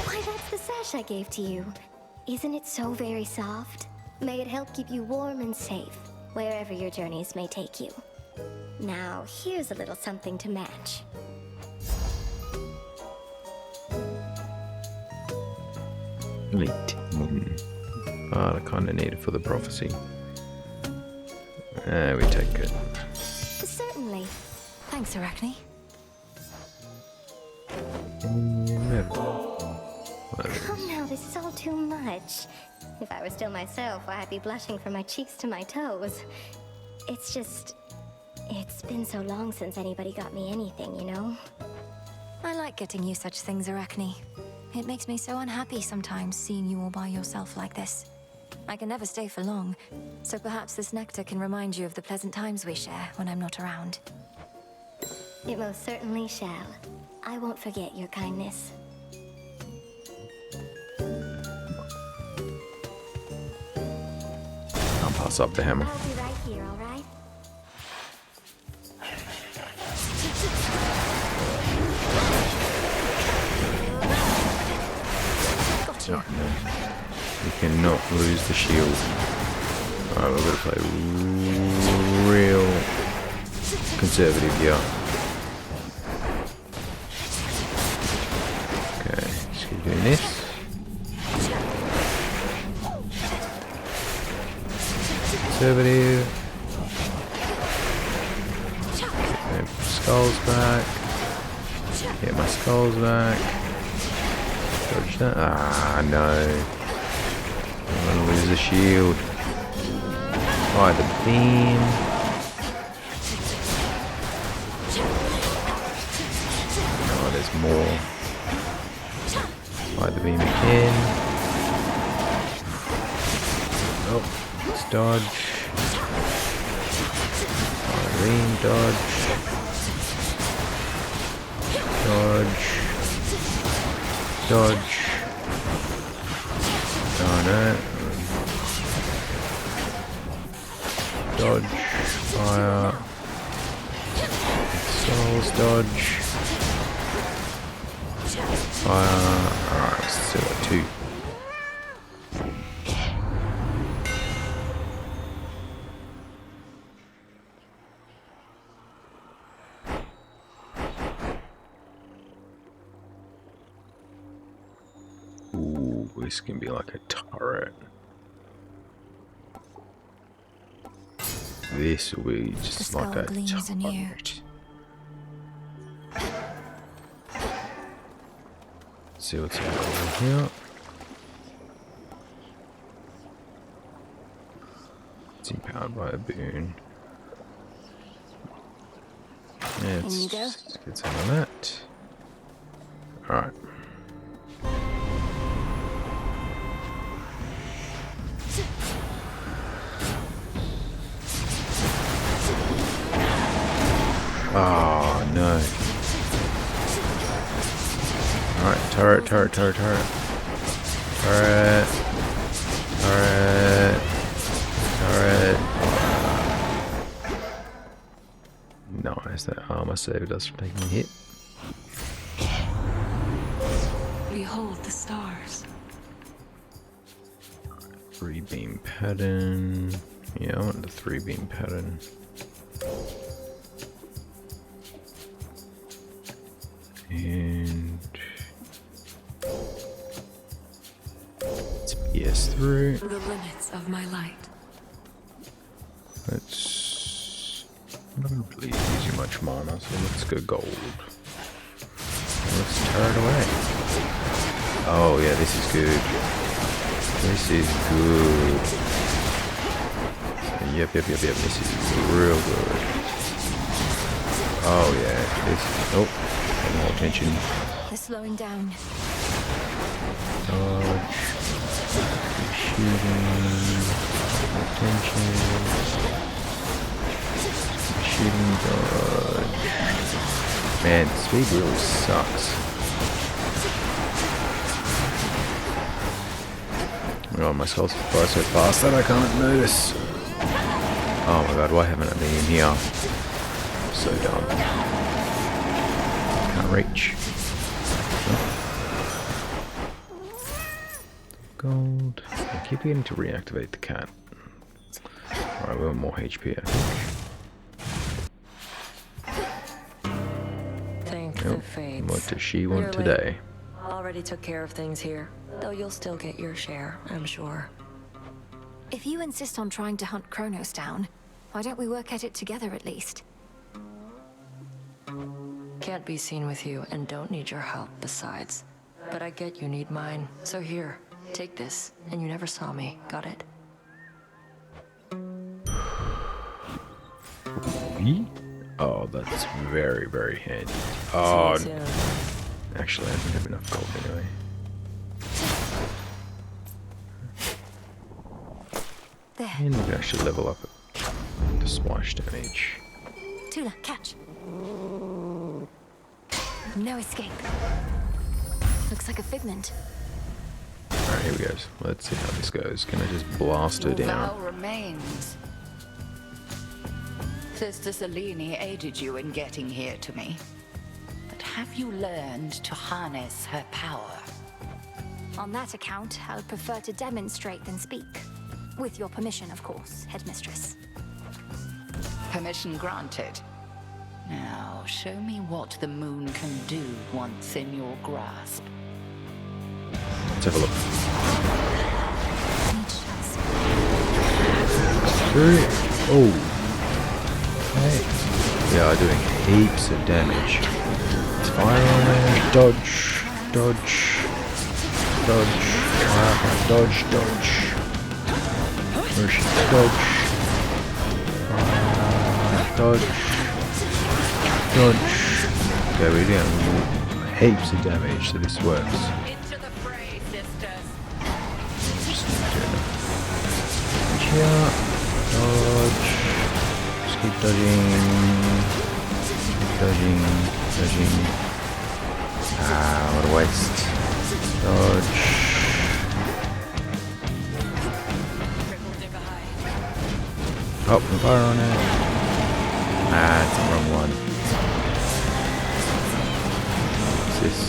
Why, that's the sash I gave to you. Isn't it so very soft? May it help keep you warm and safe, wherever your journeys may take you. Now, here's a little something to match. Elite. Ah, I kind of need it for the prophecy. We take it. Certainly. Thanks, Arachne. Come now, this is all too much. If I were still myself, I'd be blushing from my cheeks to my toes. It's just... it's been so long since anybody got me anything, you know? I like getting you such things, Arachne. It makes me so unhappy sometimes seeing you all by yourself like this. I can never stay for long, so perhaps this nectar can remind you of the pleasant times we share when I'm not around. It most certainly shall. I won't forget your kindness. I'll pass up the hammer. I'll be right here, all right? Oh, no. We cannot lose the shield. Alright, we're going to play real conservative here. Okay, just keep doing this. Conservative. Okay, skulls back. Get my skulls back. Dodge that. Ah, no. I'm gonna lose the shield. Fire the beam. Oh, there's more. Fire the beam again. Oh, let's dodge. Fire the beam, dodge. Dodge. Dodge. Darn it. Dodge. Fire. Souls, dodge. Fire. Alright, still at 2. Ooh, this can be like a turret. This will be just like a turret. See what's over here. It's empowered by a boon. Yeah, let's get some of that. Alright. Oh no. Alright, turret. Turret. Nice, that armor saved us from taking a hit. Behold the stars. 3-beam pattern. Yeah, I want the 3-beam pattern. And let's pierce through. The limits of my light. I'm not going to really use you much mana, so let's go gold. Let's tear it away. Oh yeah, this is good. This is good. Yep. This is real good. Oh yeah, this. Oh, pay more attention. They're slowing down. Dodge. Shooting. Attention. Shooting dodge. Man, speed really sucks. Oh, my skulls fly so fast that I can't notice. Oh my god, why haven't I been in here? So dumb. Can't reach. Gold. I keep getting to reactivate the cat. Alright, we want more HP, I think. Thank the fates. What does she want Nearly. today? Already took care of things here, though you'll still get your share, I'm sure. If you insist on trying to hunt Chronos down, why don't we work at it together at least? Can't be seen with you and don't need your help besides. But I get you need mine, so here, take this, and you never saw me, got it? Me? Oh, that's very, very handy. Oh, actually, I don't have enough gold anyway. There. And we can actually level up the splash damage. Tula, catch. No escape. Looks like a figment. Alright, here we go. Let's see how this goes. Can I just blast her down? Vow remains. Sister Selene aided you in getting here to me. But have you learned to harness her power? On that account, I would prefer to demonstrate than speak. With your permission, of course, Headmistress. Permission granted. Now, show me what the moon can do once in your grasp. Let's have a look. Oh. Okay. We are doing heaps of damage. Let's fire on it. Dodge. Dodge. dodge. Dodge. Mercy, dodge. Dodge. Okay, we're doing heaps of damage, so this works. Into the fray, sisters. Just here. Dodge. Just keep dodging. Dodging. Ah, what a waste. Dodge. Oh, fire on it. Ah, it's the wrong one. What's this?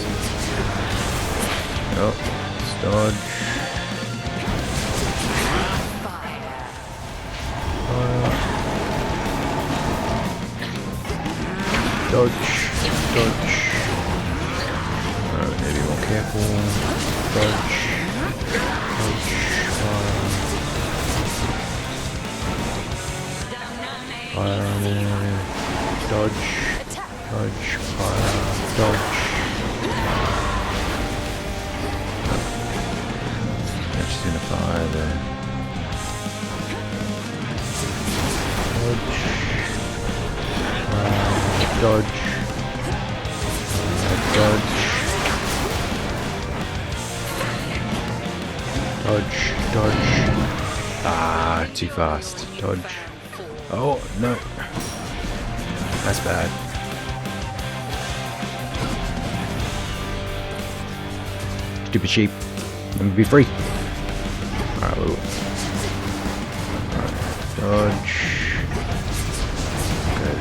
Oh, let's dodge. Dodge. Alright, maybe more careful. Dodge. Fire on it. Dodge. Fire. Dodge. Yeah, she's gonna fire there. Dodge. Dodge. Ah, too fast. Dodge. Oh, no. That's bad. Stupid sheep. Let me be free. Alright, dodge. Okay.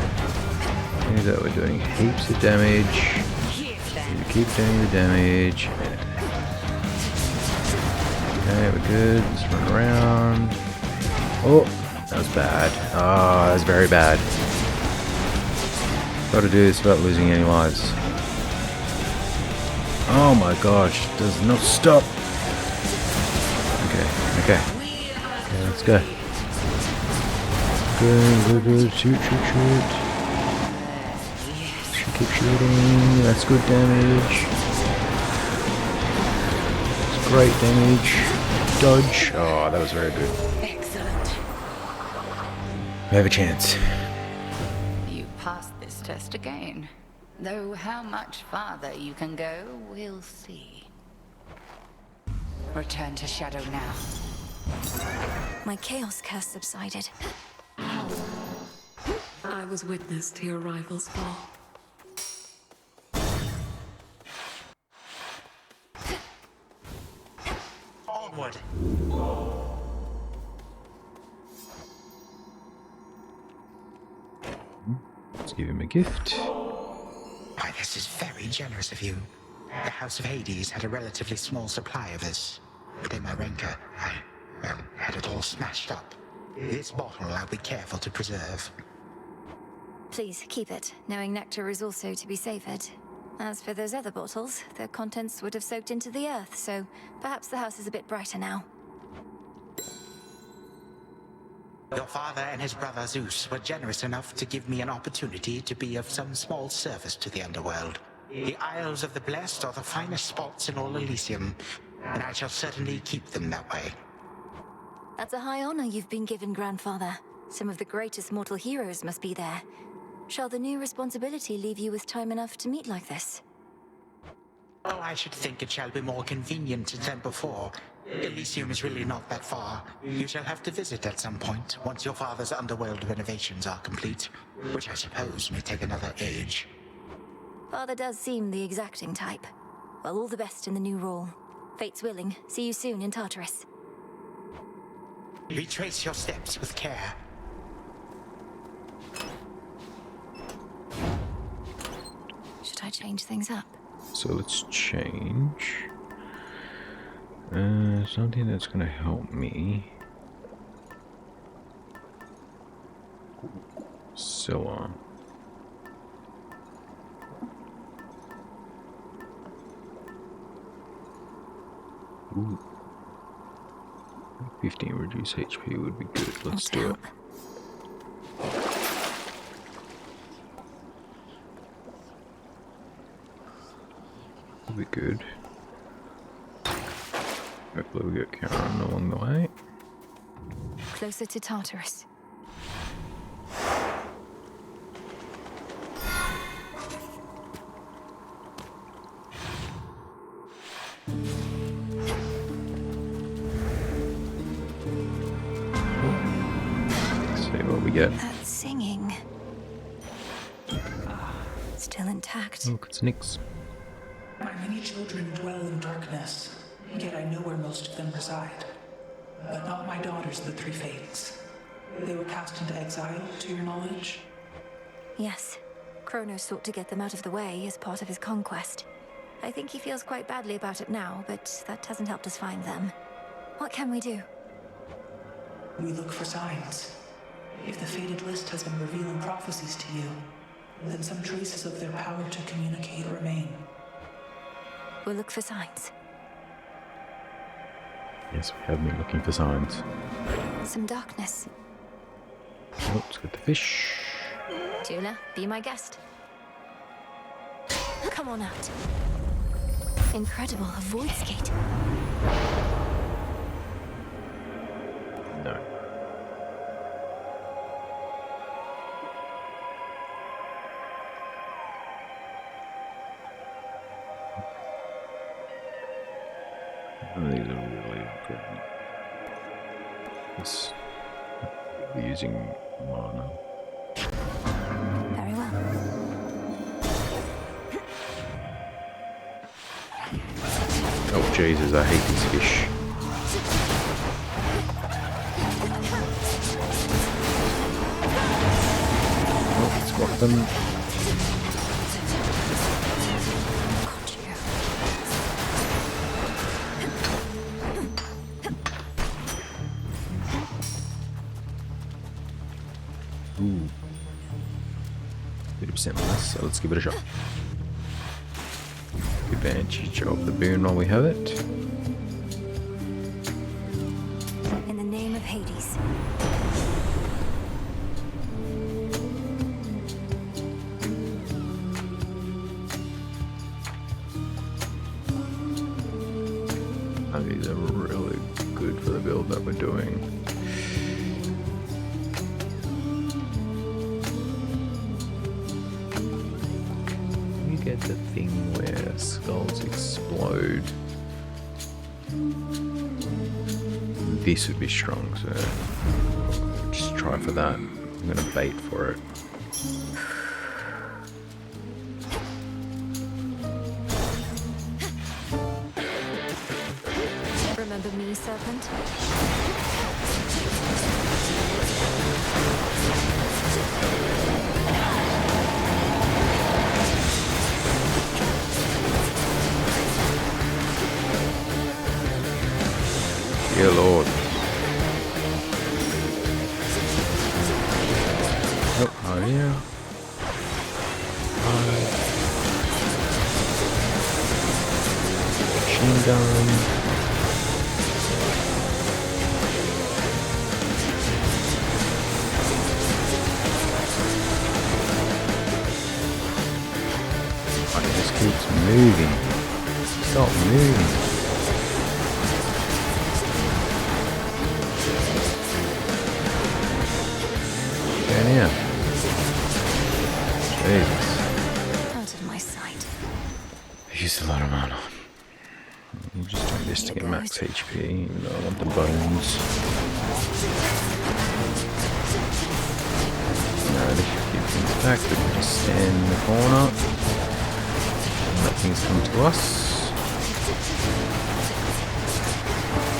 See that we're doing heaps of damage. You keep doing the damage. Okay, we're good. Let's run around. Oh, that was bad. Ah, that's very bad. Gotta do this without losing any lives. Oh my gosh, it does not stop. Okay, let's go. Good. Shoot. Keep shooting. That's good damage. It's great damage. Dodge. Oh, that was very good. Excellent. We have a chance. You passed this test again. Though how much farther you can go, we'll see. Return to Shadow now. My chaos curse subsided. I was witness to your rival's fall. Onward! Let's give him a gift. Why, this is very generous of you. The House of Hades had a relatively small supply of this. But in my rancor, I had it all smashed up. This bottle I'll be careful to preserve. Please keep it, knowing nectar is also to be savored. As for those other bottles, their contents would have soaked into the earth, so perhaps the house is a bit brighter now. Your father and his brother Zeus were generous enough to give me an opportunity to be of some small service to the underworld. The Isles of the Blessed are the finest spots in all Elysium, and I shall certainly keep them that way. That's a high honor you've been given, Grandfather. Some of the greatest mortal heroes must be there. Shall the new responsibility leave you with time enough to meet like this? Oh, I should think it shall be more convenient than before. Elysium is really not that far. You shall have to visit at some point, once your father's underworld renovations are complete, which I suppose may take another age. Father does seem the exacting type. Well, all the best in the new role. Fate's willing, see you soon in Tartarus. Retrace your steps with care. Should I change things up? So let's change. Something that's gonna help me. Scylla. Ooh. 15 reduce HP would be good. Let's do it. Would be good. Hopefully we get Karen along the way. Closer to Tartarus. Let's see what we get. That singing. Still intact. Look, it's Nyx. My many children dwell in darkness, yet I know where most of them reside. But not my daughters, the three Fates. They were cast into exile, to your knowledge? Yes. Chronos sought to get them out of the way as part of his conquest. I think he feels quite badly about it now, but that hasn't helped us find them. What can we do? We look for signs. If the fated list has been revealing prophecies to you, then some traces of their power to communicate remain. We'll look for signs. Yes, we have been looking for signs. Some darkness. Oh, let's get the fish. Tula, be my guest. Come on out. Incredible, a void skate. No. These are really good. This we're using mana. Very well. Oh Jesus, I hate these fish. Oh, let's block them. Ooh. 30% less, so let's give it a shot. Take advantage of the boon while we have it. In the name of Hades. Oh, these are really good for the build that we're doing. Get the thing where skulls explode. This would be strong, so just try for that. I'm gonna bait for it. Remember me, Serpent? Dear Lord. Oh yeah. Machine gun. Oh, it just keeps moving. Stop moving. Yeah. Jesus. Out of my sight. I used a lot of mana. We'll just do this to get max HP, even though I want the bones. No, they should keep things back, but we just stand in the corner and let things come to us.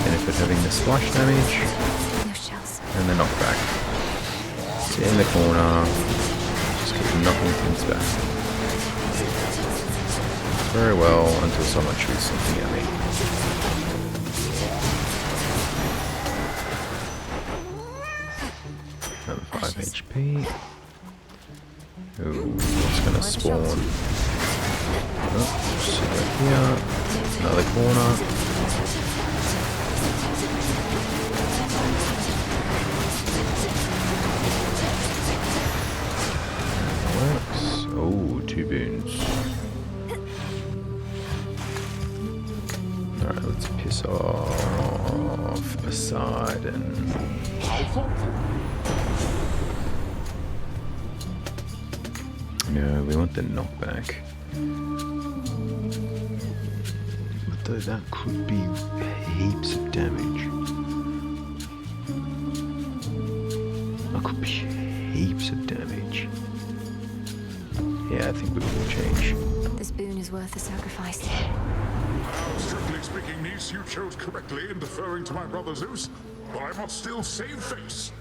Benefit having the splash damage and the knockback. Sit in the corner, just keep knocking things back. Very well until someone shoots something at me. Another 5 HP. Ooh, what's gonna spawn? Oh, sit right here. Another corner. Oh, 2 boons. Alright, let's piss off. side and... No, we want the knockback. But though that could be heaps of damage. That could be heaps of damage. Yeah, I think we will change. This boon is worth the sacrifice. Strictly speaking, niece, you chose correctly in deferring to my brother Zeus, but I must still save face.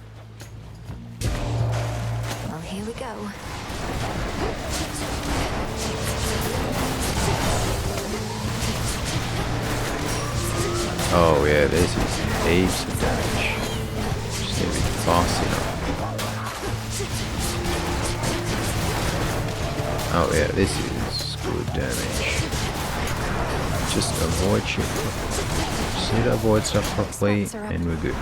Well, here we go. Oh yeah, this is heaps of damage. Just need to be fast enough. Oh yeah, this is good damage. Just avoid shit. Just need to avoid stuff properly and we're good.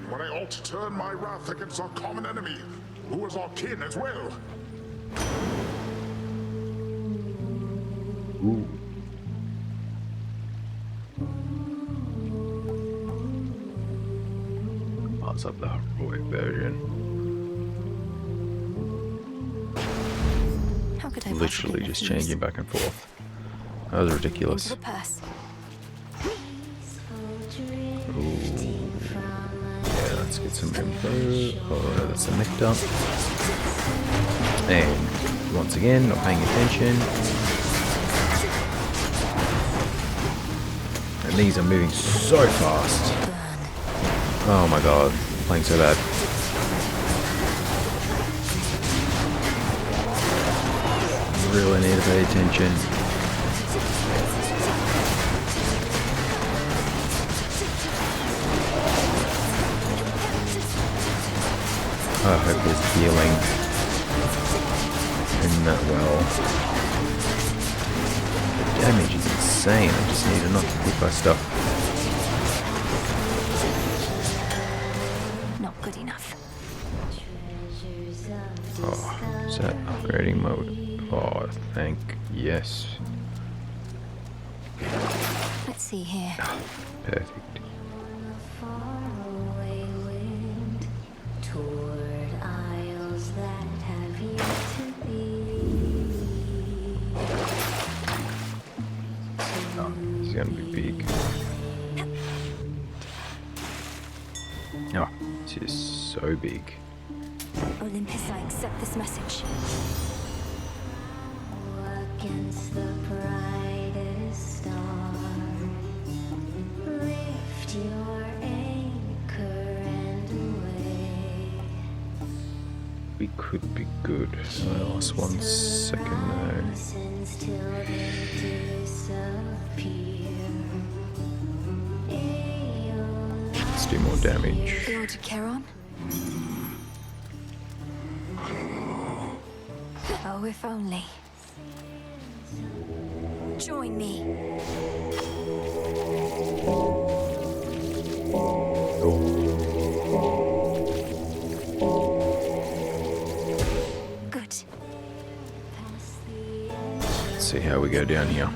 When I ought to turn my wrath against our common enemy, who is our kin as well. Ooh. Parts of the heroic version. How could I literally just changing back and forth. That was ridiculous. Into the purse. Let's get some info. Oh, no, that's a nectar. And once again, not paying attention. And these are moving so fast. Oh my god, playing so bad. Really need to pay attention. I hope there's healing in that well. The damage is insane, I just need to not get hit by stuff. Not good enough. Oh, is that upgrading mode? Oh, thank yes. Let's see here. Perfect. Gonna be big. Oh, this is so big. Olympus, I accept this message. Against the brightest star, lift your anchor and away. We could be good. I lost 1 second though. Let's do more damage. You want to carry on? Oh, if only. Join me. Good. Let's see how we go down here.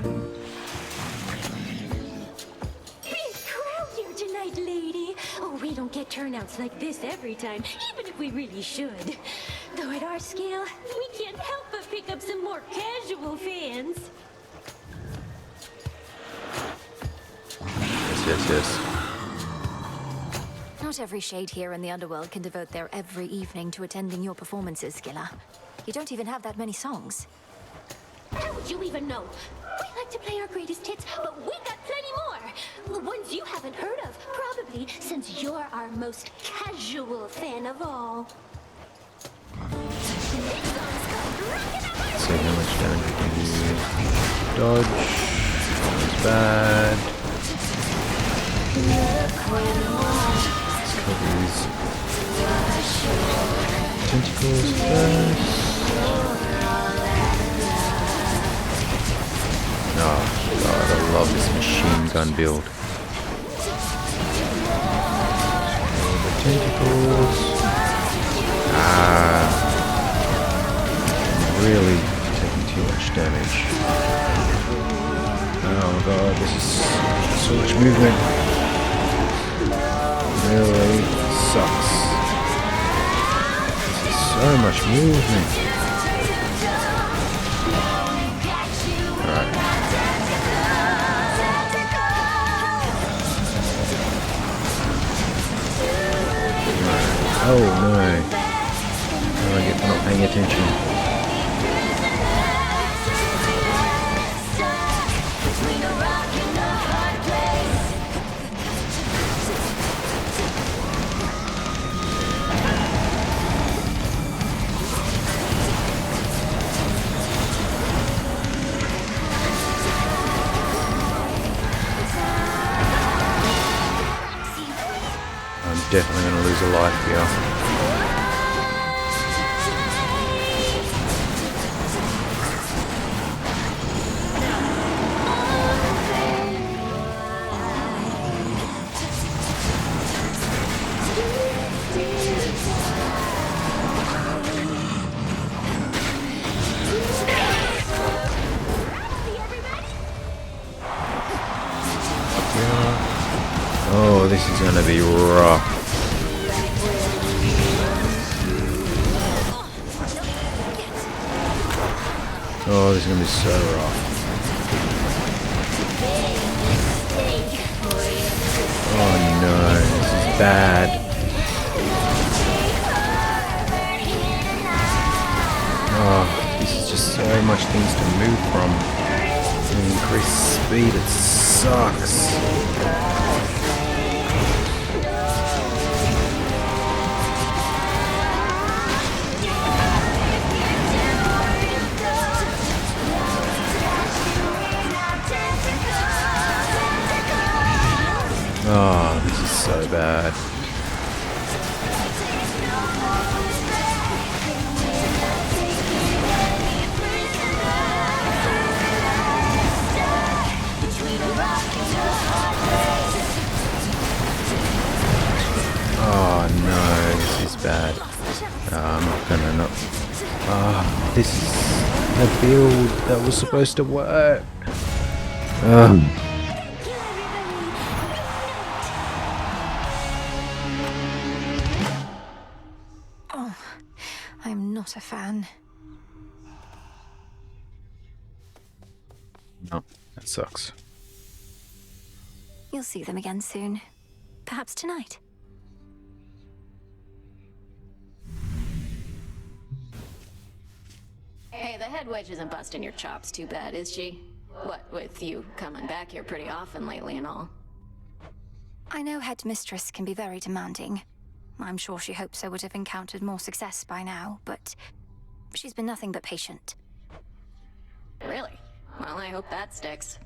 We don't get turnouts like this every time, even if we really should. Though at our scale, we can't help but pick up some more casual fans. Yes. Not every shade here in the underworld can devote their every evening to attending your performances, Scylla. You don't even have that many songs. How would you even know? We like to play our greatest hits, but we got plenty more. The ones you haven't heard of, probably, since you're our most casual fan of all. Let's see how much damage we can do. Dodge. That's bad. Let's cover these. tentacles first. Oh god, I love this machine gun build. All the tentacles. Ah, I'm really taking too much damage. Oh god, this is so much movement. Really sucks. This is so much movement. Alright. Oh no. What do I get for not paying attention? I'm definitely going to lose a life here. Oh, this is gonna be rough. Oh, this is gonna be so rough. Oh no, this is bad. Oh, this is just so much things to move from. Increased speed, it sucks. Oh, this is so bad. Oh no, this is bad. I'm not gonna not. This is the build that was supposed to work. I'm not a fan. No, that sucks. You'll see them again soon. Perhaps tonight. Hey, the head wedge isn't busting your chops too bad, is she? What, with you coming back here pretty often lately and all? I know Headmistress can be very demanding. I'm sure she hopes I would have encountered more success by now, but she's been nothing but patient. Really? Well, I hope that sticks.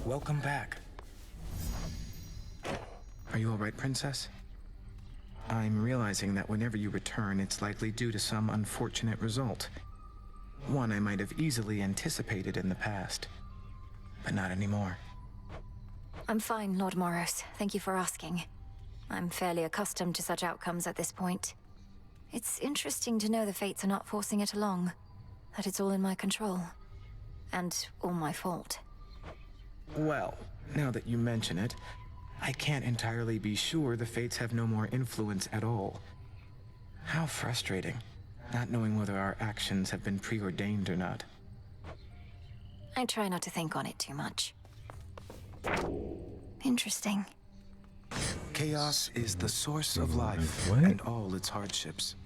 Welcome back. Are you all right, Princess? I'm realizing that whenever you return, it's likely due to some unfortunate result. One I might have easily anticipated in the past, but not anymore. I'm fine, Lord Moros. Thank you for asking. I'm fairly accustomed to such outcomes at this point. It's interesting to know the fates are not forcing it along, that it's all in my control, and all my fault. Well, now that you mention it, I can't entirely be sure the fates have no more influence at all. How frustrating, not knowing whether our actions have been preordained or not. I try not to think on it too much. Interesting. Chaos is the source of life and all its hardships.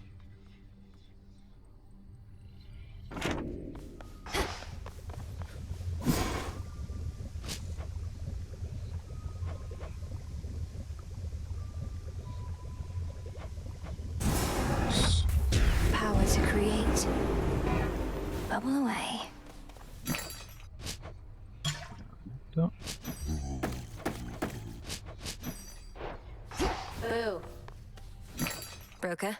Power to create. Bubble away. Broker.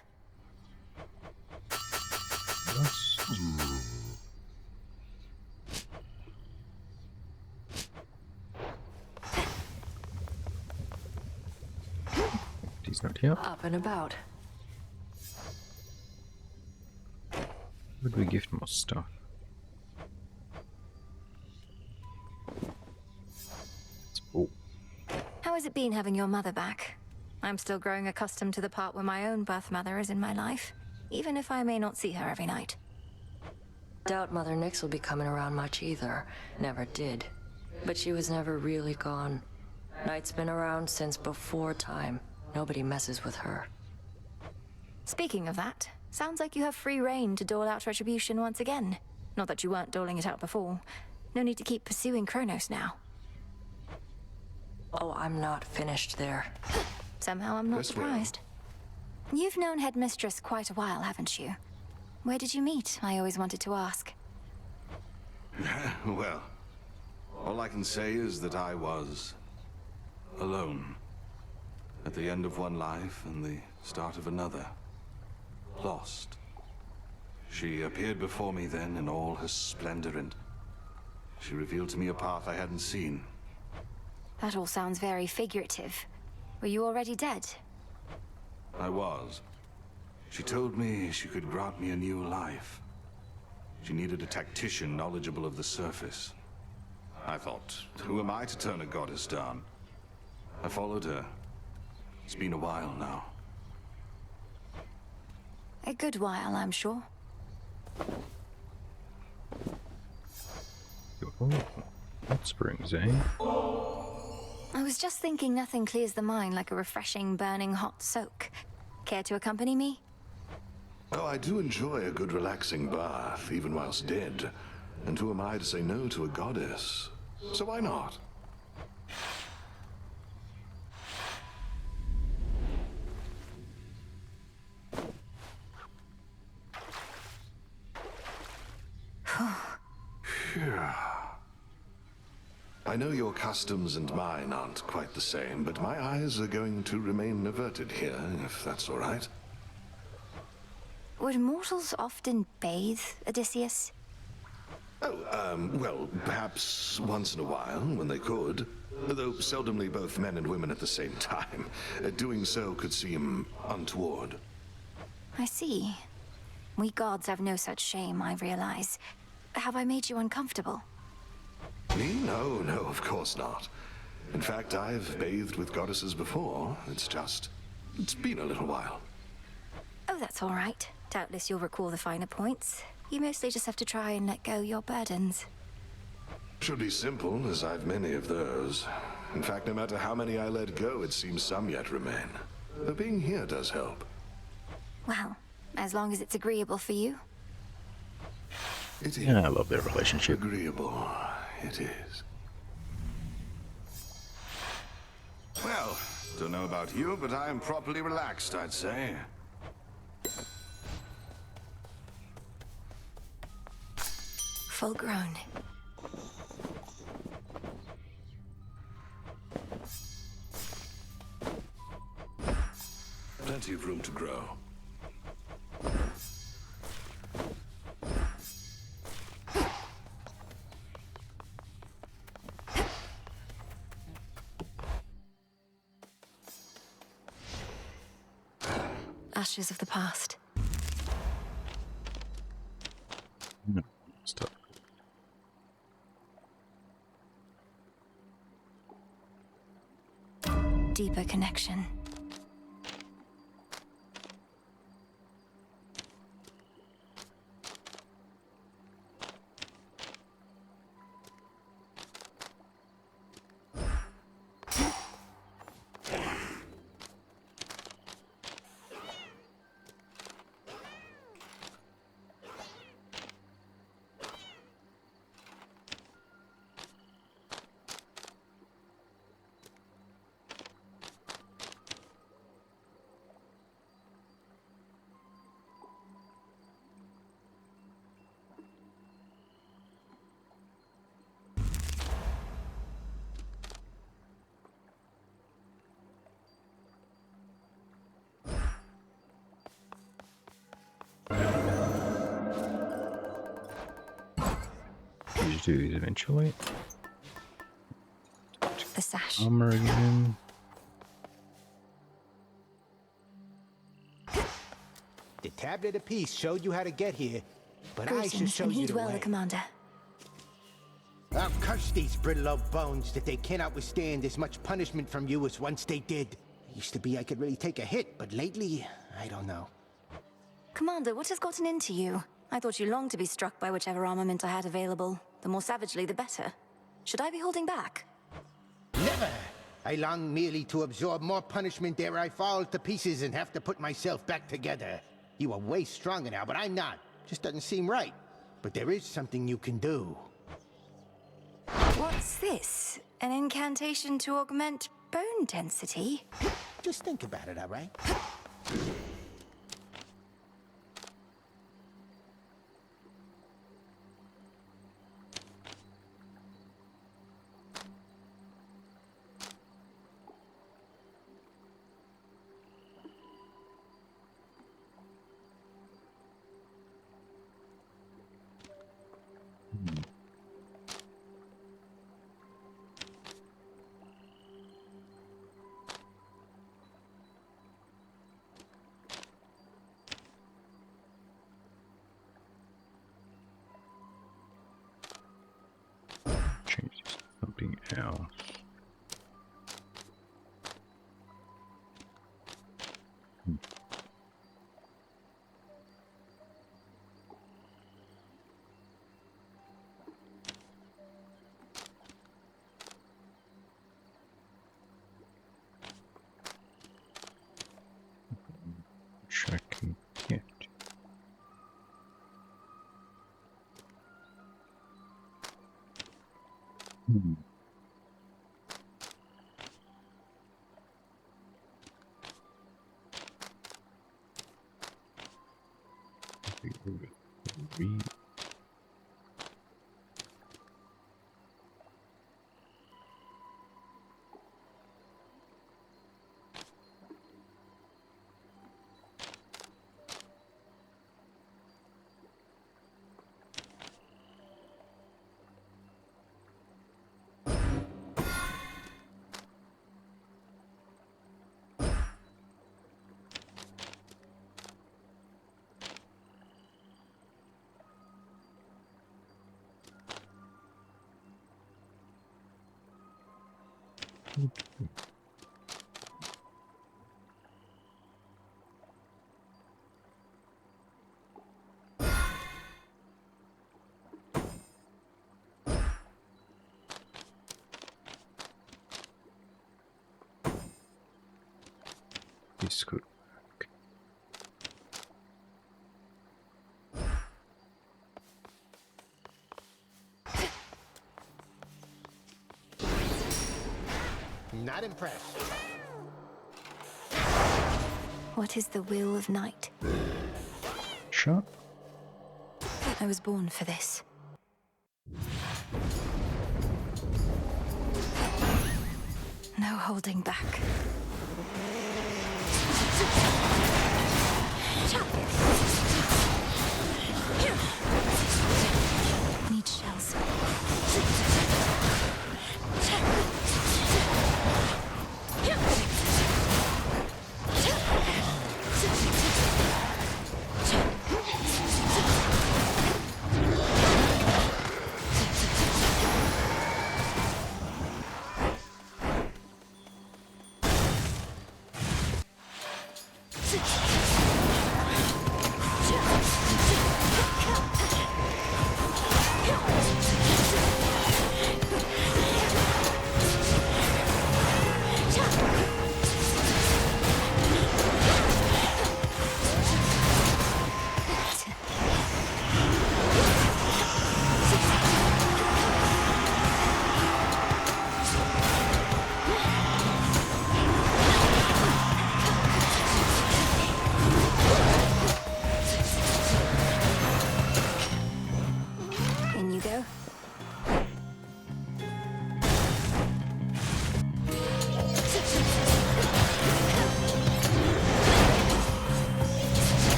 He's not here. Up and about. Would we give more stuff? Oh, How has it been having your mother back? I'm still growing accustomed to the part where my own birth mother is in my life, even if I may not see her every night. Doubt Mother Nyx will be coming around much either. Never did. But she was never really gone. Night's been around since before time. Nobody messes with her. Speaking of that, sounds like you have free reign to dole out retribution once again. Not that you weren't doling it out before. No need to keep pursuing Chronos now. Oh, I'm not finished there. Somehow I'm not surprised. You've known Headmistress quite a while, haven't you? Where did you meet? I always wanted to ask. Well, all I can say is that I was alone. At the end of one life and the start of another. Lost. She appeared before me then in all her splendor, and she revealed to me a path I hadn't seen. That all sounds very figurative. Were you already dead? I was. She told me she could grant me a new life. She needed a tactician knowledgeable of the surface. I thought, who am I to turn a goddess down? I followed her. It's been a while now. A good while, I'm sure. hot springs, eh? I was just thinking nothing clears the mind like a refreshing, burning hot soak. Care to accompany me? Oh, I do enjoy a good relaxing bath, even whilst dead. And who am I to say no to a goddess? So why not? I know your customs and mine aren't quite the same, but my eyes are going to remain averted here, if that's all right. Would mortals often bathe, Odysseus? Oh, well, perhaps once in a while, when they could. Though seldomly both men and women at the same time. Doing so could seem untoward. I see. We gods have no such shame, I realize. Have I made you uncomfortable? Me? No, of course not. In fact, I've bathed with goddesses before. It's been a little while. Oh, that's all right. Doubtless you'll recall the finer points. You mostly just have to try and let go your burdens. Should be simple, as I've many of those. In fact, no matter how many I let go, it seems some yet remain. Though being here does help. Well, as long as it's agreeable for you. It is. Yeah, I love their relationship. Agreeable. It is. Well, don't know about you, but I am properly relaxed, I'd say. Full grown. Plenty of room to grow. Ashes of the past. No, stop. Deeper connection. do these eventually. The sash. Armor again. The tablet of peace showed you how to get here, but I should Greetings, show and you heed the well, way. Commander. I'll curse these brittle old bones that they cannot withstand as much punishment from you as once they did. Used to be I could really take a hit, but lately, I don't know. Commander, what has gotten into you? I thought you longed to be struck by whichever armament I had available. The more savagely, the better. Should I be holding back? Never! I long merely to absorb more punishment ere I fall to pieces and have to put myself back together. You are way stronger now, but I'm not. Just doesn't seem right. But there is something you can do. What's this? An incantation to augment bone density? Just think about it, all right? Change this to something else. Which I can get. Read. This could work. Not impressed. What is the will of night? Sure. I was born for this. No holding back. Need shells.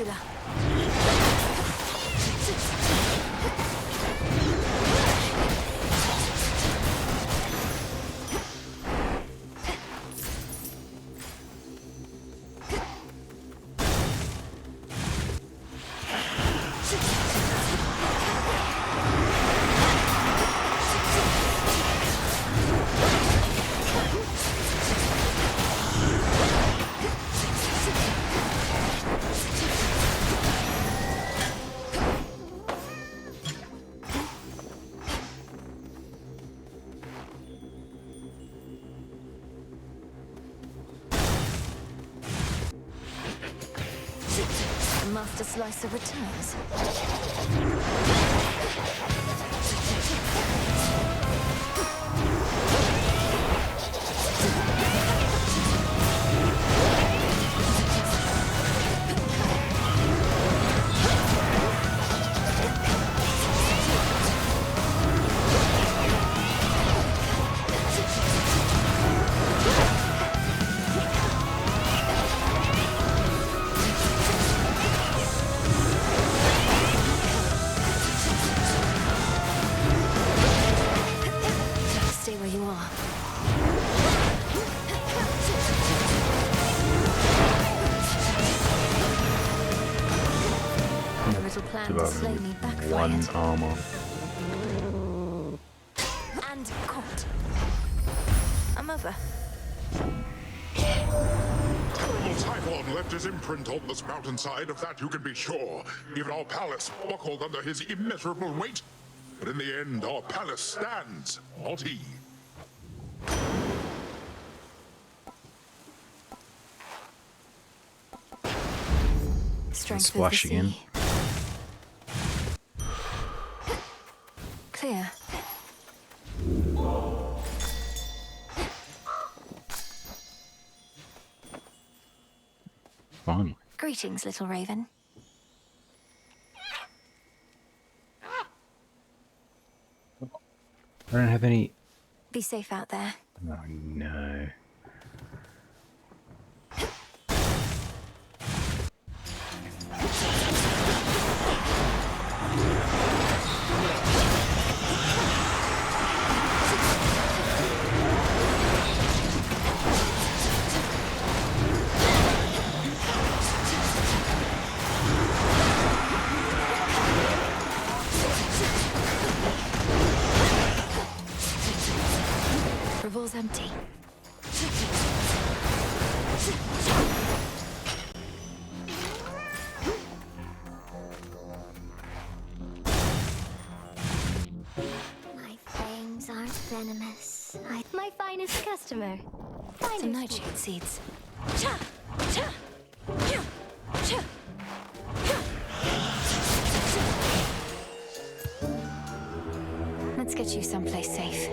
Scylla. Master Slicer returns. Stay where you are. Your little plan to slay me backfired. One armor. And caught. I'm over. Typhon left his imprint on this mountainside, of that you can be sure. Even our palace buckled under his immeasurable weight. But in the end, our palace stands, not he. Strength Splash of the again. sea. Clear. Fun. Greetings, little raven. I don't have any. Be safe out there. Oh no. Revol's empty. My fangs aren't venomous. My finest customer. Some nightshade seeds. Let's get you someplace safe.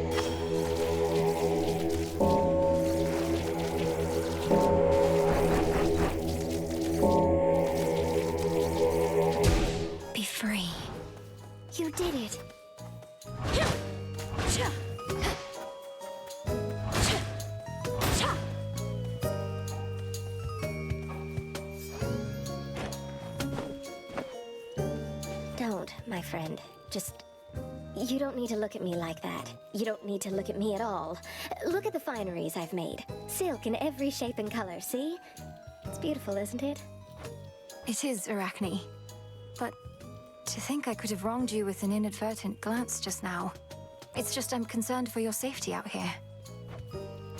Be free. You did it. Don't, my friend. Just... You don't need to look at me like that. You don't need to look at me at all. Look at the fineries I've made. Silk in every shape and color, see? It's beautiful, isn't it? It is, Arachne. But to think I could have wronged you with an inadvertent glance just now. It's just I'm concerned for your safety out here.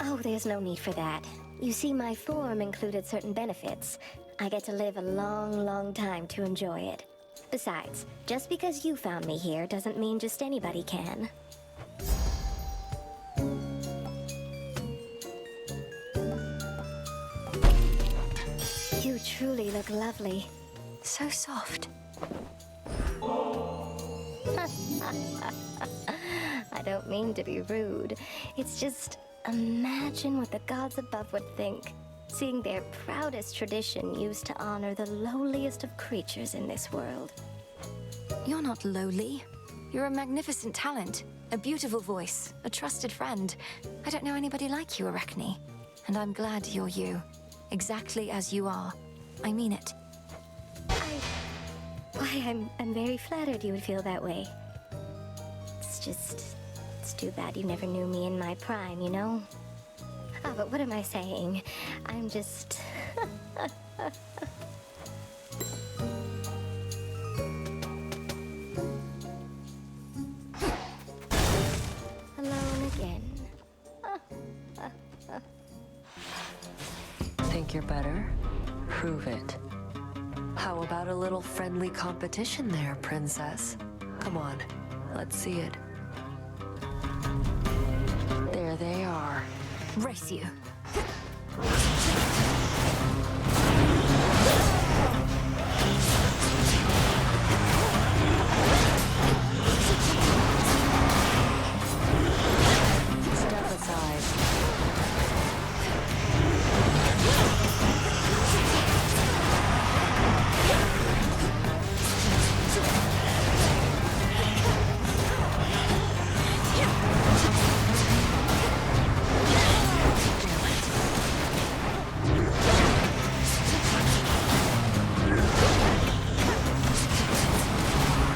Oh, there's no need for that. You see, my form included certain benefits. I get to live a long, long time to enjoy it. Besides, just because you found me here doesn't mean just anybody can. You truly look lovely. So soft. I don't mean to be rude. It's just, imagine what the gods above would think. Seeing their proudest tradition used to honor the lowliest of creatures in this world. You're not lowly. You're a magnificent talent, a beautiful voice, a trusted friend. I don't know anybody like you, Arachne. And I'm glad you're you. Exactly as you are. I mean it. Why, I'm very flattered you would feel that way. It's too bad you never knew me in my prime, you know? Ah, but what am I saying? I'm just... alone again. Think you're better? Prove it. How about a little friendly competition there, princess? Come on, let's see it. There they are. Race you. Step aside.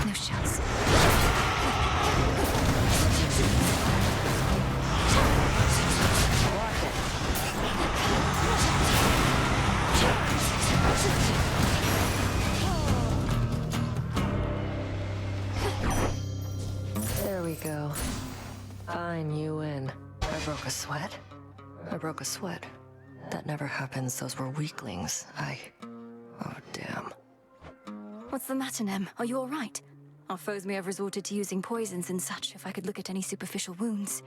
No shots. There we go. Fine, you win. I broke a sweat? I broke a sweat. That never happens. Those were weaklings. Oh, damn. What's the matter, Nem? Are you all right? Our foes may have resorted to using poisons and such if I could look at any superficial wounds.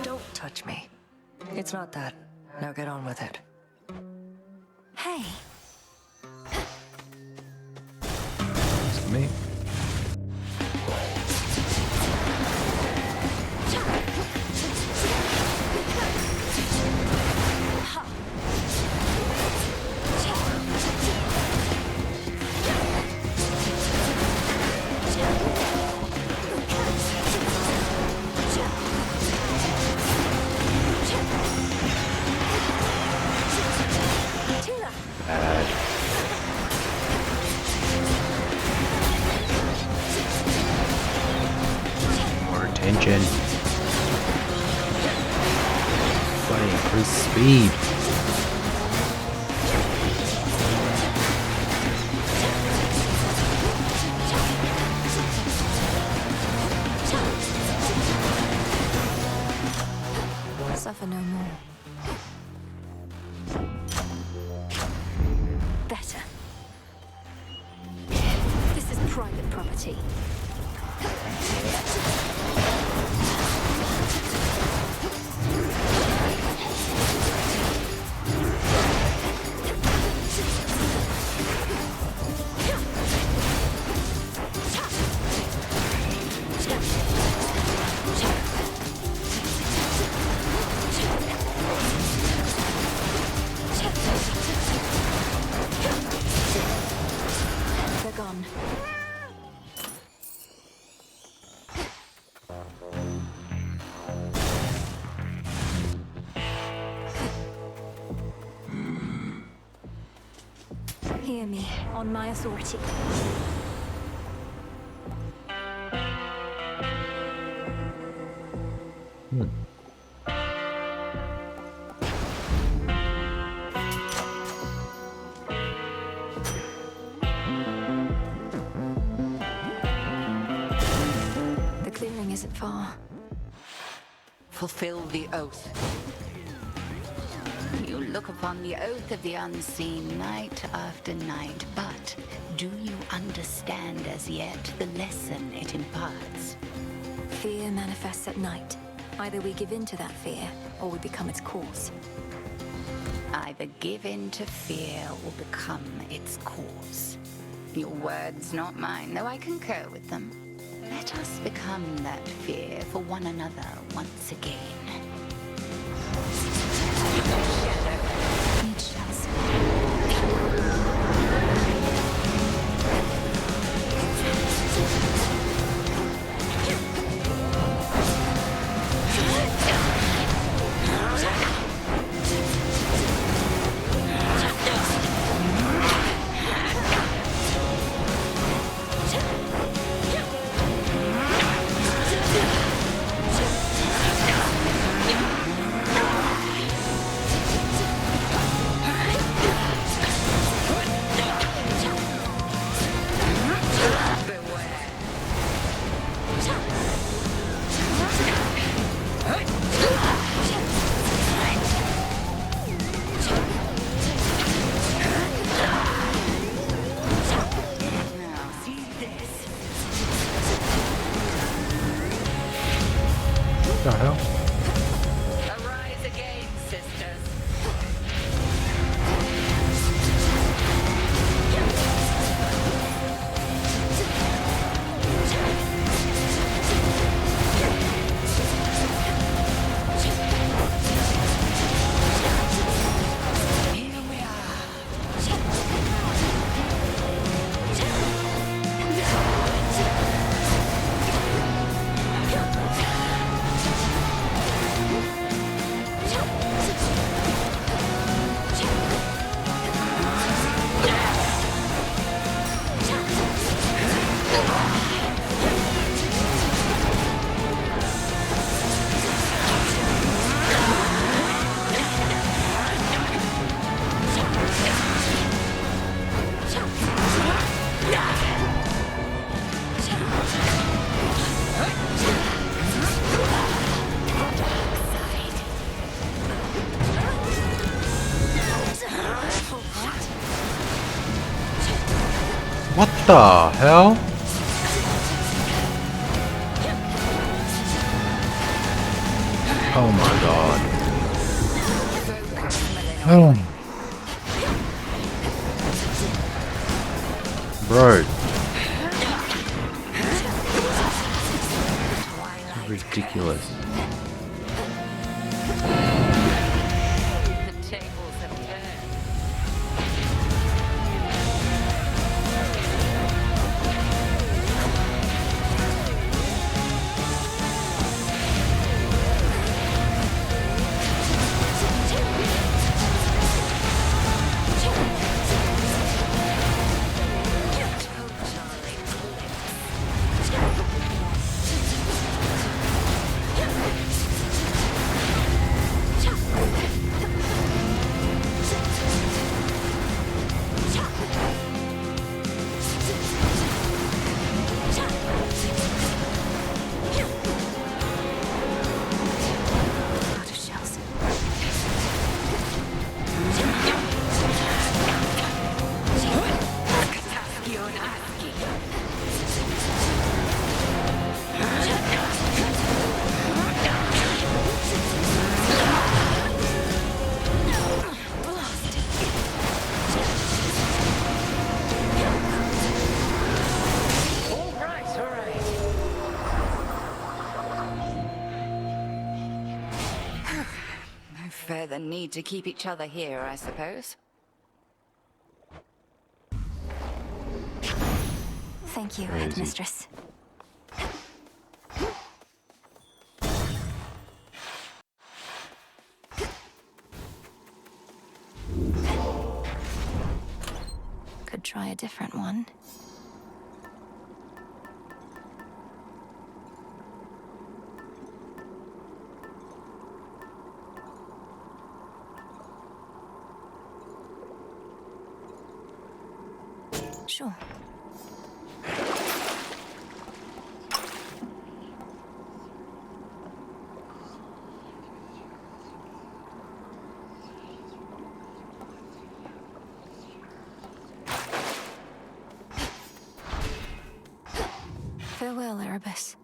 Don't touch me. It's not that. Now get on with it. Hey. It's me. More attention. Gotta increase speed. Suffer no more. Better. This is private property. They're gone. Hear me, on my authority. The clearing isn't far. Fulfill the oath. You look upon the oath of the unseen night after night, but do you understand as yet the lesson it imparts? Fear manifests at night. Either we give in to that fear, or we become its cause. Either give in to fear or become its cause. Your words, not mine, though I concur with them. Let us become that fear for one another once again. Need shells. What the hell? Oh my god. Oh. Bro. Ridiculous. Further need to keep each other here, I suppose. Thank you, Crazy. Headmistress. Could try a different one. Sure. Farewell, Erebus.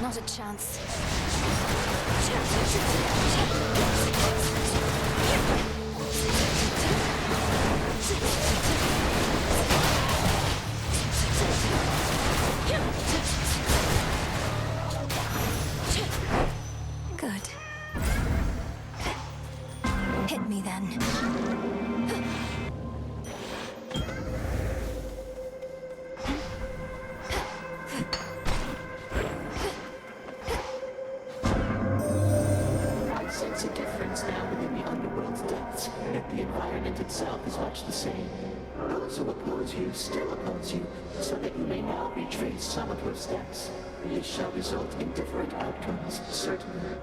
Not a chance. Good. Hit me then. I sense a difference now within the underworld's depths, yet the environment itself is much the same. Those who oppose you still oppose you, so that you may now retrace some of your steps. This shall result in different outcomes, certainly.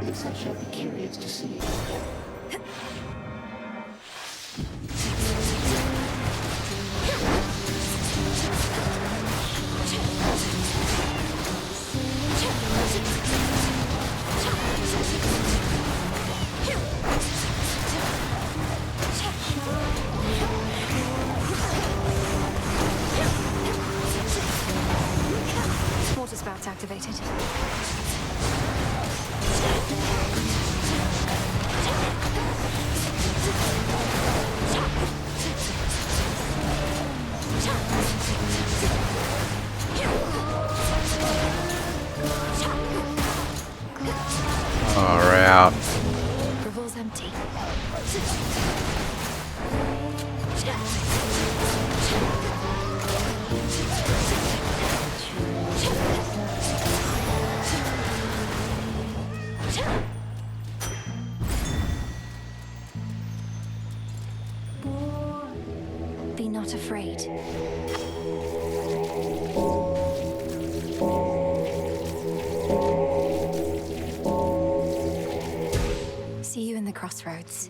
This I shall be curious to see. Water spouts activated. Oh, we're out. Revol's empty. Be not afraid. See you in the crossroads.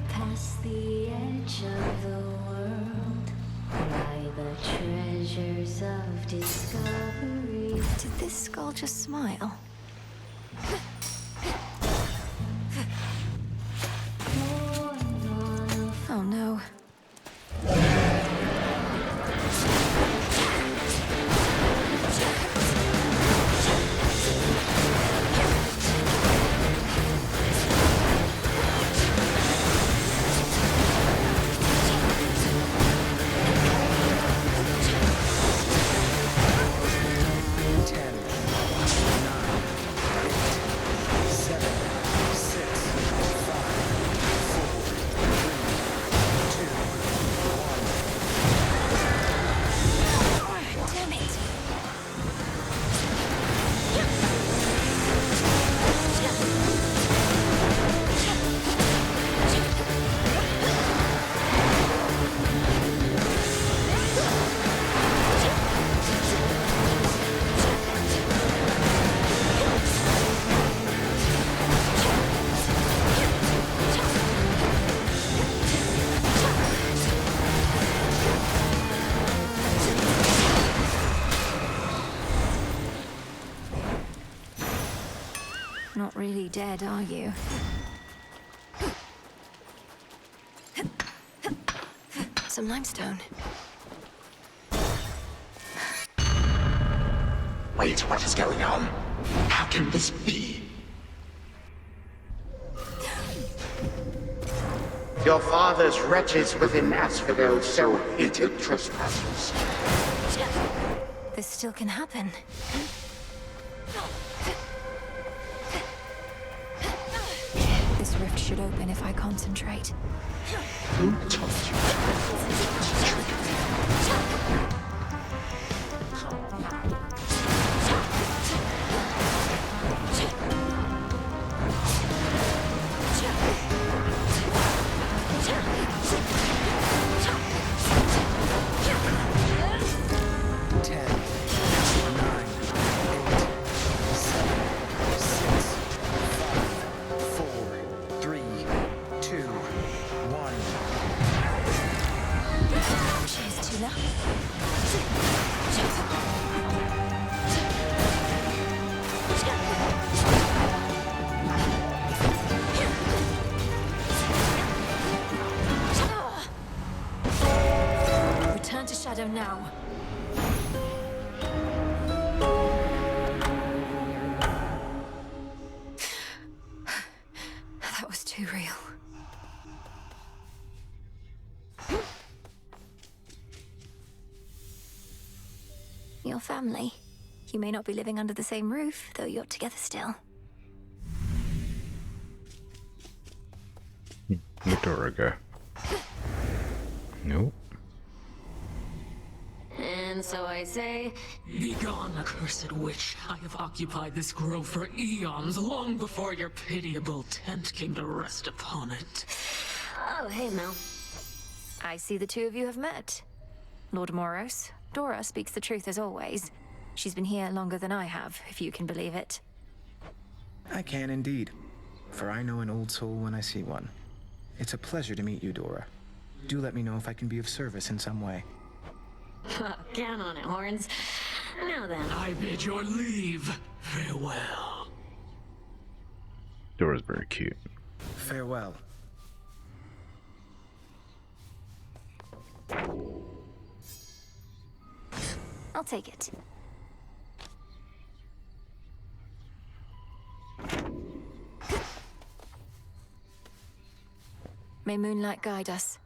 Past the edge of the world lie the treasures of discovery. Did this skull just smile? Oh no. Not really dead, are you? Some limestone. Wait, what is going on? How can this be? Your father's wretches within Asphodel so hated trespassers. This still can happen. This rift should open if I concentrate. Who told you Return to Shadow now. That was too real. Your family. You may not be living under the same roof, though you're together still. Midorigo. Nope. And so I say, Begone, accursed witch. I have occupied this grove for eons, long before your pitiable tent came to rest upon it. oh, hey, Mel. I see the two of you have met. Lord Moros, Dora speaks the truth as always. She's been here longer than I have, if you can believe it. I can indeed, for I know an old soul when I see one. It's a pleasure to meet you, Dora. Do let me know if I can be of service in some way. Count on it, Horns. Now then. I bid your leave. Farewell. Dora's very cute. Farewell. I'll take it. May moonlight guide us.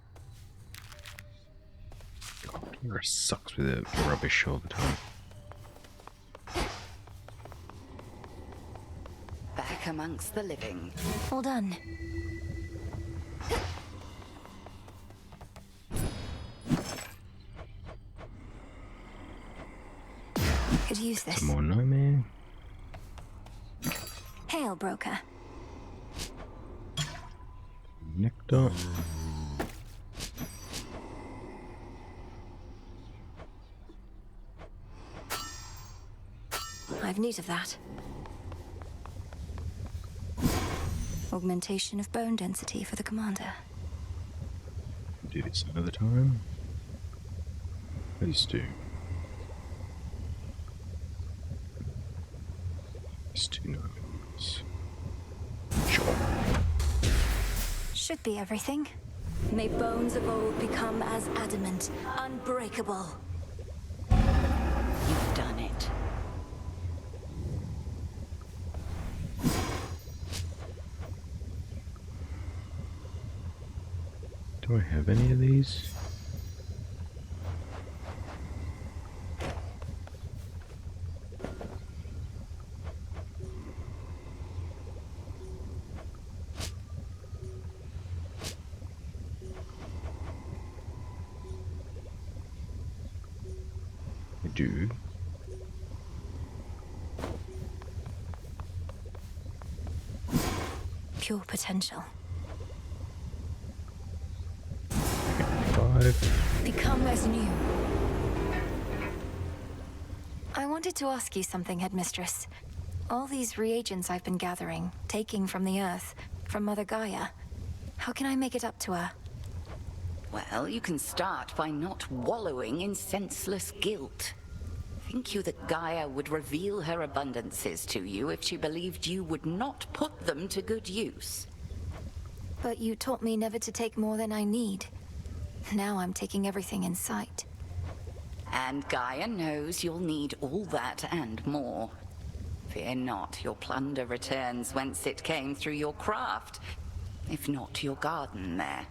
Dora sucks with it rubbish all the time. Back amongst the living. All done. Could use this. Some more nightmare. Hail, broker. Nectar. I've need of that. Augmentation of bone density for the commander. Do this another time. These two. These two notes. Sure. Should be everything. May bones of old become as adamant, unbreakable. You've done it. Do I have any of these? I do. Pure potential. 5. Become as new. I wanted to ask you something, Headmistress. All these reagents I've been gathering, taking from the Earth, from Mother Gaia, how can I make it up to her? Well, you can start by not wallowing in senseless guilt. Think you that Gaia would reveal her abundances to you if she believed you would not put them to good use? But you taught me never to take more than I need. Now I'm taking everything in sight. And Gaia knows you'll need all that and more. Fear not, your plunder returns whence it came through your craft, if not your garden there.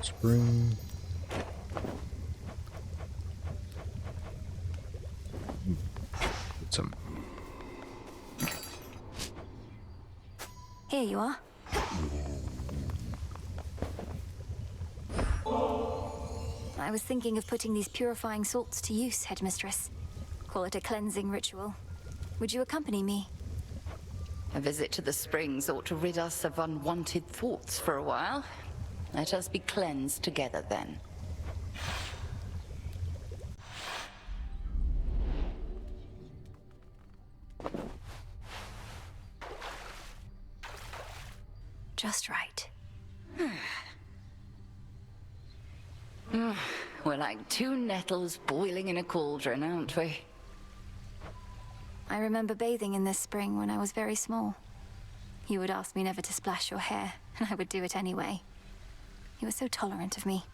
Spring. Get some. Here you are. I was thinking of putting these purifying salts to use, Headmistress. Call it a cleansing ritual. Would you accompany me? A visit to the springs ought to rid us of unwanted thoughts for a while. Let us be cleansed together then. Just right. We're like two nettles boiling in a cauldron, aren't we? I remember bathing in this spring when I was very small. You would ask me never to splash your hair, and I would do it anyway. You were so tolerant of me.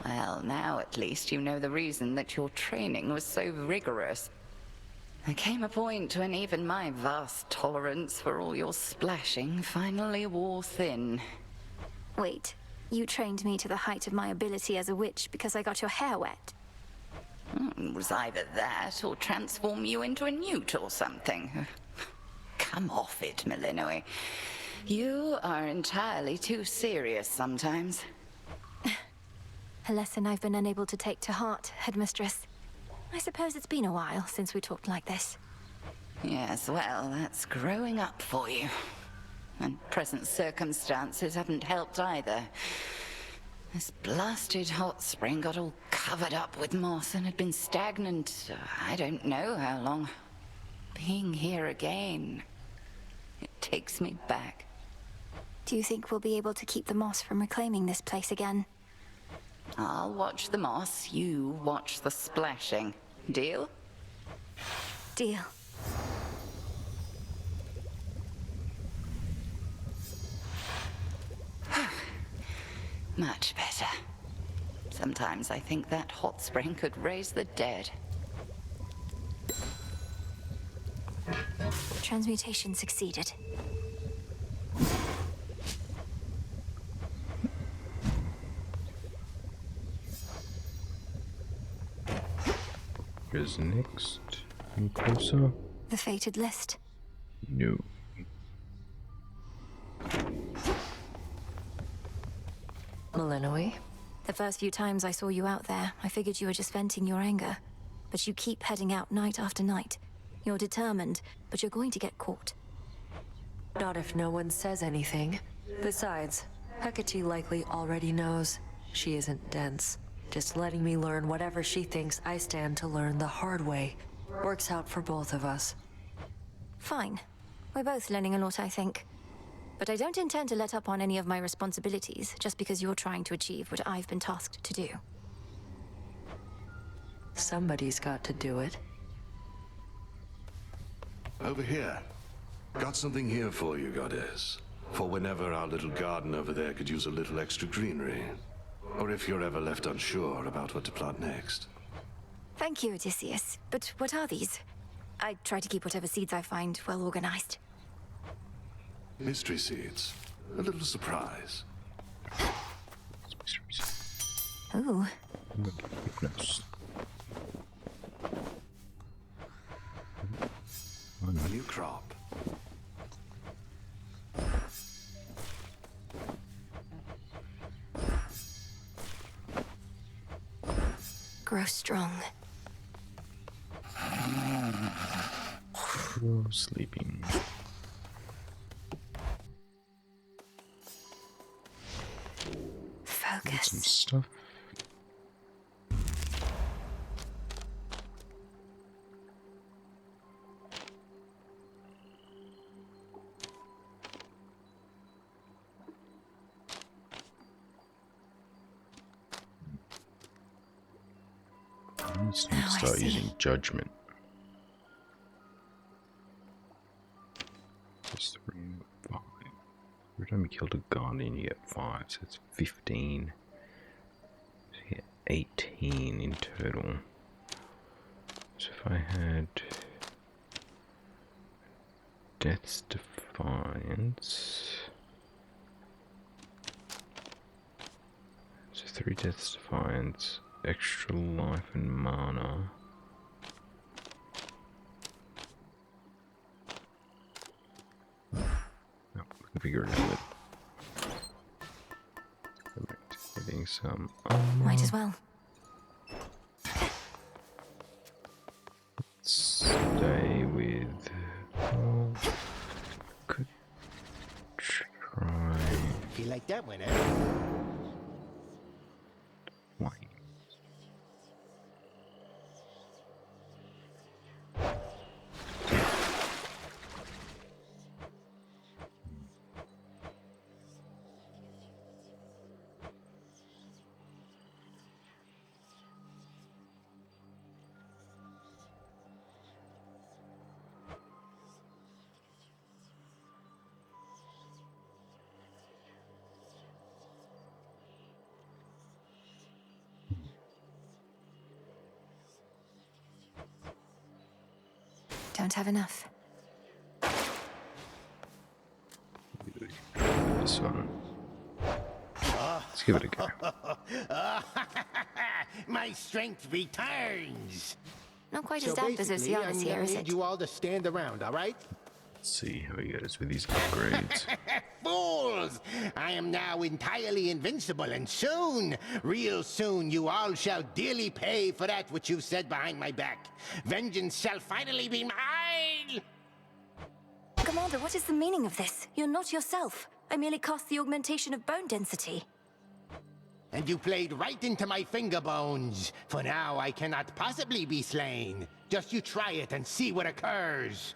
Well, now at least you know the reason that your training was so rigorous. There came a point when even my vast tolerance for all your splashing finally wore thin. Wait, You trained me to the height of my ability as a witch because I got your hair wet. It was either that or transform you into a newt or something. Come off it, Melinoe. You are entirely too serious sometimes. A lesson I've been unable to take to heart, Headmistress. I suppose it's been a while since we talked like this. Yes, well, that's growing up for you. And present circumstances haven't helped either. This blasted hot spring got all covered up with moss and had been stagnant, I don't know how long. Being here again, it takes me back. Do you think we'll be able to keep the moss from reclaiming this place again? I'll watch the moss, you watch the splashing. Deal? Deal. Much better. Sometimes I think that hot spring could raise the dead. Transmutation succeeded. Where's next? Any closer? The fated list. No. Melinoe? The first few times I saw you out there, I figured you were just venting your anger. But you keep heading out night after night. You're determined, but you're going to get caught. Not if no one says anything. Besides, Hecate likely already knows. She isn't dense. Just letting me learn whatever she thinks I stand to learn the hard way. Works out for both of us. Fine. We're both learning a lot, I think. But I don't intend to let up on any of my responsibilities just because you're trying to achieve what I've been tasked to do. Somebody's got to do it. Over here. Got something here for you, Goddess. For whenever our little garden over there could use a little extra greenery. Or if you're ever left unsure about what to plant next. Thank you, Odysseus. But what are these? I try to keep whatever seeds I find well organized. Mystery seeds. A little surprise. Ooh. A new crop. Grow strong. Sleeping. Focus. Some stuff. Let's start using judgment. Just 3, 5. Every time you killed a guardian, you get 5, so it's 15. So you get 18 in total. So if I had Death's Defiance, so 3 Death's Defiance, extra life and mana. No, we can figure it out. Go back to getting some armor. Might as well. Stay with. Well, could try. Feel like that one, Why? Don't have enough. This one. Let's give it a go. My strength returns. Not quite So as damp as basically, Oceanus here, is need it? you all to stand around, all right? Let's see how he goes with these upgrades. Fools! I am now entirely invincible, and soon, real soon, you all shall dearly pay for that which you've said behind my back. Vengeance shall finally be mine! Commander, what is the meaning of this? You're not yourself. I merely cast the augmentation of bone density. And you played right into my finger bones. For now, I cannot possibly be slain. Just you try it and see what occurs.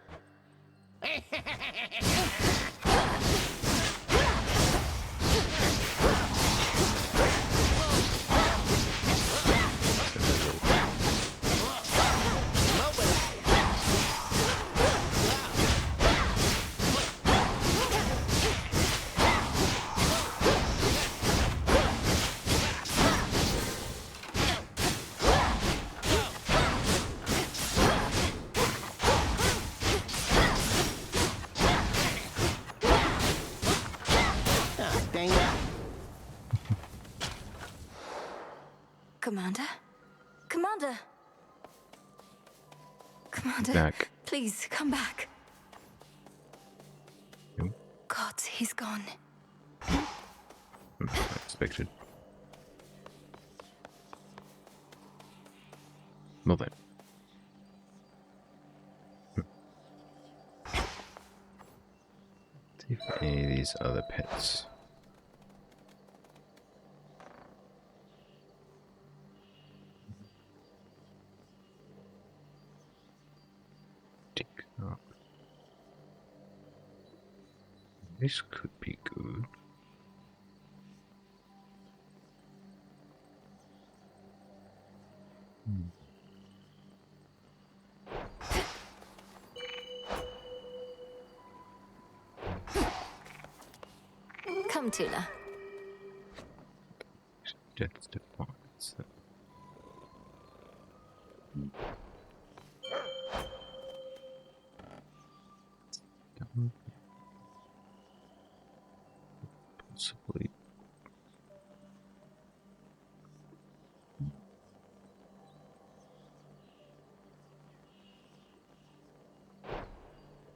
Commander? Commander! Commander, back. Please, come back. Nope. God, he's gone. Expected. Well then. See if any of these other pets. This could be good. Come, Tula. Death's defiance. Possibly.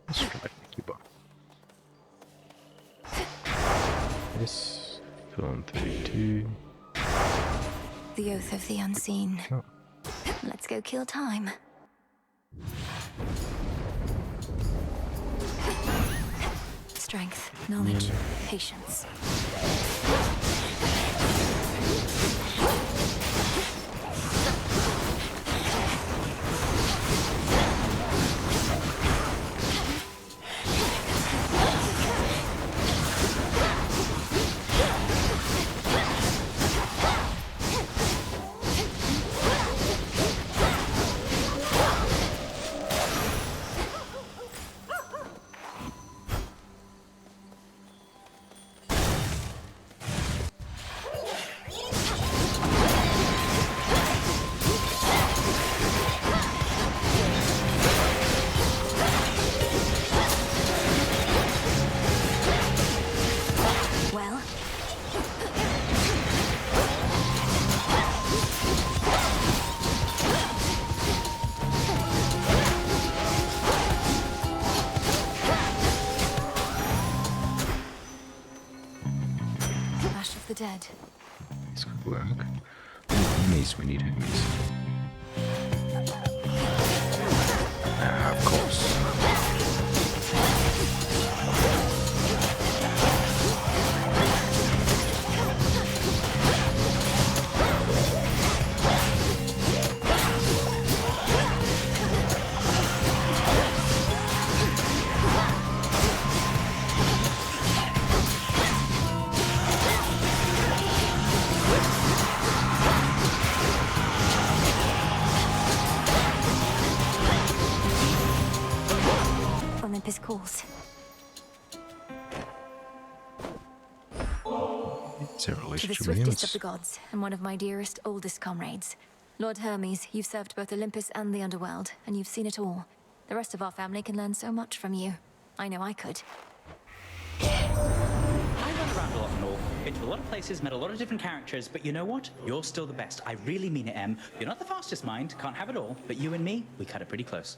Let's try Cuba. Yes, film 32. The Oath of the Unseen. Oh. Let's go kill time. Strength, knowledge, patience. The dead. This could work. Hermes, we need Hermes. Of course. Olympus calls. It's a To the relationship with swiftest humans. of the gods, and one of my dearest, oldest comrades. Lord Hermes, you've served both Olympus and the underworld, and you've seen it all. The rest of our family can learn so much from you. I know I could. I run around a lot and all. It's a lot of places, met a lot of different characters, but you know what? You're still the best. I really mean it, Em. You're not the fastest mind, can't have it all, but you and me, we cut it pretty close.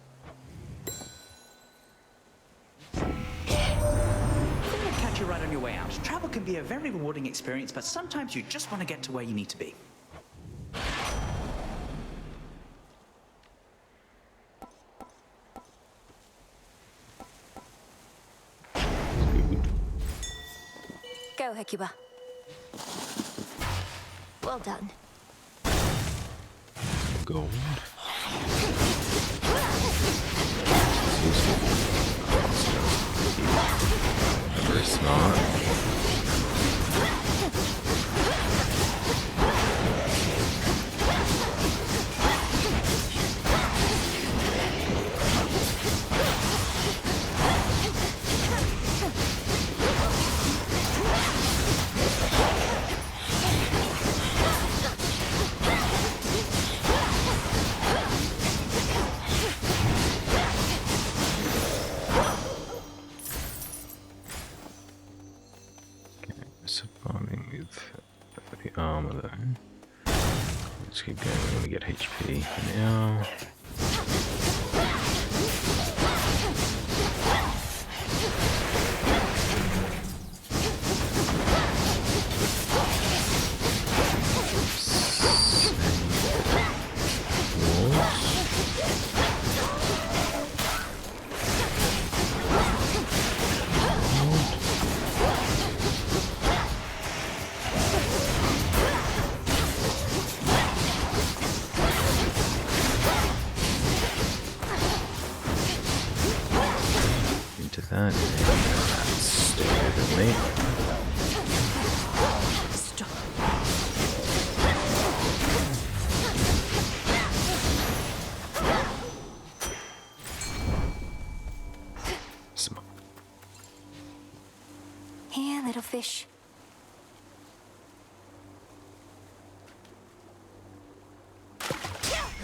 Catch you right on your way out. Travel can be a very rewarding experience, but sometimes you just want to get to where you need to be. Go, Hecuba. Well done. Gold. Very smart. Armor though. Let's keep going. We want to get HP now. That stay with me. Stop. Here, little fish.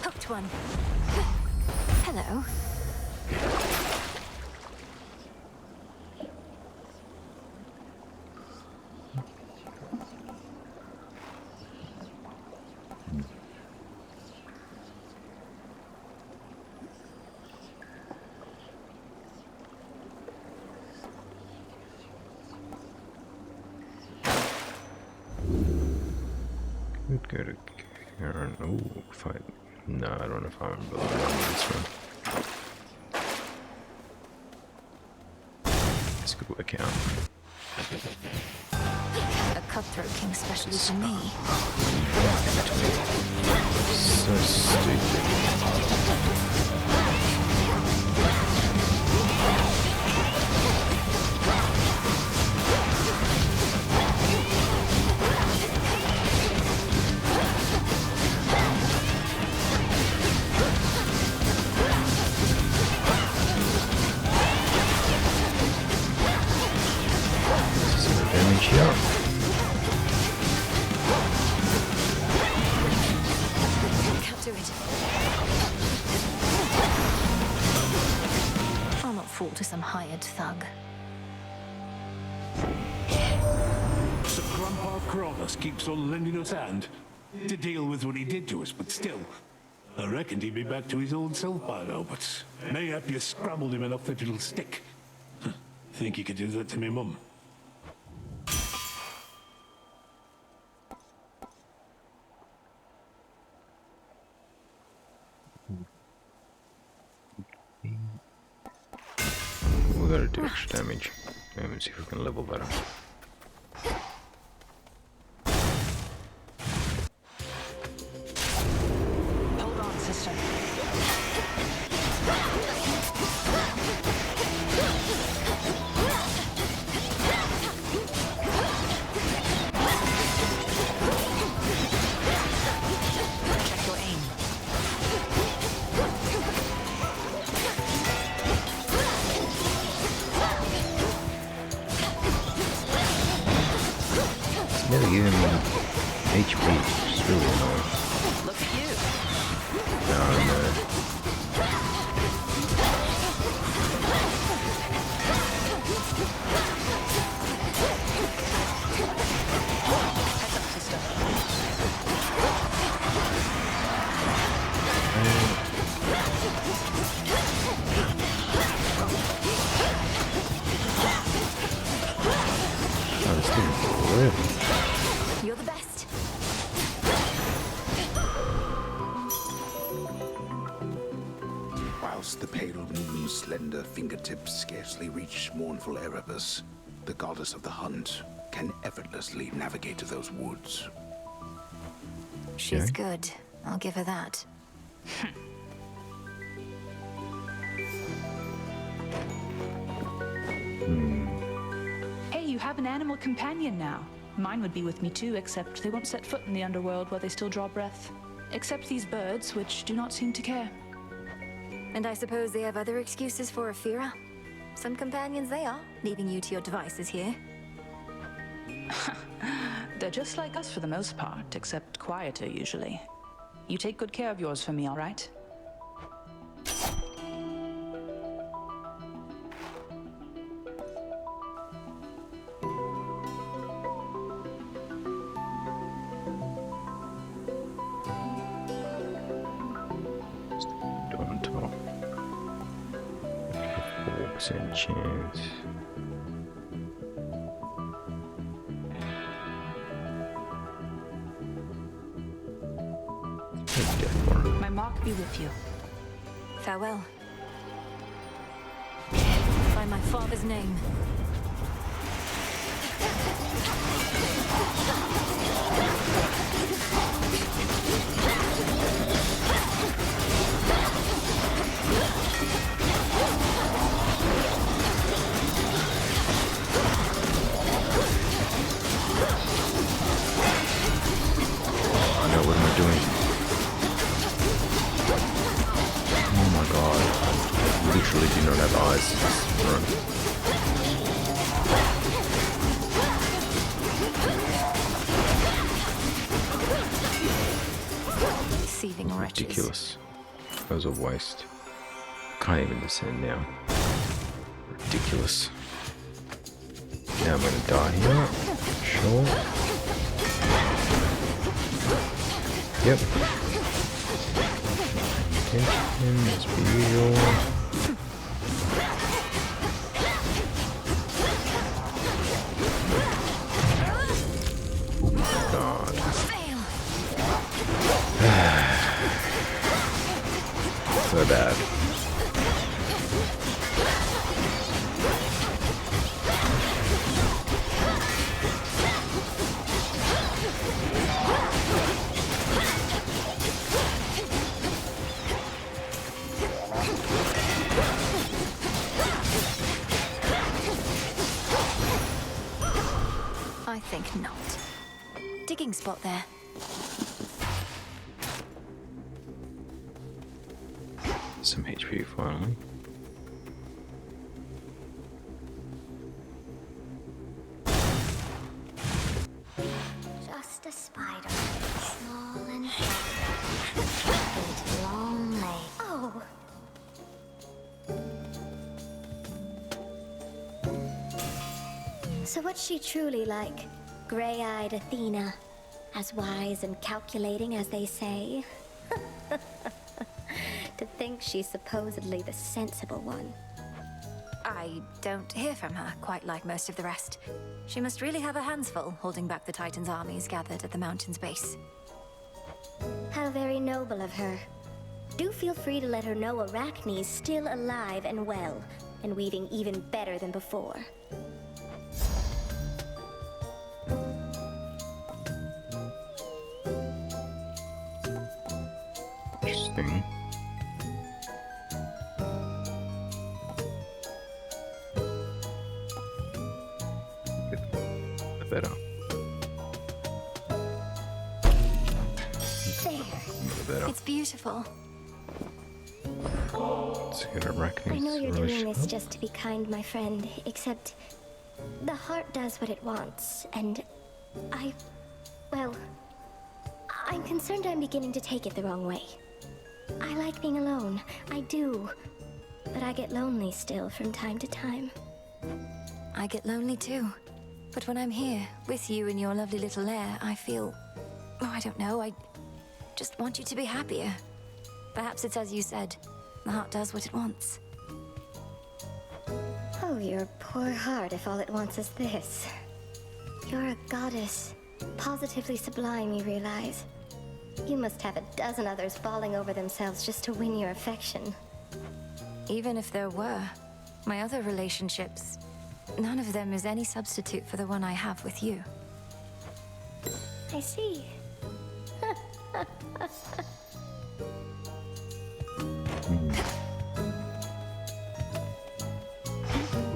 Hooked one. Hello. Go to Karen. Oh, fight. No, I don't know if I remember this one. It's a good work out. A cutthroat king especially for me. So stupid. Can't do it. I'll not fall to some hired thug. So Grandpa Chronos keeps on lending us a hand to deal with what he did to us, but still, I reckoned he'd be back to his old self by now, but mayhap you scrambled him enough that it'll stick. Think you could do that to me, Mum? We gotta do extra damage. Let's see if we can level better. Hold on, sister. Check your aim. It's never giving me HP, which is really annoying. Look at you. No, no. slender fingertips scarcely reach mournful Erebus, the goddess of the hunt can effortlessly navigate those woods. She's good. I'll give her that. Hey, you have an animal companion now. Mine would be with me too, except they won't set foot in the underworld while they still draw breath. Except these birds, which do not seem to care. And I suppose they have other excuses for Ophira? Some companions they are, leaving you to your devices here. They're just like us for the most part, except quieter usually. You take good care of yours for me, all right? On top. 4% chance. My mark be with you. Farewell. By my father's name. Oh no, what am I doing? Oh my god. I literally do not have eyes. Just run. Deceiving wretches. Ridiculous. That was a waste. Can't even descend now. Ridiculous. Now I'm gonna die here. Sure. Yep. Attention, as per usual. Oh my god. So bad. I think not. Digging spot there. Some HP finally. Just a spider, small and eight long legs. Oh. So what's she truly like? Gray-eyed Athena, as wise and calculating as they say? To think she's supposedly the sensible one. I don't hear from her quite like most of the rest. She must really have her hands full holding back the Titan's armies gathered at the mountain's base. How very noble of her. Do feel free to let her know Arachne's still alive and well, and weaving even better than before. Interesting. Better. There. It's beautiful. Let's get Arachne's I know you're doing rush this up. just to be kind, my friend, except the heart does what it wants, and well, I'm concerned I'm beginning to take it the wrong way. I like being alone, I do, but I get lonely still from time to time. I get lonely too. But when I'm here, with you in your lovely little lair, I feel... oh, I don't know, I just want you to be happier. Perhaps it's as you said, the heart does what it wants. Oh, your poor heart if all it wants is this. You're a goddess, positively sublime, you realize. You must have a dozen others falling over themselves just to win your affection. Even if there were, my other relationships, none of them is any substitute for the one I have with you. I see.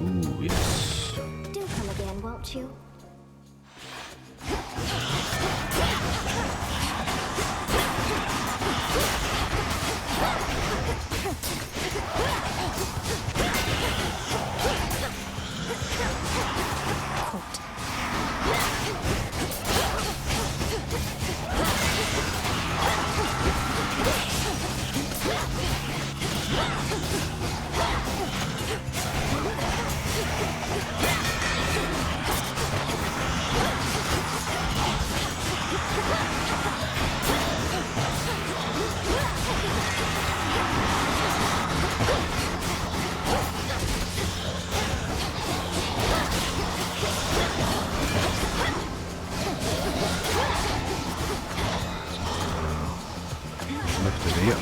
Ooh, yes. Do come again, won't you?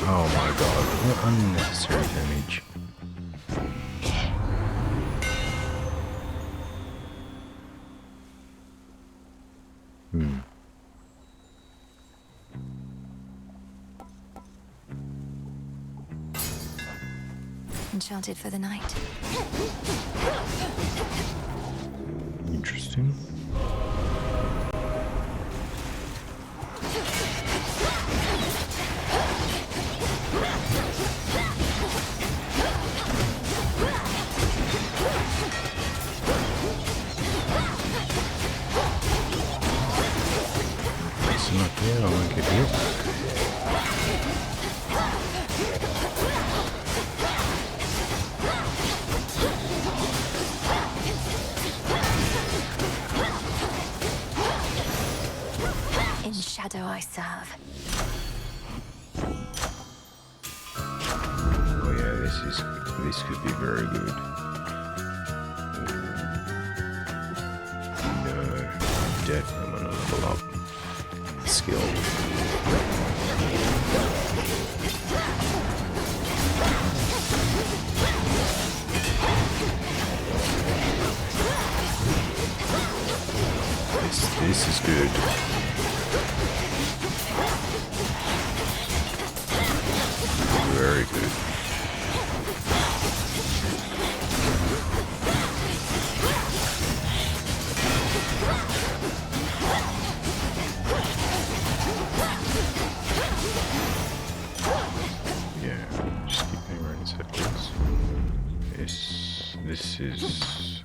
Oh my god, what unnecessary damage. Enchanted for the night. Interesting. Yeah, I won't get hit. In shadow I serve. Oh yeah, this could be very good. No, definitely want to level up. Skill. This is good. Very good.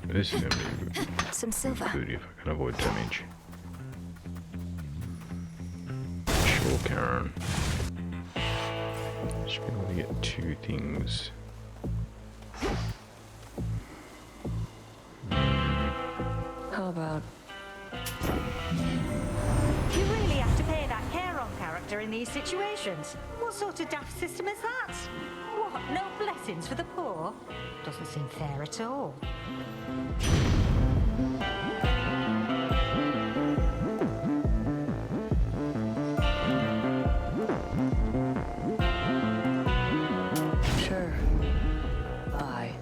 This is gonna be some silver. Good if I can avoid damage. Sure, Karen. Should be able to get 2 things. How about? You really have to pay that care-on character in these situations. What sort of daft system is that? What, no blessings for the poor? Doesn't seem fair at all. Sure. Bye.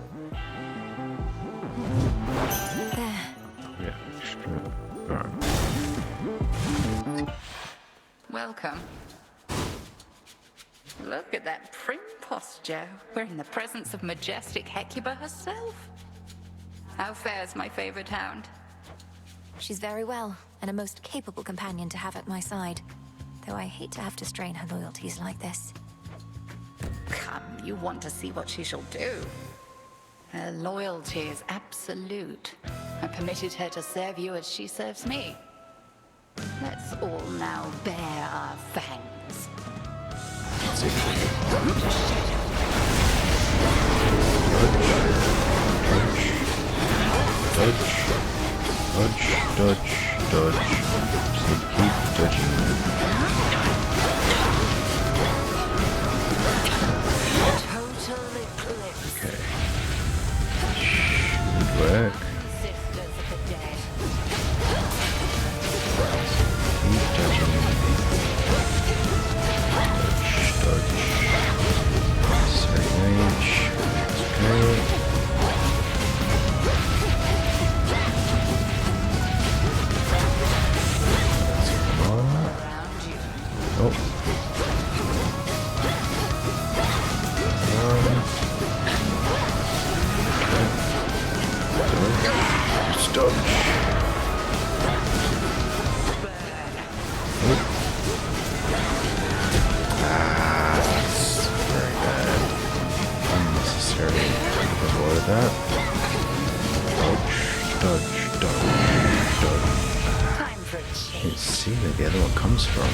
There. Yeah, sure. Alright. Welcome. Look at that prim posture. We're in the presence of majestic Hecuba herself. How fares my favorite hound? She's very well, and a most capable companion to have at my side. Though I hate to have to strain her loyalties like this. Come, you want to see what she shall do. Her loyalty is absolute. I permitted her to serve you as she serves me. Let's all now bare our fangs. Dodge. Just keep dodging. Total eclipse. Okay. Should work. Sisters of the dead. Keep dodging. Dodge. Sorry, range. can't see where the other one comes from.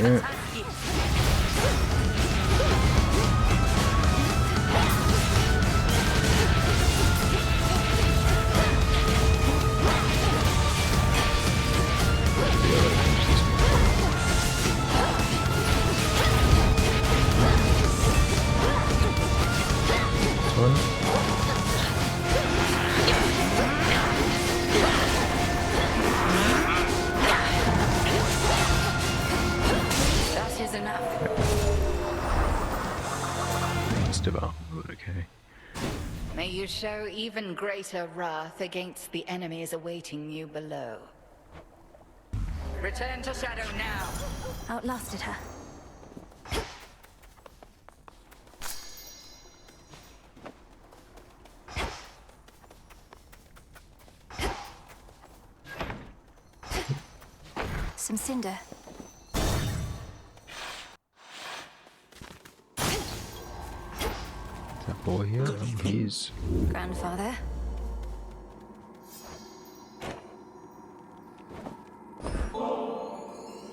Yeah. Okay. May you show even greater wrath against the enemies awaiting you below. Return to Shadow now. Outlasted her. Some cinder. That boy here, he's Grandfather.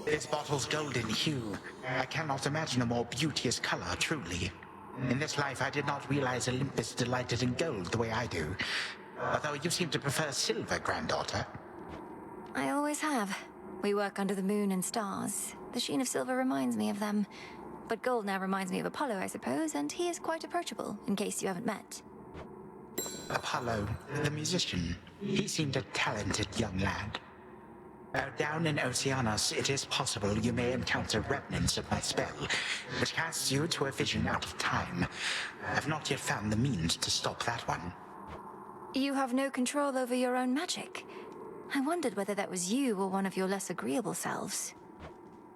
This bottle's golden hue. I cannot imagine a more beauteous color, truly. In this life, I did not realize Olympus delighted in gold the way I do. Although you seem to prefer silver, granddaughter. I always have. We work under the moon and stars. The sheen of silver reminds me of them. But gold now reminds me of Apollo, I suppose, and he is quite approachable, in case you haven't met. Apollo, the musician. He seemed a talented young lad. Down in Oceanus, it is possible you may encounter remnants of my spell, which casts you to a vision out of time. I've not yet found the means to stop that one. You have no control over your own magic. I wondered whether that was you or one of your less agreeable selves.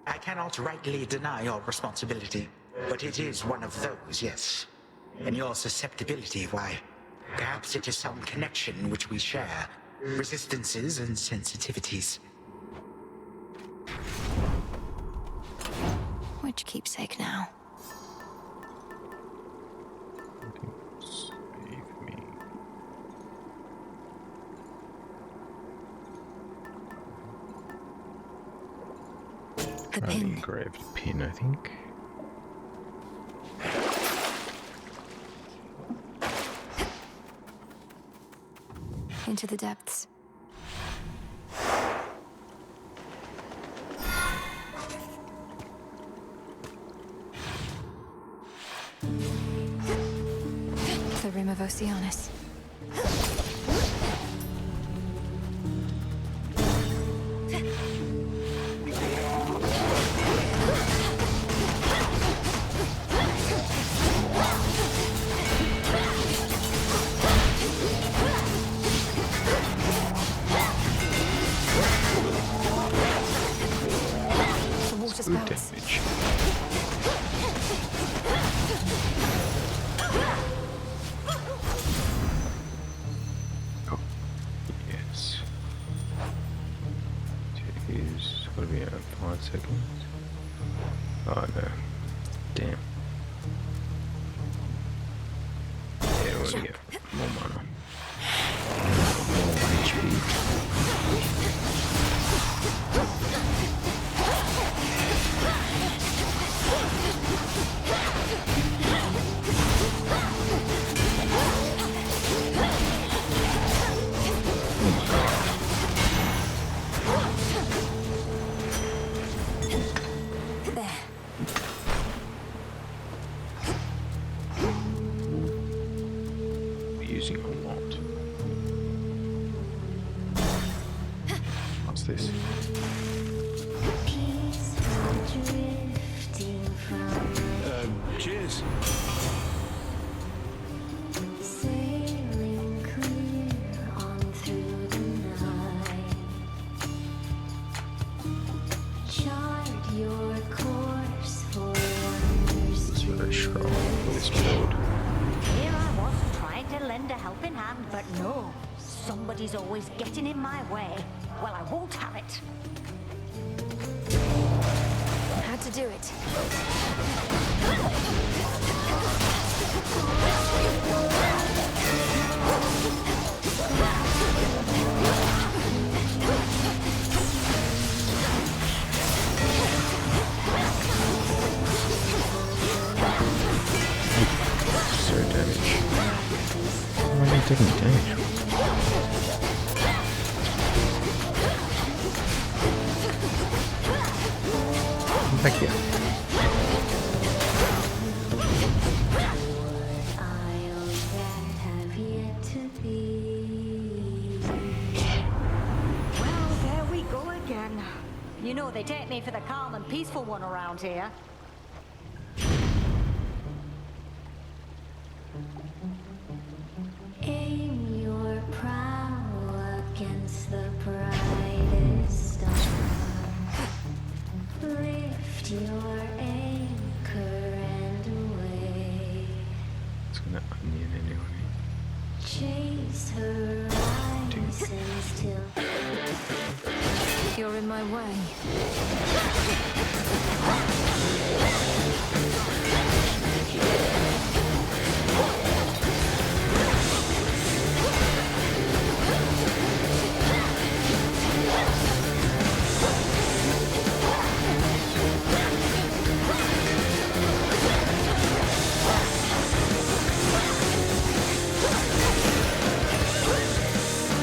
I cannot rightly deny your responsibility, but it is one of those, yes. And your susceptibility, why, perhaps it is some connection which we share. Resistances and sensitivities. Which keepsake now? Save me. The pin. Engraved pin, I think. Into the depths. The rim of Oceanus. Good damage. Oh, yes. Jeez, what are we at? 5 seconds? Oh no. Damn. Yeah, we'll get more mana. More HP. Using a lot. What's this? Cheers. Sailing clear on through the night. Chart your course for wonders It's very strong for this build. Here I was, trying to lend a helping hand, but no. Somebody's always getting in my way. Well, I won't have it. Had to do it. Sir damage. Why are you taking damage? Come back here. Well, there we go again. You know they take me for the calm and peaceful one around here. Aim your prow against the brightest star. Lift your anchor and away. It's gonna onion anyway. Chase horizons till You're in my way.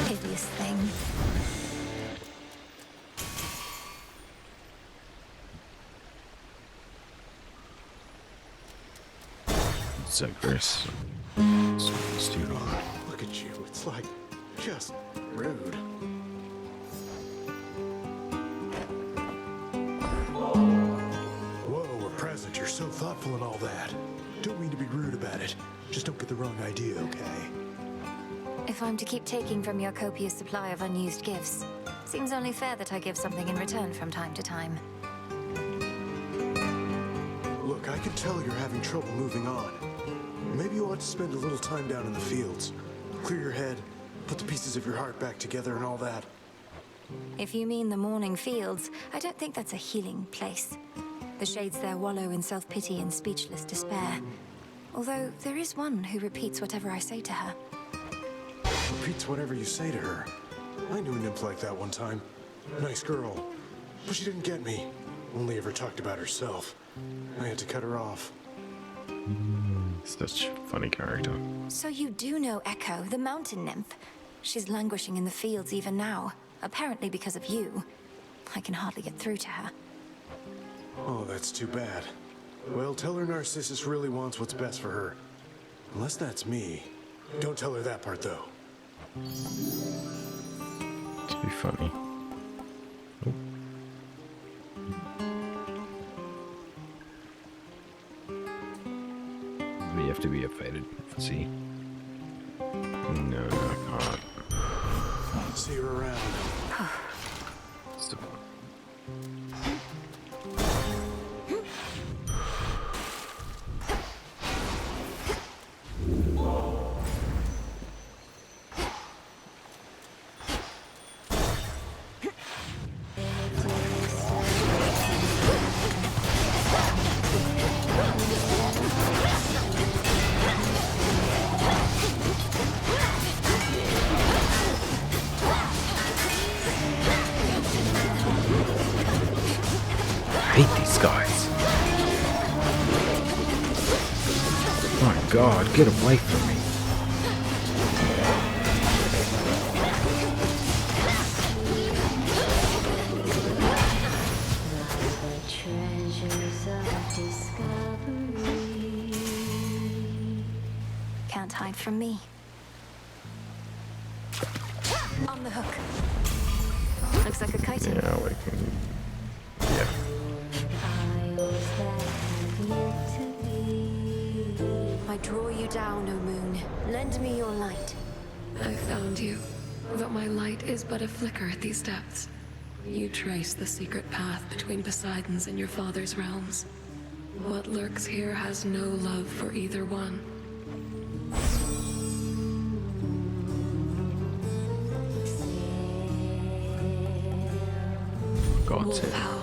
Hideous thing. Cerberus. Steer on. Look at you. It's like just rude. Whoa, we're present. You're so thoughtful and all that. Don't mean to be rude about it. Just don't get the wrong idea, okay? If I'm to keep taking from your copious supply of unused gifts, seems only fair that I give something in return from time to time. Look, I can tell you're having trouble moving on. Maybe you ought to spend a little time down in the fields. Clear your head, put the pieces of your heart back together and all that. If you mean the morning fields, I don't think that's a healing place. The shades there wallow in self-pity and speechless despair. Although there is one who repeats whatever I say to her. Repeats whatever you say to her. I knew a nymph like that one time. Nice girl. But she didn't get me. Only ever talked about herself. I had to cut her off. Such a funny character. So you do know Echo, the mountain nymph. She's languishing in the fields even now, apparently because of you. I can hardly get through to her. Oh, that's too bad. Well, tell her Narcissus really wants what's best for her. Unless that's me. Don't tell her that part, though. To be funny. Oh. We have to be updated. Let's see. No, I can't. See her around. Stop. I hate these guys. My God, get away from me. treasures of discovery. Can't hide from me. On the hook. Looks like a kite. Yeah, we can. Yeah. I draw you down, O moon. Lend me your light. I found you, but my light is but a flicker at these depths. You trace the secret path between Poseidon's and your father's realms. What lurks here has no love for either one. God's Wolf howl.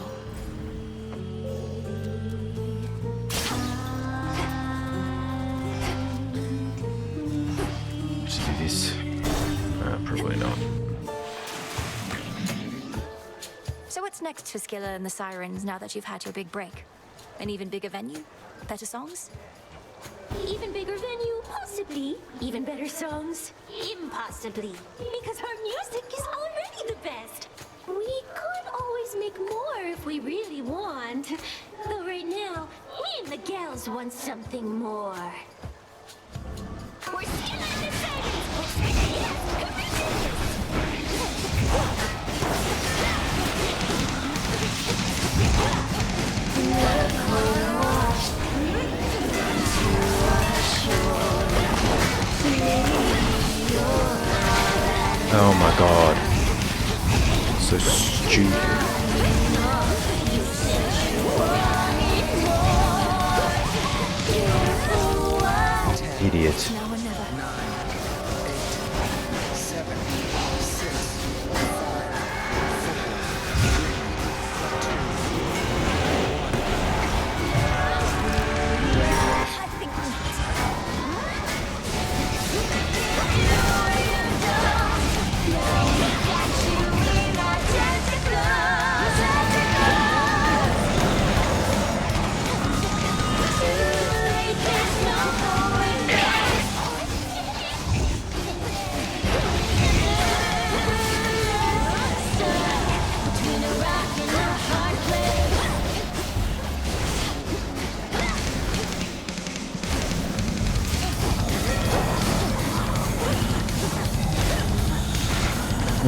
What's next for Scylla and the Sirens now that you've had your big break? An even bigger venue? Better songs? Even bigger venue, possibly. Even better songs, impossibly. Because our music is already the best. We could always make more if we really want. Though right now, me and the gals want something more. We're Scylla and the Sirens! Oh my god. So stupid. Idiot.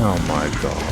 Oh my god.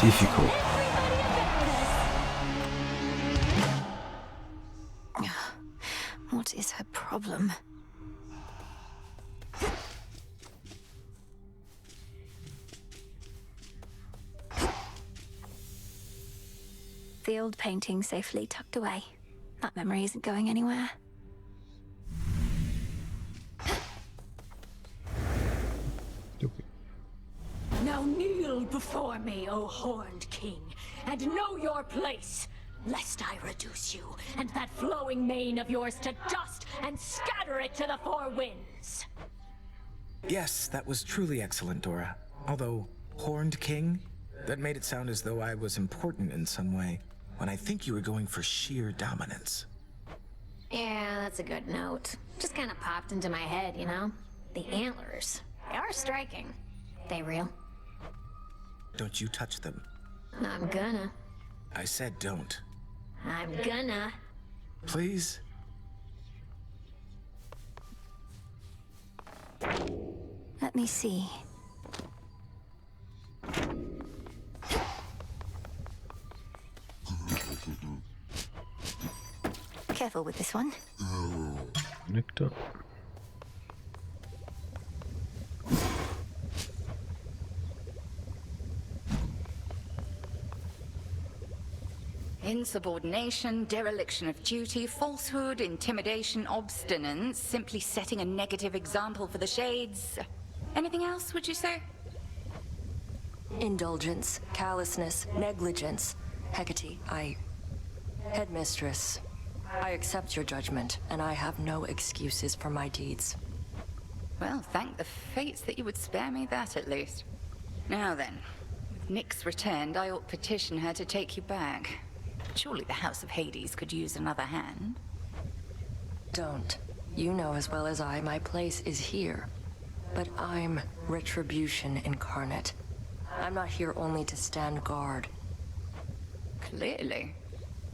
Difficult. What is her problem? The old painting safely tucked away. That memory isn't going anywhere. Now kneel before me, O horned king, and know your place, lest I reduce you and that flowing mane of yours to dust and scatter it to the four winds. Yes, that was truly excellent, Dora. Although, horned king? That made it sound as though I was important in some way, when I think you were going for sheer dominance. Yeah, that's a good note. Just kind of popped into my head, you know? The antlers, they are striking. They real? Don't you touch them. I'm gonna. I said don't. I'm gonna. Please? Let me see. Careful with this one. Nectar. Insubordination, dereliction of duty, falsehood, intimidation, obstinance, simply setting a negative example for the shades. Anything else, would you say? Indulgence, callousness, negligence. Hecate, Headmistress, I accept your judgment, and I have no excuses for my deeds. Well, thank the fates that you would spare me that, at least. Now then, with Nyx returned, I ought petition her to take you back. Surely the House of Hades could use another hand. Don't. You know as well as I, my place is here. But I'm retribution incarnate. I'm not here only to stand guard. Clearly.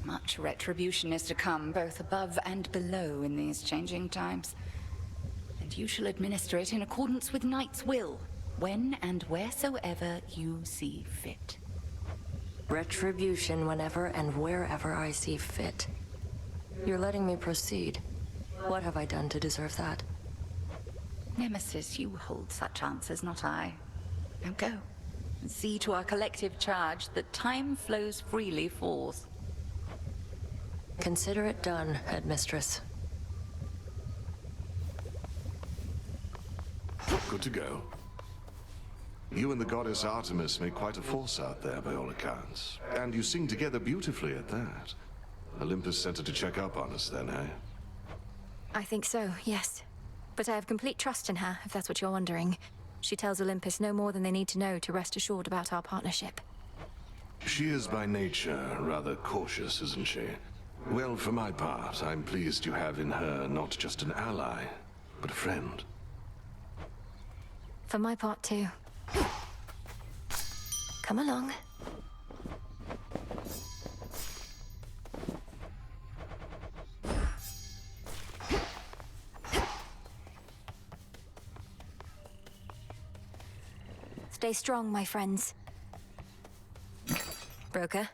Much retribution is to come, both above and below in these changing times. And you shall administer it in accordance with Knight's will, when and wheresoever you see fit. Retribution whenever and wherever I see fit. You're letting me proceed. What have I done to deserve that? Nemesis, you hold such answers, not I. Now go, and see to our collective charge that time flows freely forth. Consider it done, Headmistress. Good to go. You and the goddess Artemis make quite a force out there, by all accounts. And you sing together beautifully at that. Olympus sent her to check up on us then, eh? I think so, yes. But I have complete trust in her, if that's what you're wondering. She tells Olympus no more than they need to know to rest assured about our partnership. She is by nature rather cautious, isn't she? Well, for my part, I'm pleased you have in her not just an ally, but a friend. For my part, too. Come along. Stay strong, my friends. Broker?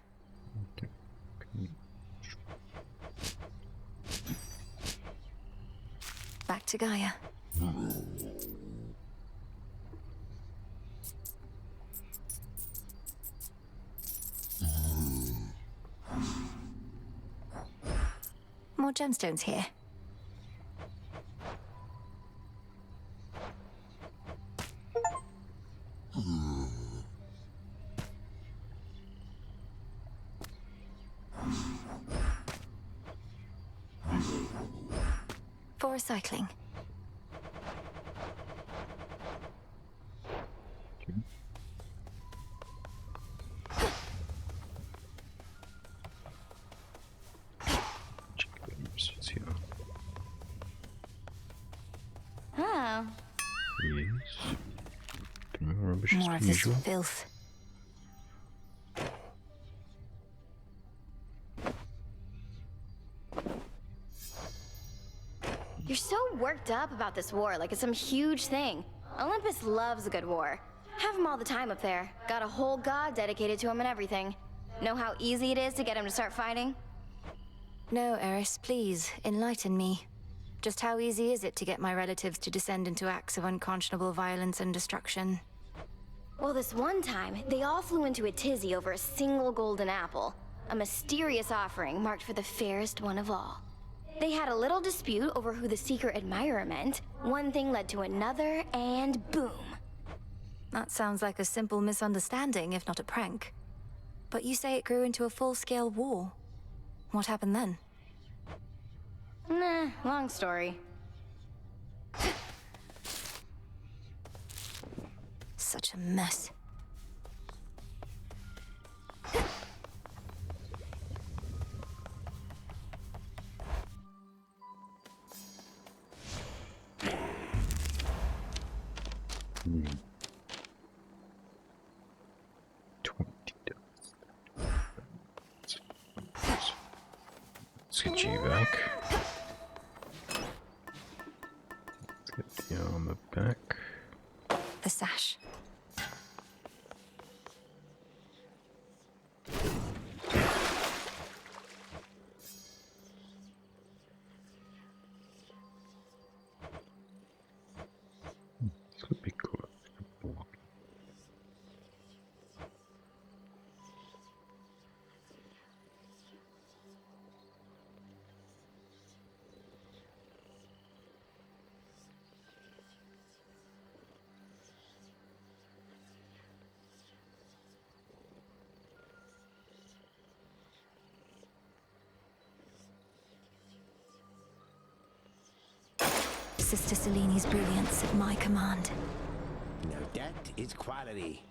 Back to Gaia. More gemstones here. For recycling. Oh. Yes. Rubbish More as of this usual. filth. You're so worked up about this war, like it's some huge thing. Olympus loves a good war. Have him all the time up there. Got a whole god dedicated to him and everything. Know how easy it is to get him to start fighting? No, Eris, please, enlighten me. Just how easy is it to get my relatives to descend into acts of unconscionable violence and destruction? Well, this one time, they all flew into a tizzy over a single golden apple. A mysterious offering marked for the fairest one of all. They had a little dispute over who the secret admirer meant. One thing led to another, and boom. That sounds like a simple misunderstanding, if not a prank. But you say it grew into a full-scale war. What happened then? Nah, long story. Such a mess. Hmm. 20 dust. Let's get you back. Let's get the armor back. The sash. This would be cool. Sister Seleni's brilliance at my command. Now that is quality.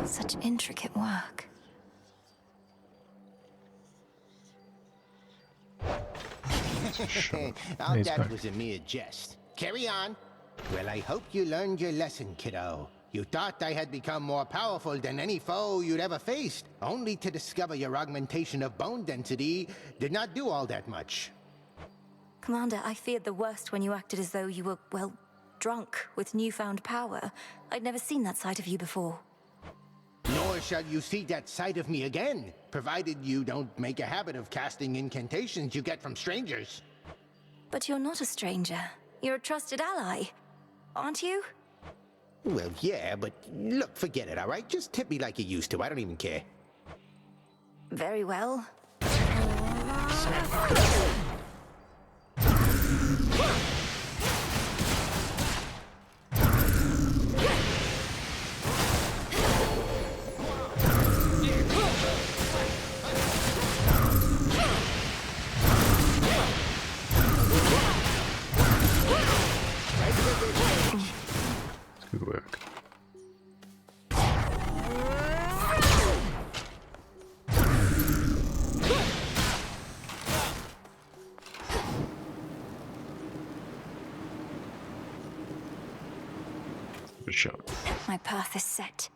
Such intricate work. All that was a mere jest. Carry on. Well, I hope you learned your lesson, kiddo. You thought I had become more powerful than any foe you'd ever faced, only to discover your augmentation of bone density did not do all that much. Commander, I feared the worst when you acted as though you were, well, drunk with newfound power. I'd never seen that side of you before. Nor shall you see that side of me again, provided you don't make a habit of casting incantations you get from strangers. But you're not a stranger. You're a trusted ally, aren't you? Well, yeah, but look, forget it, all right? Just tip me like you used to. I don't even care. Very well. Good work. Good shot. My path is set.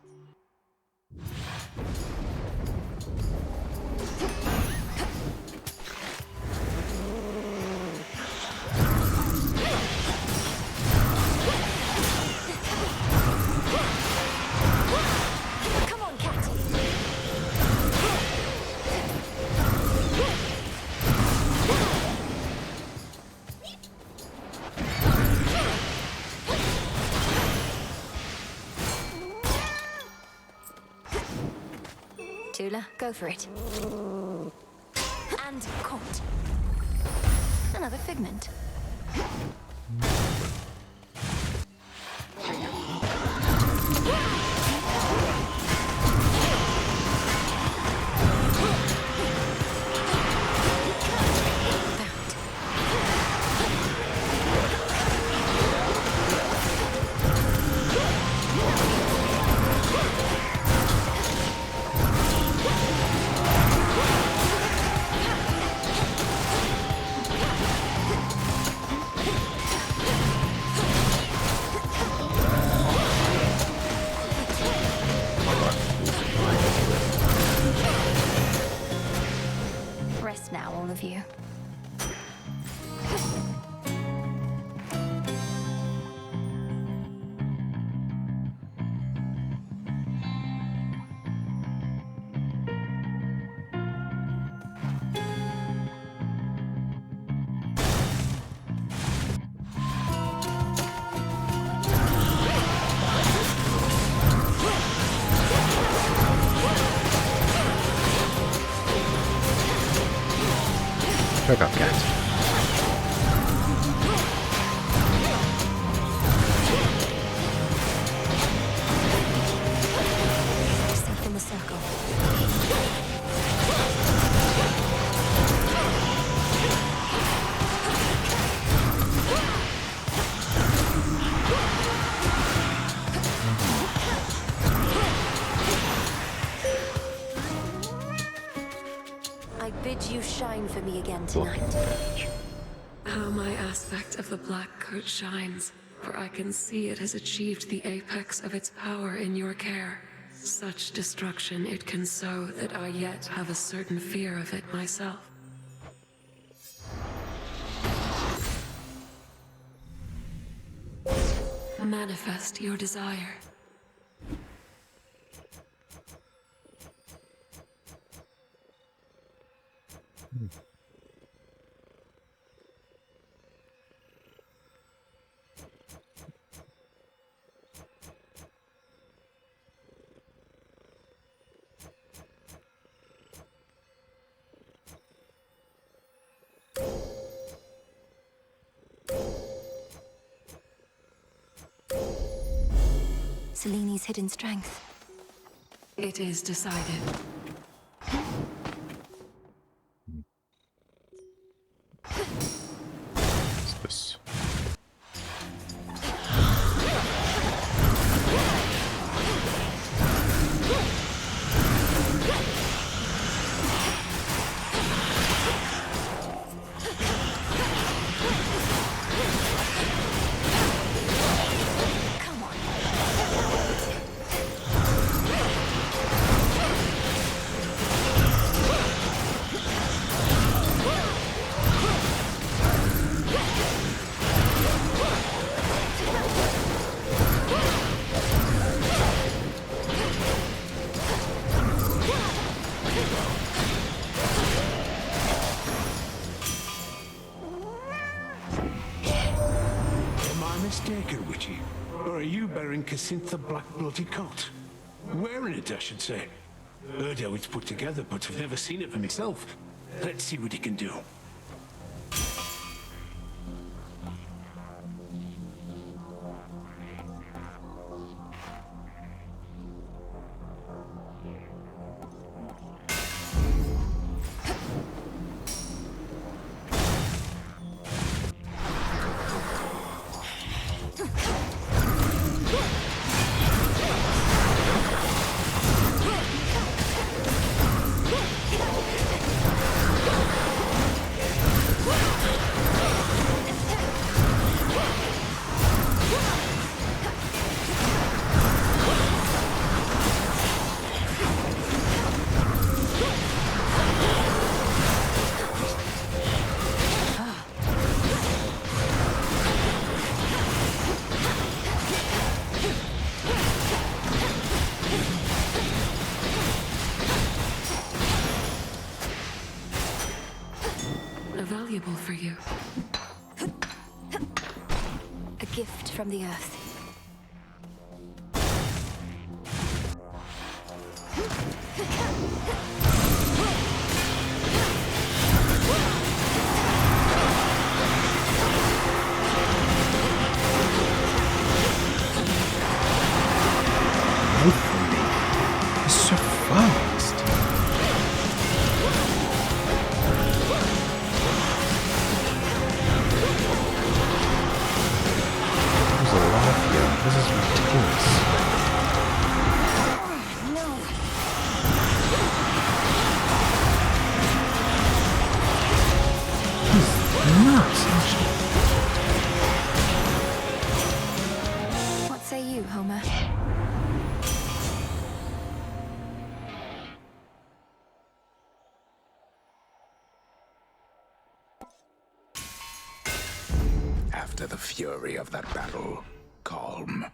Tula, go for it. And caught. Another figment. Rest now, all of you. Back up, cat. Safe in the circle. I bid you shine for me again tonight. How my aspect of the black coat shines, for I can see it has achieved the apex of its power in your care. Such destruction it can sow that I yet have a certain fear of it myself. Manifest your desire. Seleni's hidden strength. It is decided. What's this? mistaken, Witchy? Or are you bearing Casintha Black bloody coat? Wearing it, I should say. Heard how it's put together, but I've never seen it for myself. Let's see what he can do. Valuable for you. A gift from the earth. It's so fast. This is ridiculous. He's nuts, actually. What say you, Homer? After the fury of that battle, calm.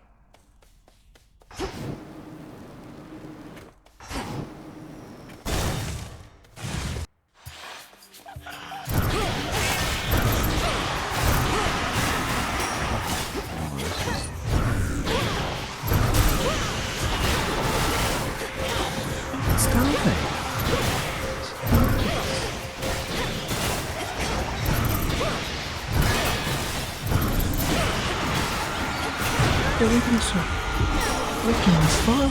They're even so freaking far.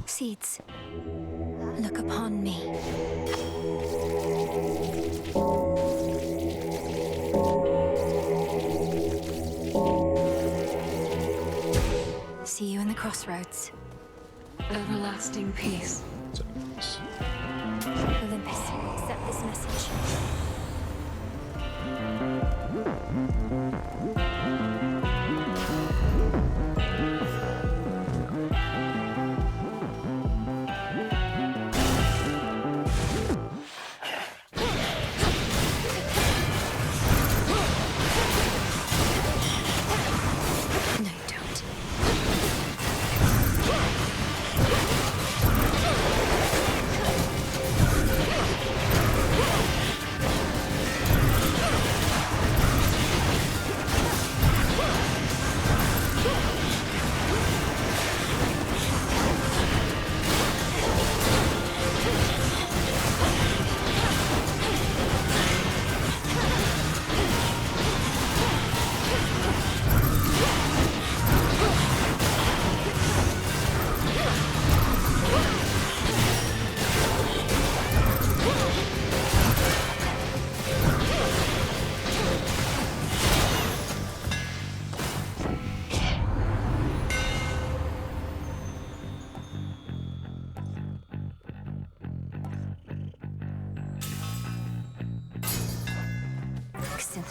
Seeds, look upon me. See you in the crossroads. Everlasting peace. Olympus, accept this message.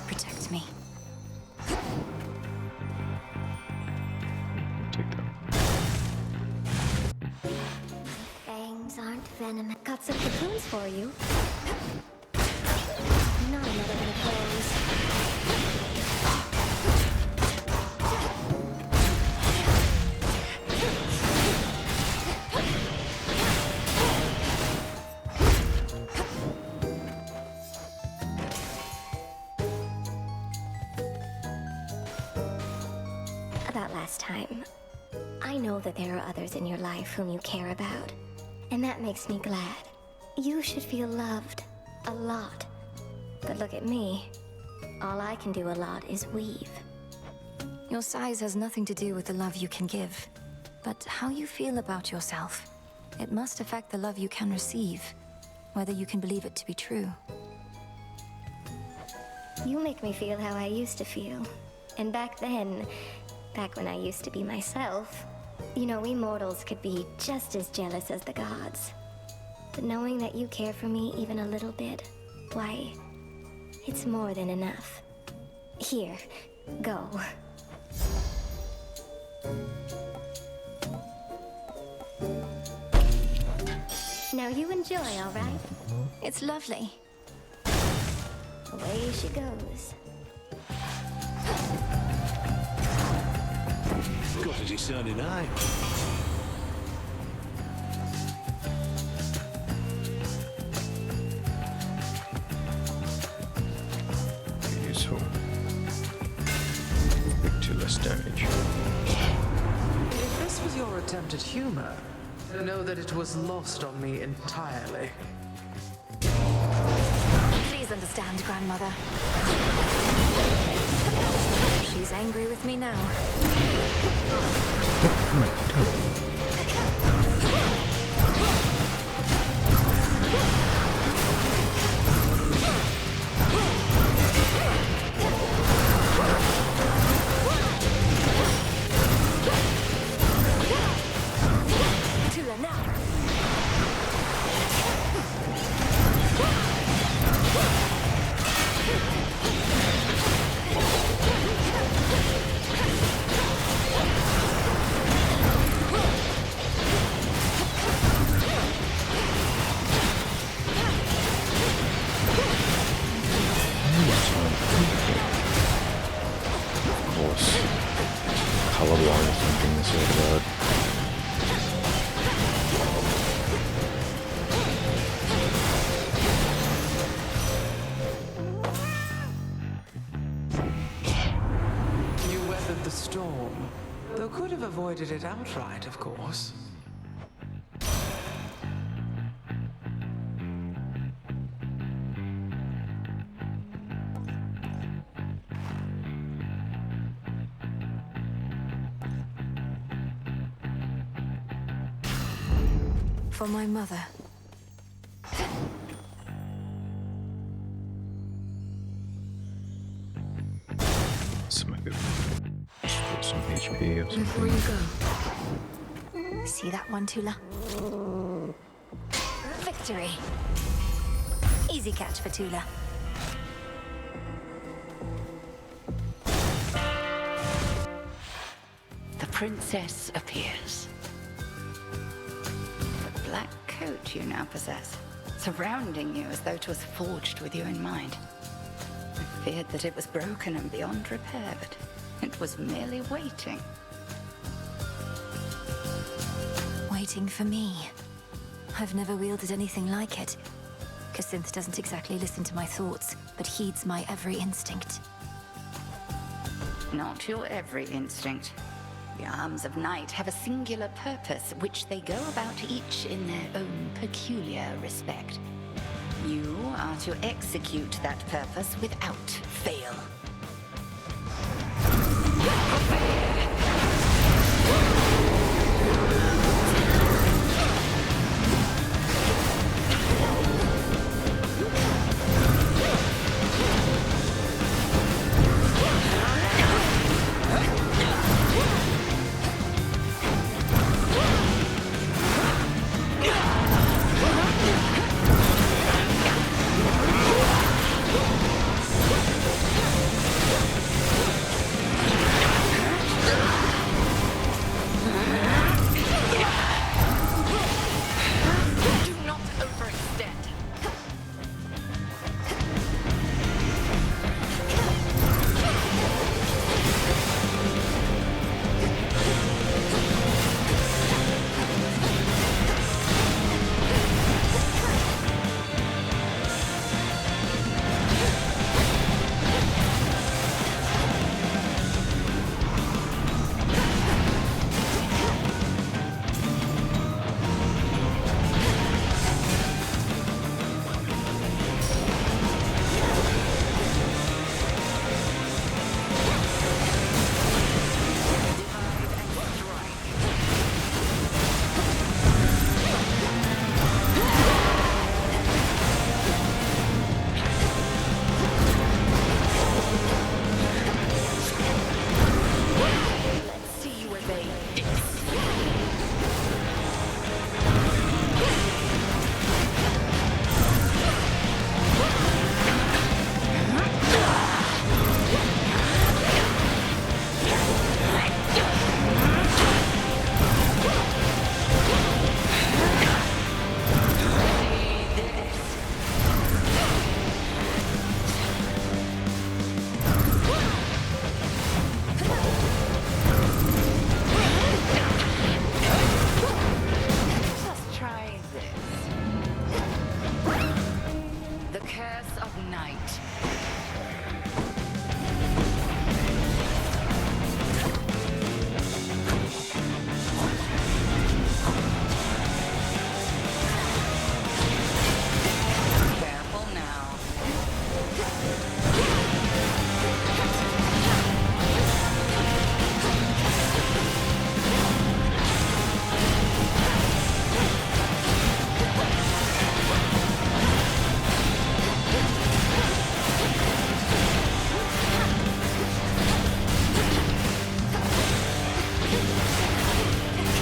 Protect me. me. Take that. Fangs aren't venomous. Got some cocoons for you. Not another one of those. About last time. I know that there are others in your life whom you care about, and that makes me glad. You should feel loved. A lot. But look at me. All I can do a lot is weave. Your size has nothing to do with the love you can give, but how you feel about yourself. It must affect the love you can receive, whether you can believe it to be true. You make me feel how I used to feel. And back then, back when I used to be myself, you know, we mortals could be just as jealous as the gods. But knowing that you care for me even a little bit, why, it's more than enough. Here, go. Now you enjoy, all right? It's lovely. Away she goes. Got a discerning eye. Useful. Do less damage. If this was your attempt at humor, know that it was lost on me entirely. Please understand, Grandmother. She's angry with me now. Tula now. Of course. Colorblind is something this all about. You weathered the storm, though could have avoided it outright, of course. For my mother. Some HP or something. Before you go. See that one, Tula? Victory. Easy catch for Tula. The princess appears. The black coat you now possess, surrounding you as though it was forged with you in mind. I feared that it was broken and beyond repair, but it was merely waiting. Waiting for me. I've never wielded anything like it. Cassynth doesn't exactly listen to my thoughts, but heeds my every instinct. Not your every instinct. The arms of night have a singular purpose, which they go about each in their own peculiar respect. You are to execute that purpose without fail.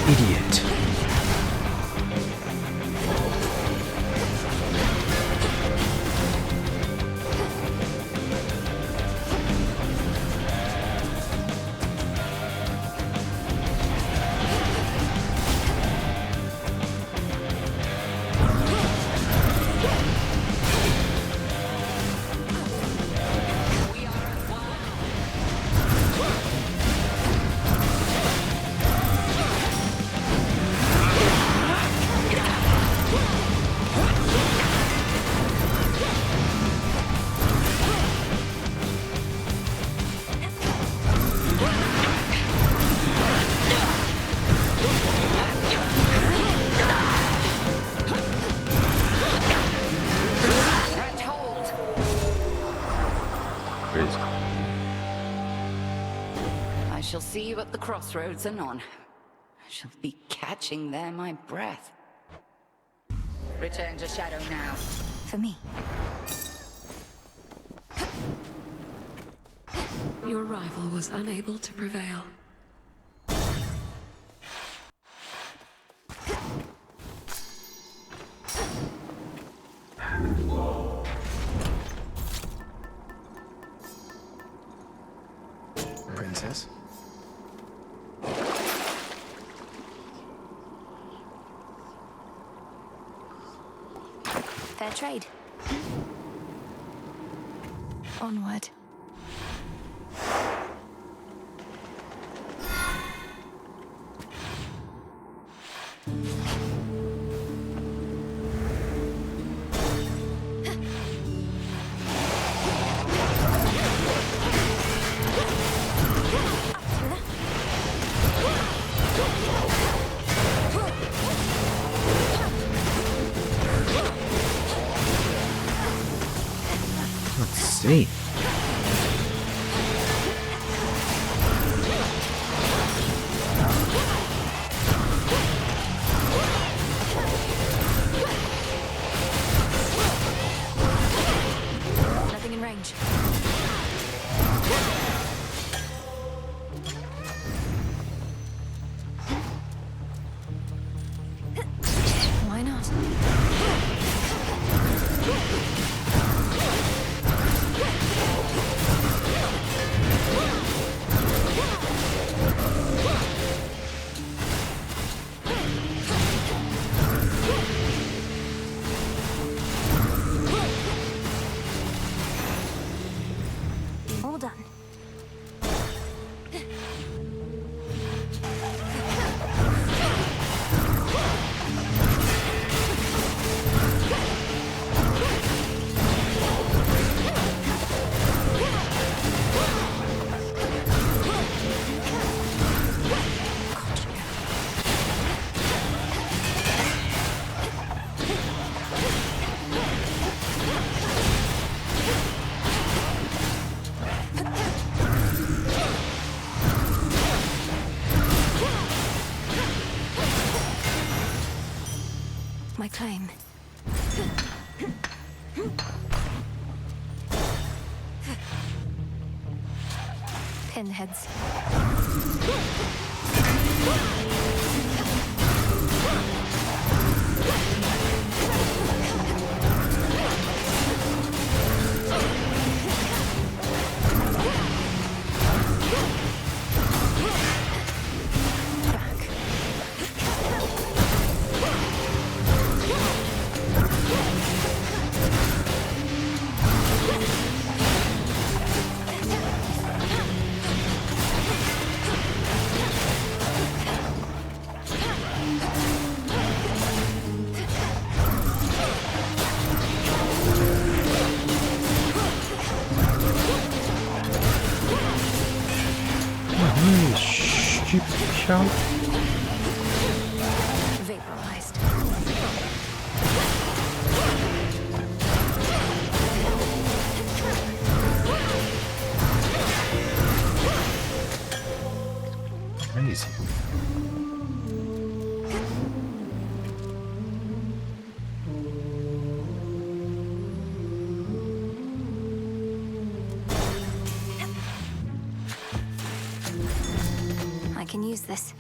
Idiot. I shall see you at the crossroads anon. I shall be catching there my breath. Return to Shadow now. For me. Your rival was unable to prevail. Princess? Fair trade. Onward. Let's see. Nothing in range. Why not? All done. My claim. Pinheads. Stupid shout. Vaporized. Crazy. I can use this.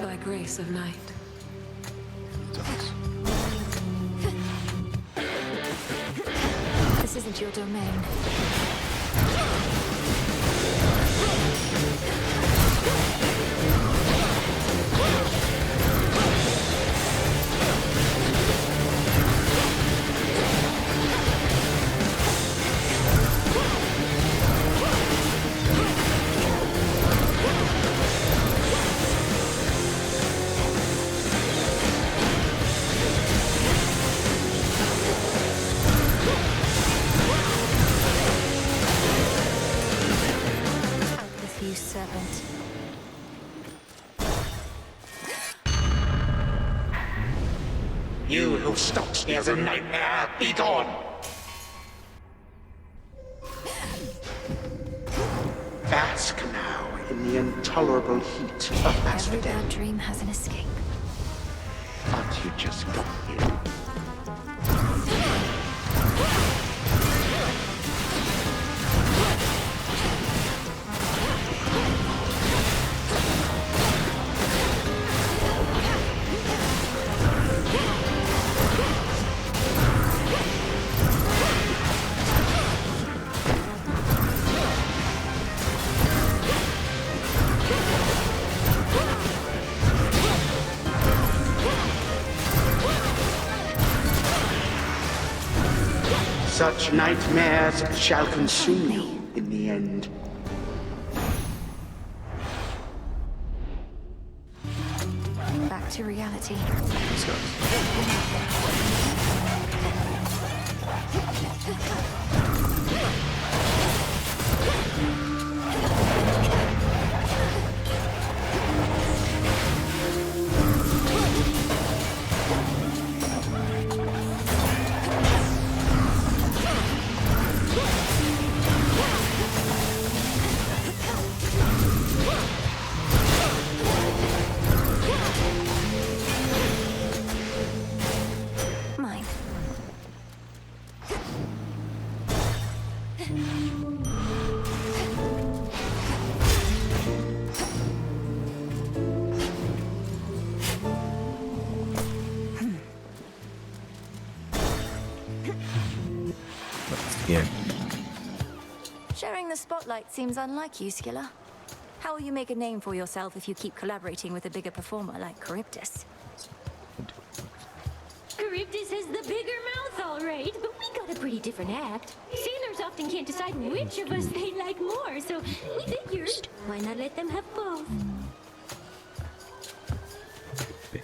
by grace of night. This isn't your domain. You serpent. You who stalks me as a nightmare, be gone! Bask now in the intolerable heat of Every bad dream has an escape. Thought you just got here. Such nightmares shall consume you in the end. Back to reality. Mine. Yeah. Sharing the spotlight seems unlike you, Scylla. How will you make a name for yourself if you keep collaborating with a bigger performer like Charybdis? Charybdis has the bigger mouth, all right, but we got a pretty different act. Sailors often can't decide which of us they like more, so we figured, why not let them have both?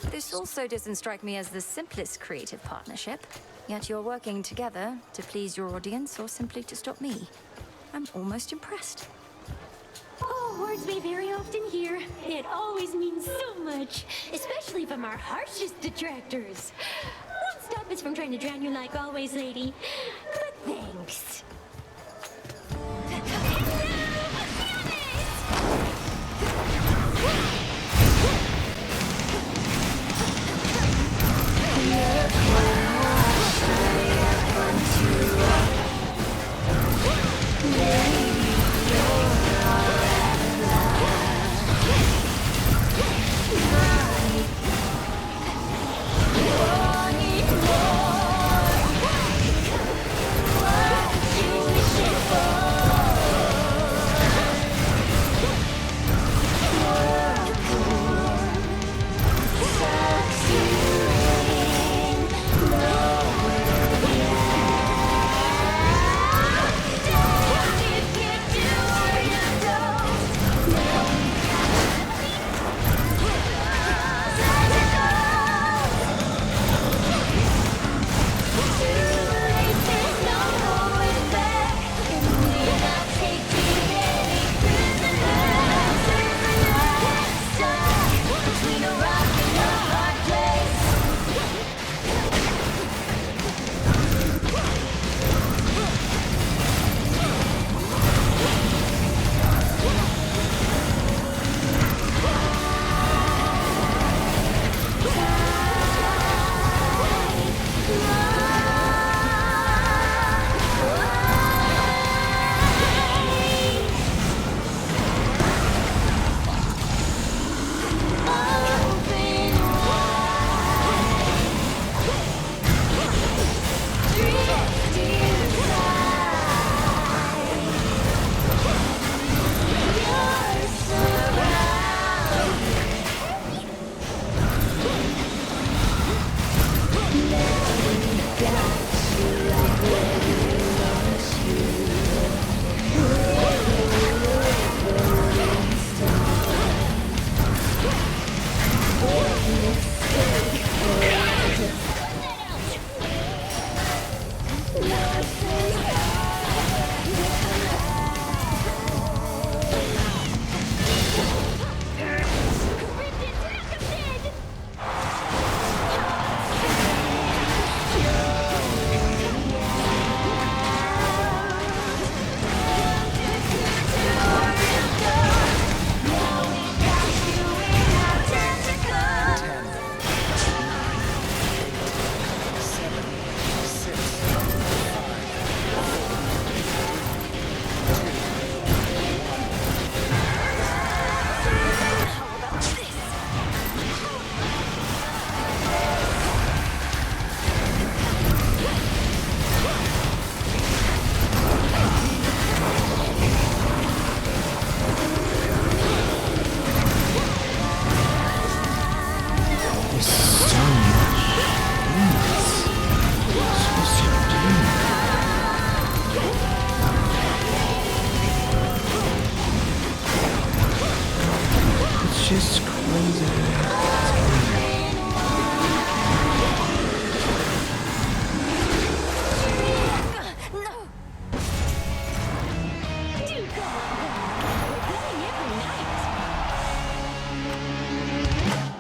This also doesn't strike me as the simplest creative partnership. Yet you're working together to please your audience or simply to stop me. I'm almost impressed. Oh, words we very often hear. It always means so much, especially from our harshest detractors. Won't stop us from trying to drown you like always, lady. But thanks.